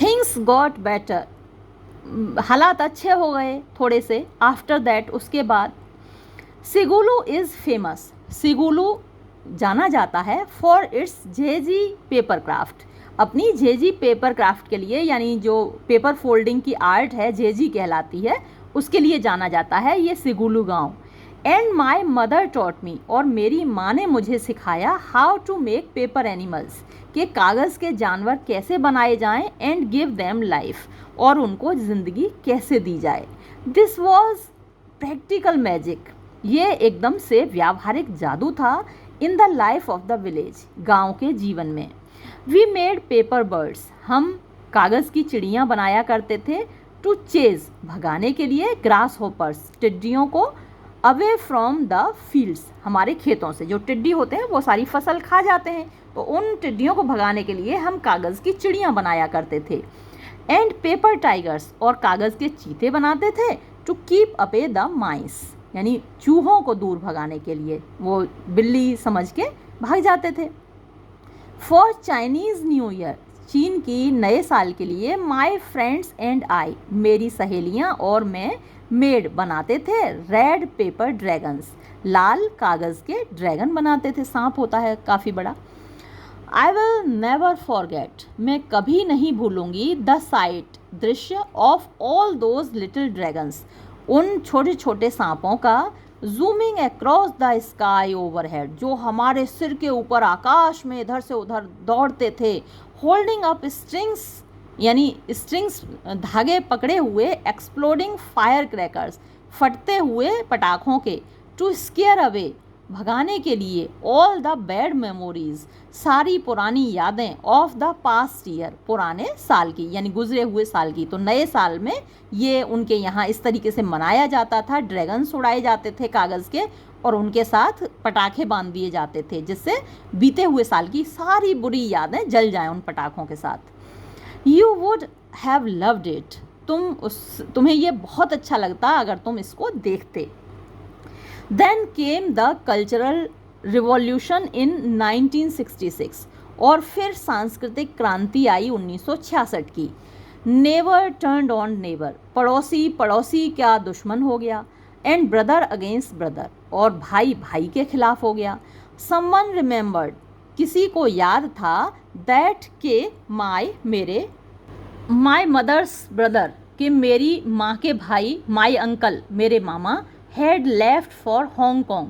थिंग्स गॉट बेटर, हालात अच्छे हो गए थोड़े से, आफ्टर दैट, उसके बाद। सिगुलू इज़ फेमस, सिगुलू जाना जाता है, for its zhezhi paper craft, अपनी जेजी पेपर क्राफ्ट के लिए, यानी जो पेपर फोल्डिंग की आर्ट है, जेजी कहलाती है, उसके लिए जाना जाता है ये सिगुलू गांव। And my mother taught me, और मेरी माँ ने मुझे सिखाया, how to make paper animals, कि कागज़ के जानवर कैसे बनाए जाएं, एंड गिव देम लाइफ, और उनको ज़िंदगी कैसे दी जाए। दिस वॉज प्रैक्टिकल मैजिक, ये एकदम से व्यावहारिक जादू था, in the life of the village, गांव के जीवन में। वी मेड पेपर बर्ड्स, हम कागज़ की चिड़ियाँ बनाया करते थे, टू चेज, भगाने के लिए, ग्रास होपर्स, टिड्डियों को, अवे फ्रॉम द फील्ड्स, हमारे खेतों से जो टिड्डी होते हैं वो सारी फसल खा जाते हैं, तो उन टिड्डियों को भगाने के लिए हम कागज़ की चिड़ियाँ बनाया करते थे। एंड पेपर टाइगर्स, और कागज़ के चीते बनाते थे, to keep away the mice, यानी चूहों को दूर भगाने के लिए, वो बिल्ली समझ के भाग जाते थे। फॉर चाइनीज़ न्यू ईयर, चीन की नए साल के लिए माई फ्रेंड्स एंड आई, मेरी सहेलियाँ और मैं मेड बनाते थे रेड पेपर ड्रैगन्स, लाल कागज़ के ड्रैगन बनाते थे, सांप होता है काफ़ी बड़ा। आई विल नेवर फॉरगेट, मैं कभी नहीं भूलूंगी द साइट, दृश्य of all those little dragons, उन छोटे छोटे सांपों का, zooming across the sky overhead, जो हमारे सिर के ऊपर आकाश में इधर से उधर दौड़ते थे, होल्डिंग अप स्ट्रिंग्स, यानी स्ट्रिंग्स धागे पकड़े हुए, एक्सप्लोडिंग फायर क्रैकर्स, फटते हुए पटाखों के, टू स्केयर अवे, भगाने के लिए, ऑल द बैड मेमोरीज, सारी पुरानी यादें, ऑफ द पास्ट ईयर, पुराने साल की यानी गुजरे हुए साल की। तो नए साल में ये उनके यहाँ इस तरीके से मनाया जाता था, ड्रैगन्स उड़ाए जाते थे कागज़ के और उनके साथ पटाखे बांध दिए जाते थे, जिससे बीते हुए साल की सारी बुरी यादें जल जाएं उन पटाखों के साथ। You would have loved it, तुम्हें ये बहुत अच्छा लगता अगर तुम इसको देखते। Then came the Cultural Revolution in 1966, और फिर सांस्कृतिक क्रांति आई 1966 की। नेवर टर्न्ड ऑन नेबर, पड़ोसी पड़ोसी का दुश्मन हो गया, एंड ब्रदर अगेंस्ट ब्रदर, और भाई भाई के खिलाफ हो गया। समवन रिमेंबर्ड, किसी को याद था, दैट के मेरे माई मदर्स ब्रदर, कि मेरी माँ के भाई, माई अंकल, मेरे मामा, had left for Hong Kong,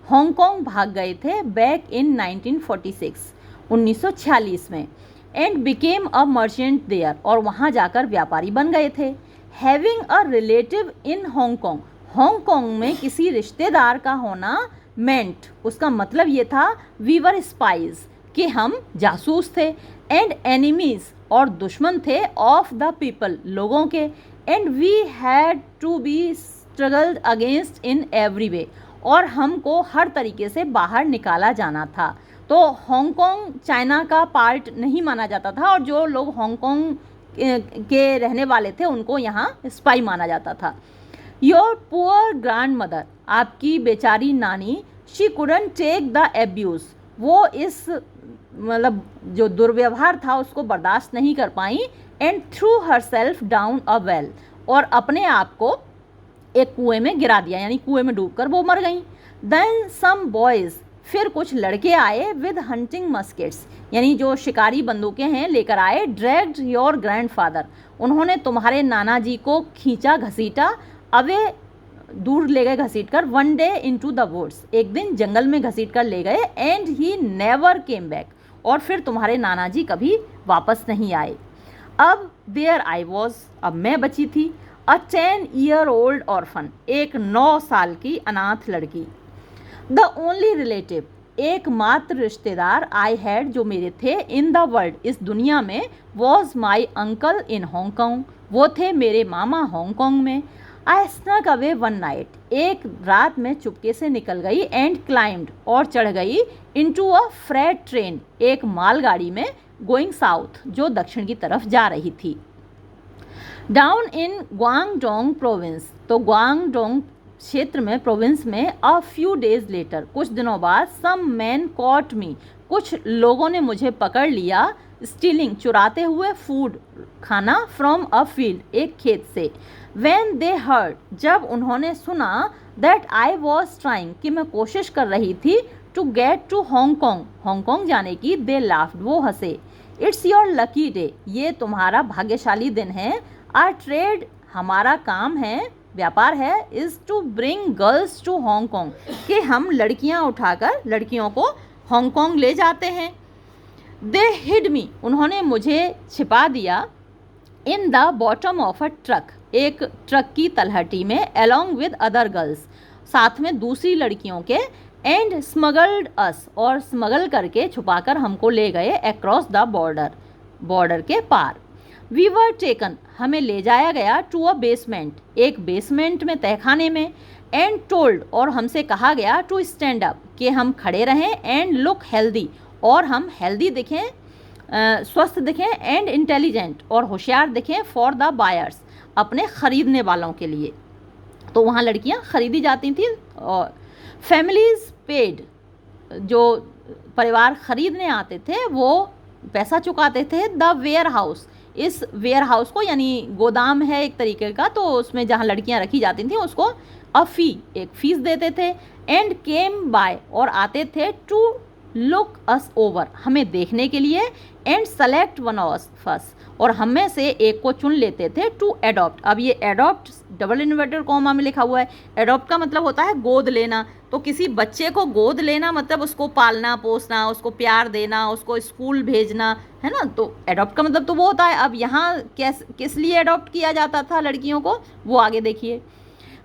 Hong Kong भाग गए थे, बैक इन 1946, 1946 में, and became a merchant there, और वहाँ जाकर व्यापारी बन गए थे। Having a relative in Hong Kong, Hong Kong में किसी रिश्तेदार का होना, मेंट, उसका मतलब ये था, वी वर स्पाइज, कि हम जासूस थे, एंड एनिमीज, और दुश्मन थे, ऑफ द पीपल, लोगों के, and we had to be struggled against in every way, और हमको हर तरीके से बाहर निकाला जाना था। तो हांगकांग चाइना का पार्ट नहीं माना जाता था, और जो लोग हांगकांग के रहने वाले थे उनको यहाँ स्पाई माना जाता था। योर पुअर ग्रैंड मदर, आपकी बेचारी नानी, she couldn't take the abuse, वो इस मतलब जो दुर्व्यवहार था उसको बर्दाश्त नहीं कर पाई, and threw herself down a well, और अपने आप को एक कुएं में गिरा दिया, यानी कुएं में डूबकर वो मर गई। देन सम बॉयज़, फिर कुछ लड़के आए, विद हंटिंग मस्केट्स, यानी जो शिकारी बंदूकें हैं लेकर आए, ड्रैग्ड योर ग्रैंडफादर, उन्होंने तुम्हारे नाना जी को खींचा घसीटा, अवे, दूर ले गए घसीट कर, one day into the woods, एक दिन जंगल में घसीट कर ले गए, and he never came back, और फिर तुम्हारे नाना जी कभी वापस नहीं आए। अब देयर आई वॉज, अब मैं बची थी, अ 10-year-old ऑर्फन, एक 9 साल की अनाथ लड़की। द ओनली रिलेटिव, एकमात्र रिश्तेदार, आई हैड, जो मेरे थे, इन द वर्ल्ड, इस दुनिया में, was my uncle in Hong Kong, वो थे मेरे मामा हांगकांग में। आई स्नक अवे वन नाइट, एक रात में चुपके से निकल गई, एंड क्लाइम्ड, और चढ़ गई, इनटू अ फ्रेट ट्रेन, एक मालगाड़ी में, गोइंग साउथ, जो दक्षिण की तरफ जा रही थी। डाउन इन ग्वांगडोंग प्रोविंस, तो ग्वांगडोंग क्षेत्र में, प्रोविंस में, अ फ्यू डेज लेटर, कुछ दिनों बाद, सम मैन कॉट मी, कुछ लोगों ने मुझे पकड़ लिया, स्टीलिंग, चुराते हुए, फूड, खाना, फ्रॉम अ फील्ड, एक खेत से। व्हेन दे हर्ड, जब उन्होंने सुना, दैट आई वॉज ट्राइंग, कि मैं कोशिश कर रही थी, to get to Hong Kong, Hong Kong जाने की, दे लाफ्ड, वो हंसे। इट्स योर लकी डे, ये तुम्हारा भाग्यशाली दिन है। आर ट्रेड, हमारा काम है, व्यापार है, is to bring girls to Hong Kong, कि हम लड़कियां उठाकर लड़कियों को हांगकांग ले जाते हैं। दे हिड मी, उन्होंने मुझे छिपा दिया, in the bottom of a truck, एक ट्रक की तलहटी में, अलॉन्ग विद अदर गर्ल्स, साथ में दूसरी लड़कियों के, एंड स्मगल्ड अस, और स्मगल करके छुपाकर हमको ले गए, अक्रॉस द बॉर्डर, बॉर्डर के पार। वी वर टेकन, हमें ले जाया गया, टू अ बेसमेंट, एक बेसमेंट में, तहखाने में, एंड टोल्ड, और हमसे कहा गया, टू स्टैंड अप, कि हम खड़े रहें, एंड लुक हेल्दी, और हम हेल्दी दिखें, स्वस्थ दिखें, एंड इंटेलिजेंट, और होशियार दिखें, फॉर द बायर्स, अपने ख़रीदने वालों के लिए। तो वहाँ लड़कियाँ ख़रीदी जाती थीं, और फैमिलीज़ पेड, जो परिवार ख़रीदने आते थे वो पैसा चुकाते थे द वेयर हाउस, इस वेयर हाउस को, यानी गोदाम है एक तरीके का, तो उसमें जहाँ लड़कियाँ रखी जाती थी उसको अ फी, एक फीस देते थे। एंड केम बाय, और आते थे, टू लुक अस ओवर, हमें देखने के लिए। And select one of us, और हम में से एक को चुन लेते थे। टू एडॉप्ट, अब ये एडॉप्ट डबल इन्वर्टेड कॉमा में लिखा हुआ है। एडॉप्ट का मतलब होता है गोद लेना, तो किसी बच्चे को गोद लेना मतलब उसको पालना पोसना, उसको प्यार देना, उसको स्कूल भेजना, है ना। तो एडॉप्ट का मतलब तो वो होता है। अब यहाँ किस लिए एडॉप्ट किया जाता था लड़कियों को, वो आगे देखिए।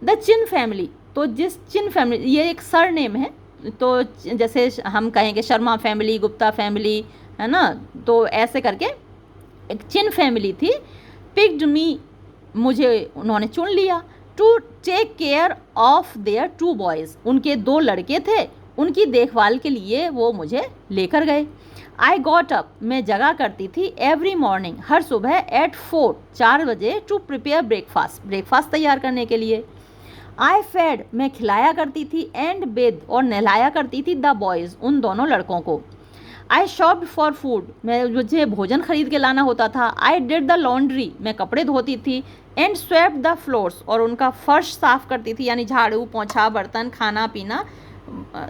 द चिन फैमिली, तो जिस चिन फैमिली, ये एक सर नेम है, तो जैसे हम कहेंगे शर्मा फैमिली, गुप्ता फैमिली, है ना, तो ऐसे करके एक चिन फैमिली थी। पिक्ड मी, मुझे उन्होंने चुन लिया। To take care of their two boys, उनके 2 लड़के थे, उनकी देखभाल के लिए वो मुझे लेकर गए। आई गॉट अप, मैं जगा करती थी, एवरी मॉर्निंग, हर सुबह, एट 4 बजे, टू प्रिपेयर ब्रेकफास्ट तैयार करने के लिए। आई फेड, मैं खिलाया करती थी, एंड बेद, और नहलाया करती थी, द बॉयज़, उन दोनों लड़कों को। आई शॉप्ड फॉर फूड, मुझे भोजन खरीद के लाना होता था। आई डिड द लॉन्ड्री, मैं कपड़े धोती थी। एंड स्वेप्ट द फ्लोर्स, और उनका फर्श साफ करती थी, यानी झाड़ू पोंछा, बर्तन, खाना पीना,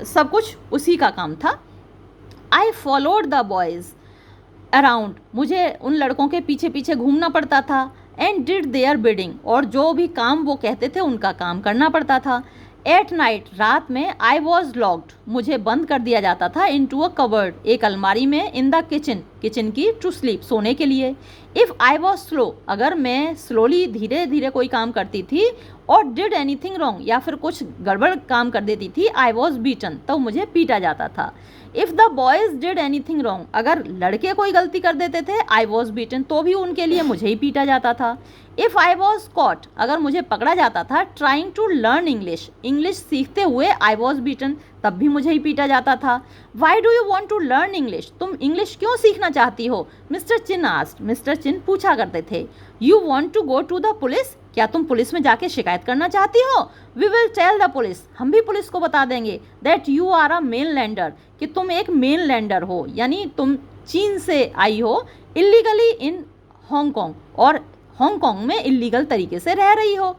सब कुछ उसी का काम था। I followed the boys around, मुझे उन लड़कों के पीछे पीछे घूमना पड़ता था। एंड डिड देयर बिडिंग, और जो भी काम वो कहते थे उनका काम करना पड़ता था। एट नाइट, रात में, आई वॉज लॉक्ड, मुझे बंद कर दिया जाता था, इन टू अ कबर्ड, एक अलमारी में, इन द किचन की, टू स्लीप, सोने के लिए। इफ़ आई वॉज स्लो, अगर मैं स्लोली, धीरे धीरे कोई काम करती थी, और डिड एनीथिंग रॉन्ग, या फिर कुछ गड़बड़ काम कर देती थी, आई वॉज बीटन, तो मुझे पीटा जाता था। If the boys did anything wrong, अगर लड़के कोई गलती कर देते थे, आई वॉज बीटन, तो भी उनके लिए मुझे ही पीटा जाता था। इफ़ आई वॉज कॉट, अगर मुझे पकड़ा जाता था, ट्राइंग टू लर्न इंग्लिश सीखते हुए, आई वॉज बीटन, तब भी मुझे ही पीटा जाता था। Why do you want to learn English, तुम इंग्लिश क्यों सीखना चाहती हो, Mister Chin asked, Mister Chin पूछा करते थे। You want to go to the police, क्या तुम पुलिस में जाके शिकायत करना चाहती हो। We will tell the police, हम भी पुलिस को बता देंगे। That you are a mainlander, कि तुम एक मेन लैंडर हो, यानी तुम चीन से आई हो, इलीगली इन हांगकांग, और हांगकांग में इलीगल तरीके से रह रही हो।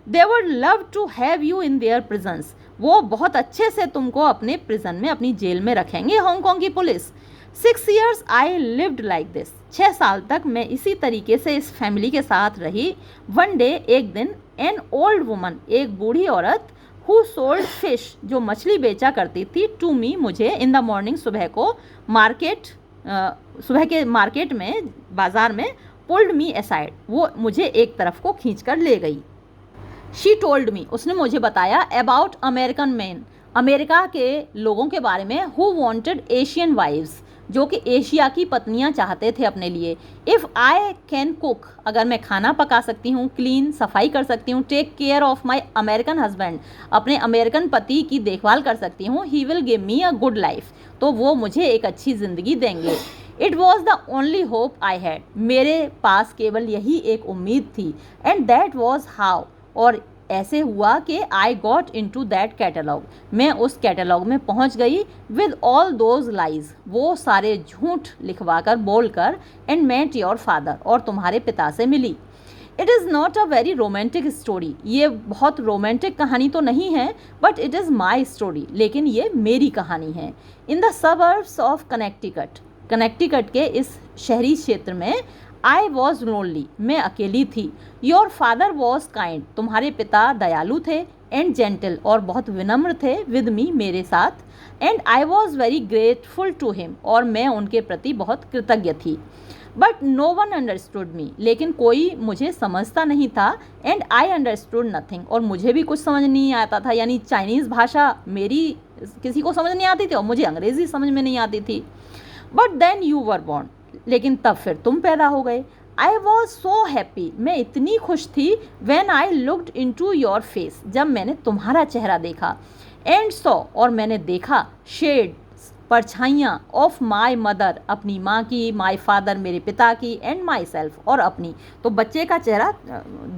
They would love to have you in their prisons, वो बहुत अच्छे से तुमको अपने प्रिजन में, अपनी जेल में रखेंगे हांगकांग की police. 6 years I lived like this, 6 साल तक मैं इसी तरीके से इस फैमिली के साथ रही। वन डे, एक दिन, एन ओल्ड वुमन, एक बूढ़ी औरत, हु सोल्ड फिश, जो मछली बेचा करती थी, टू मी, मुझे, इन द मॉर्निंग, सुबह को, सुबह के मार्केट में, बाजार में, पुल्ड मी असाइड, वो मुझे एक तरफ को खींच कर ले गई। शी टोल्ड मी, उसने मुझे बताया, अबाउट अमेरिकन मैन, अमेरिका के लोगों के बारे में, हु वॉन्टेड एशियन वाइव्स, जो कि एशिया की पत्नियां चाहते थे अपने लिए। इफ़ आई कैन कुक, अगर मैं खाना पका सकती हूँ, क्लीन, सफाई कर सकती हूँ, take care of my American husband, अपने अमेरिकन पति की देखभाल कर सकती हूँ, he will give me a good life, तो वो मुझे एक अच्छी ज़िंदगी देंगे। It was the only hope I had, मेरे पास केवल यही एक उम्मीद थी। एंड दैट वॉज हाउ, और ऐसे हुआ कि I got in to that catalogue, मैं उस कैटलॉग में पहुंच गई। विद ऑल दोज लाइज, वो सारे झूठ लिखवा कर, बोल कर, एंड मेट योर फादर, और तुम्हारे पिता से मिली। It is not a very romantic story, ये बहुत रोमांटिक कहानी तो नहीं है, but it is my story, लेकिन ये मेरी कहानी है। In the suburbs of Connecticut के इस शहरी क्षेत्र में, आई वॉज लोनली, मैं अकेली थी। योर फादर वॉज काइंड, तुम्हारे पिता दयालु थे, एंड जेंटल, और बहुत विनम्र थे, विद मी, मेरे साथ। And I was very grateful to him, और मैं उनके प्रति बहुत कृतज्ञ थी। But no one understood me, लेकिन कोई मुझे समझता नहीं था। एंड आई अंडरस्टूड नथिंग, और मुझे भी कुछ समझ नहीं आता था, यानी चाइनीज़ भाषा मेरी किसी को समझ नहीं आती थी, और मुझे अंग्रेज़ी समझ में नहीं आती थी। But then you were born, लेकिन तब फिर तुम पैदा हो गए। आई वॉज सो हैप्पी, मैं इतनी खुश थी। When I looked into your face, जब मैंने तुम्हारा चेहरा देखा। एंड सो, और मैंने देखा, shade, Parchhaiyan, of my mother, अपनी माँ की, माई फादर, मेरे पिता की, एंड माई सेल्फ, और अपनी। तो बच्चे का चेहरा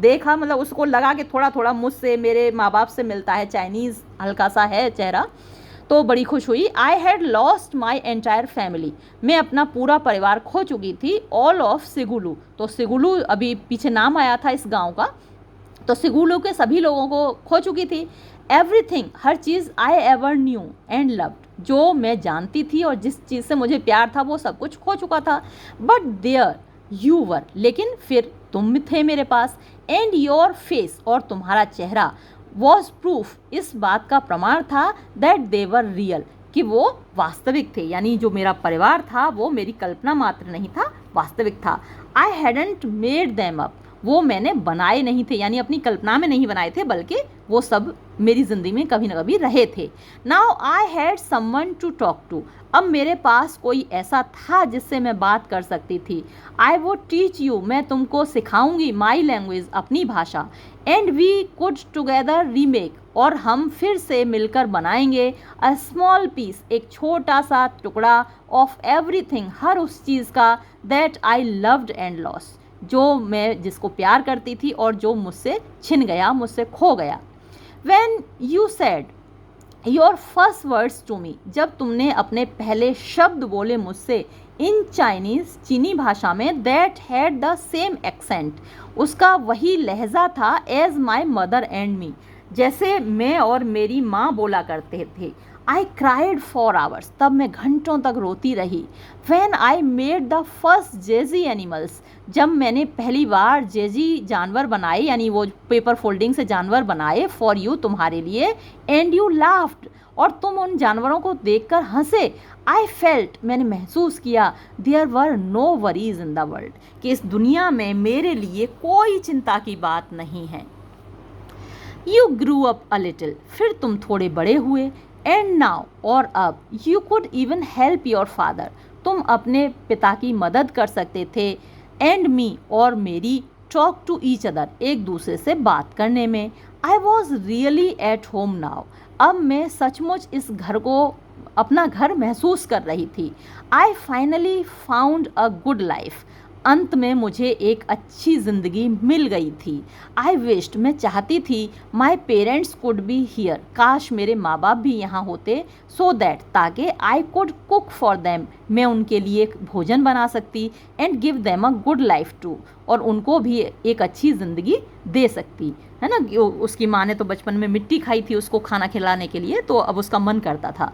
देखा, मतलब उसको लगा कि थोड़ा थोड़ा मुझसे, मेरे माँ बाप से मिलता है, चाइनीज़ हल्का सा है चेहरा। तो बड़ी खुश हुई। I had lost my entire family, मैं अपना पूरा परिवार खो चुकी थी। ऑल ऑफ सिगुलू, तो सिगुलू अभी पीछे नाम आया था इस गांव का, तो सिगुलू के सभी लोगों को खो चुकी थी। Everything, her cheese I ever new and loved, जो मैं जानती थी और जिस चीज़ से मुझे प्यार था वो सब कुछ खो चुका था। बट देयर यू वर, लेकिन फिर तुम थे मेरे पास। एंड योर फेस, और तुम्हारा चेहरा। वॉज प्रूफ, इस बात का प्रमाण था। दैट दे वर रियल, कि वो वास्तविक थे, यानी जो मेरा परिवार था वो मेरी कल्पना मात्र नहीं था, वास्तविक था। I hadn't made them up, वो मैंने बनाए नहीं थे, यानी अपनी कल्पना में नहीं बनाए थे, बल्कि वो सब मेरी ज़िंदगी में कभी ना कभी रहे थे। Now I had someone to talk to, अब मेरे पास कोई ऐसा था जिससे मैं बात कर सकती थी। आई वुड टीच यू, मैं तुमको सिखाऊंगी माई लैंग्वेज, अपनी भाषा। And we could together remake, और हम फिर से मिलकर बनाएंगे अ स्मॉल पीस, एक छोटा सा टुकड़ा, ऑफ एवरीथिंग, हर उस चीज़ का, that I loved and lost, जो मैं जिसको प्यार करती थी और जो मुझसे छिन गया, मुझसे खो गया। When you said your first words to me, जब तुमने अपने पहले शब्द बोले मुझसे, इन चाइनीज़, चीनी भाषा में, that had the same accent, उसका वही लहजा था, as my mother and me, जैसे मैं और मेरी माँ बोला करते थे। आई क्राइड फॉर आवर्स, तब मैं घंटों तक रोती रही। When I made the first zhezhi animals, जब मैंने पहली बार जेजी जानवर बनाए, यानी वो पेपर फोल्डिंग से जानवर बनाए, फॉर यू, तुम्हारे लिए, एंड यू लाफ्ड, और तुम उन जानवरों को देखकर हंसे। आई फेल्ट, मैंने महसूस किया, there were no worries in the world, कि इस दुनिया में मेरे लिए कोई चिंता की बात नहीं है। You grew up a little, फिर तुम थोड़े बड़े हुए। एंड नाउ, और अब, you could even help your father, तुम अपने पिता की मदद कर सकते थे। एंड मी, और मेरी, टॉक टू ईच अदर, एक दूसरे से बात करने में। I was really at home now, अब मैं सचमुच इस घर को अपना घर महसूस कर रही थी। I finally found a good life, अंत में मुझे एक अच्छी ज़िंदगी मिल गई थी। आई विश्ड, मैं चाहती थी, my parents could be here, काश मेरे माँ बाप भी यहाँ होते, सो दैट, ताकि I could cook for them, मैं उनके लिए भोजन बना सकती, and give them a good life too, और उनको भी एक अच्छी ज़िंदगी दे सकती, है ना। उसकी माँ ने तो बचपन में मिट्टी खाई थी उसको खाना खिलाने के लिए, तो अब उसका मन करता था।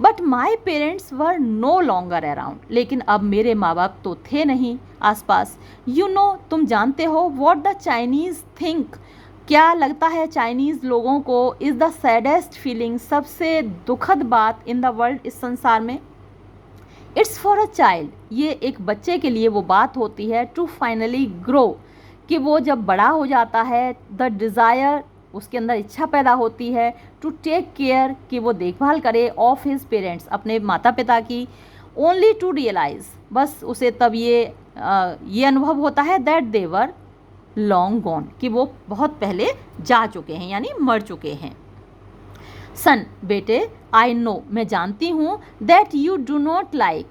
But my parents were no longer around, लेकिन अब मेरे माँ बाप तो थे नहीं आसपास। यू नो, तुम जानते हो, वॉट द चाइनीज़ थिंक, क्या लगता है चाइनीज़ लोगों को, इज़ द सैडेस्ट फीलिंग, सबसे दुखद बात, इन द वर्ल्ड, इस संसार में। इट्स फॉर अ चाइल्ड, ये एक बच्चे के लिए वो बात होती है, टू फाइनली ग्रो, कि वो जब बड़ा हो जाता है, द डिज़ायर, उसके अंदर इच्छा पैदा होती है, टू टेक केयर, कि वो देखभाल करे, ऑफ हिज पेरेंट्स, अपने माता पिता की, ओनली टू रियलाइज, बस उसे तब ये अनुभव होता है, that they were long gone, कि वो बहुत पहले जा चुके हैं, यानी मर चुके हैं। सन, बेटे, आई नो, मैं जानती हूँ, that you do not like,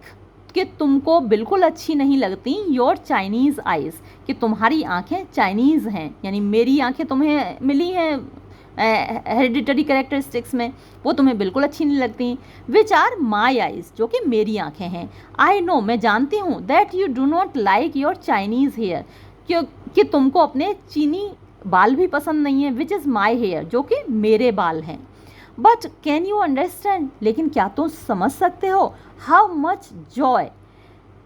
कि तुमको बिल्कुल अच्छी नहीं लगती, योर चाइनीज़ आइज़, कि तुम्हारी आंखें चाइनीज़ हैं, यानी मेरी आंखें तुम्हें मिली हैं हेरिडिटरी कैरेक्टरिस्टिक्स में, वो तुम्हें बिल्कुल अच्छी नहीं लगती। विच आर माई आइज़, जो कि मेरी आंखें हैं। आई नो, मैं जानती हूँ, that you do not like your Chinese hair, कि तुमको अपने चीनी बाल भी पसंद नहीं है, विच इज़ माई हेयर, जो कि मेरे बाल हैं। बट कैन यू अंडरस्टैंड, लेकिन क्या तुम समझ सकते हो, how much joy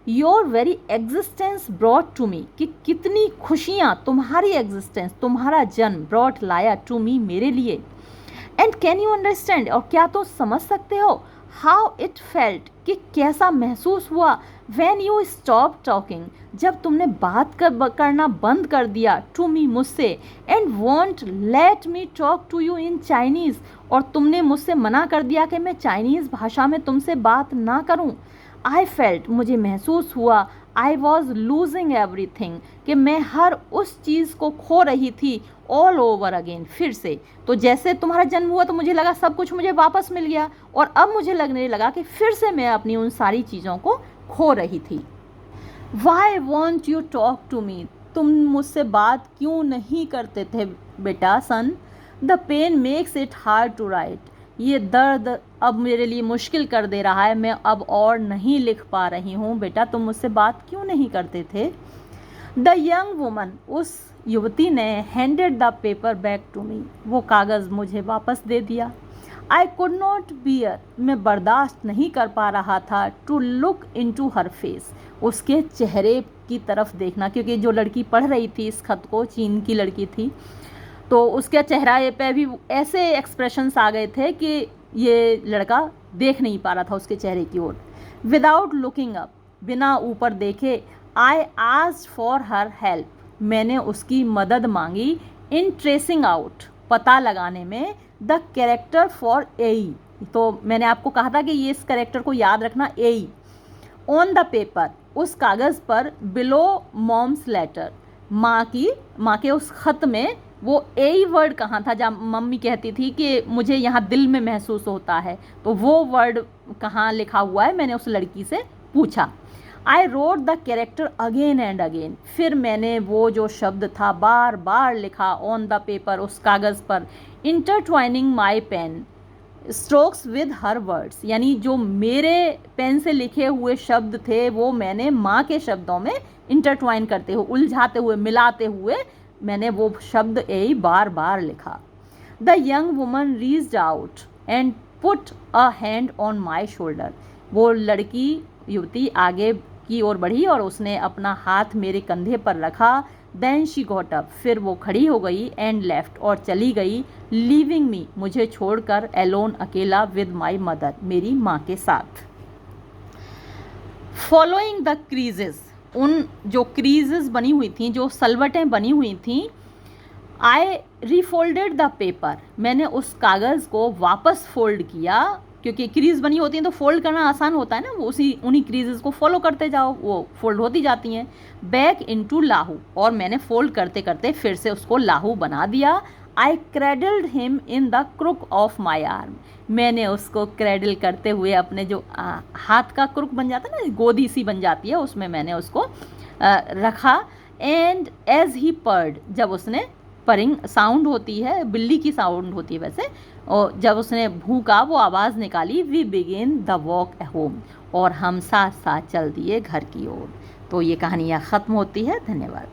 your very existence brought to me, कि कितनी खुशियाँ तुम्हारी एग्जिस्टेंस, तुम्हारा जन्म, ब्रॉट, लाया, टू मी, मेरे लिए। एंड कैन यू अंडरस्टैंड, और क्या तो समझ सकते हो, हाउ इट फेल्ट, कि कैसा महसूस हुआ, व्हेन यू स्टॉप टॉकिंग, जब तुमने बात करना बंद कर दिया, टू मी, मुझसे, and won't let me talk to you in Chinese, और तुमने मुझसे मना कर दिया कि मैं चाइनीज़ भाषा में तुमसे बात ना करूं। आई फेल्ट, मुझे महसूस हुआ, आई वॉज लूजिंग एवरीथिंग, कि मैं हर उस चीज़ को खो रही थी, ऑल ओवर अगेन, फिर से। तो जैसे तुम्हारा जन्म हुआ तो मुझे लगा सब कुछ मुझे वापस मिल गया, और अब मुझे लगने लगा कि फिर से मैं अपनी उन सारी चीज़ों को खो रही थी। Why won't you talk to me, तुम मुझसे बात क्यों नहीं करते थे बेटा, son. The pen makes it hard to write, ये दर्द अब मेरे लिए मुश्किल कर दे रहा है, मैं अब और नहीं लिख पा रही हूँ। बेटा तुम मुझसे बात क्यों नहीं करते थे? द यंग वुमन, उस युवती ने handed the paper back to me, वो कागज़ मुझे वापस दे दिया। आई कुड नॉट बियर, मैं बर्दाश्त नहीं कर पा रहा था to look into her face, उसके चेहरे की तरफ देखना, क्योंकि जो लड़की पढ़ रही थी इस खत को, चीन की लड़की थी, तो उसके चेहरा पे भी ऐसे एक्सप्रेशंस आ गए थे कि ये लड़का देख नहीं पा रहा था उसके चेहरे की ओर। विदाउट लुकिंग अप, बिना ऊपर देखे, I asked for her help, मैंने उसकी मदद मांगी। इन ट्रेसिंग आउट, पता लगाने में, द कैरेक्टर फॉर एई, तो मैंने आपको कहा था कि ये इस कैरेक्टर को याद रखना, एई। ऑन द पेपर, उस कागज़ पर, बिलो मॉम्स लेटर, माँ के उस खत में वो एई वर्ड कहाँ था, जहाँ मम्मी कहती थी कि मुझे यहाँ दिल में महसूस होता है, तो वो वर्ड कहाँ लिखा हुआ है, मैंने उस लड़की से पूछा। I wrote the character again and again, फिर मैंने वो जो शब्द था बार बार लिखा, ऑन द पेपर, उस कागज़ पर। Intertwining my pen strokes with her words, यानी जो मेरे पेन से लिखे हुए शब्द थे वो मैंने माँ के शब्दों में इंटरट्वाइन करते हुए, उलझाते हुए, मिलाते हुए मैंने वो शब्द ए बार बार लिखा। The young woman reached out and put a hand on my shoulder, वो लड़की, युवती आगे की ओर बढ़ी और उसने अपना हाथ मेरे कंधे पर रखा। देन शी गॉट अप, फिर वो खड़ी हो गई, एंड लेफ्ट, और चली गई, लीविंग मी, मुझे छोड़कर, एलोन, अकेला, विद माई मदर, मेरी माँ के साथ। फॉलोइंग द क्रीजेस, उन जो क्रीजेस बनी हुई थी, जो सलवटें बनी हुई थी, आई रिफोल्डेड द पेपर, मैंने उस कागज़ को वापस फोल्ड किया, क्योंकि क्रीज बनी होती हैं तो फोल्ड करना आसान होता है ना, वो उन्हीं क्रीजेस को फॉलो करते जाओ, वो फोल्ड होती जाती हैं। बैक इनटू लाहू, और मैंने फोल्ड करते करते फिर से उसको लाहू बना दिया। I cradled him in the crook of my arm, मैंने उसको क्रेडल करते हुए अपने जो हाथ का क्रुक बन जाता है ना, गोदी सी बन जाती है, उसमें मैंने उसको रखा। एंड एज ही पर्ड, जब उसने, परिंग साउंड होती है, बिल्ली की साउंड होती है वैसे, और जब उसने भूखा, वो आवाज़ निकाली, we begin the walk home, और हम साथ साथ चल दिए घर की ओर। तो ये कहानियाँ ख़त्म होती है। धन्यवाद।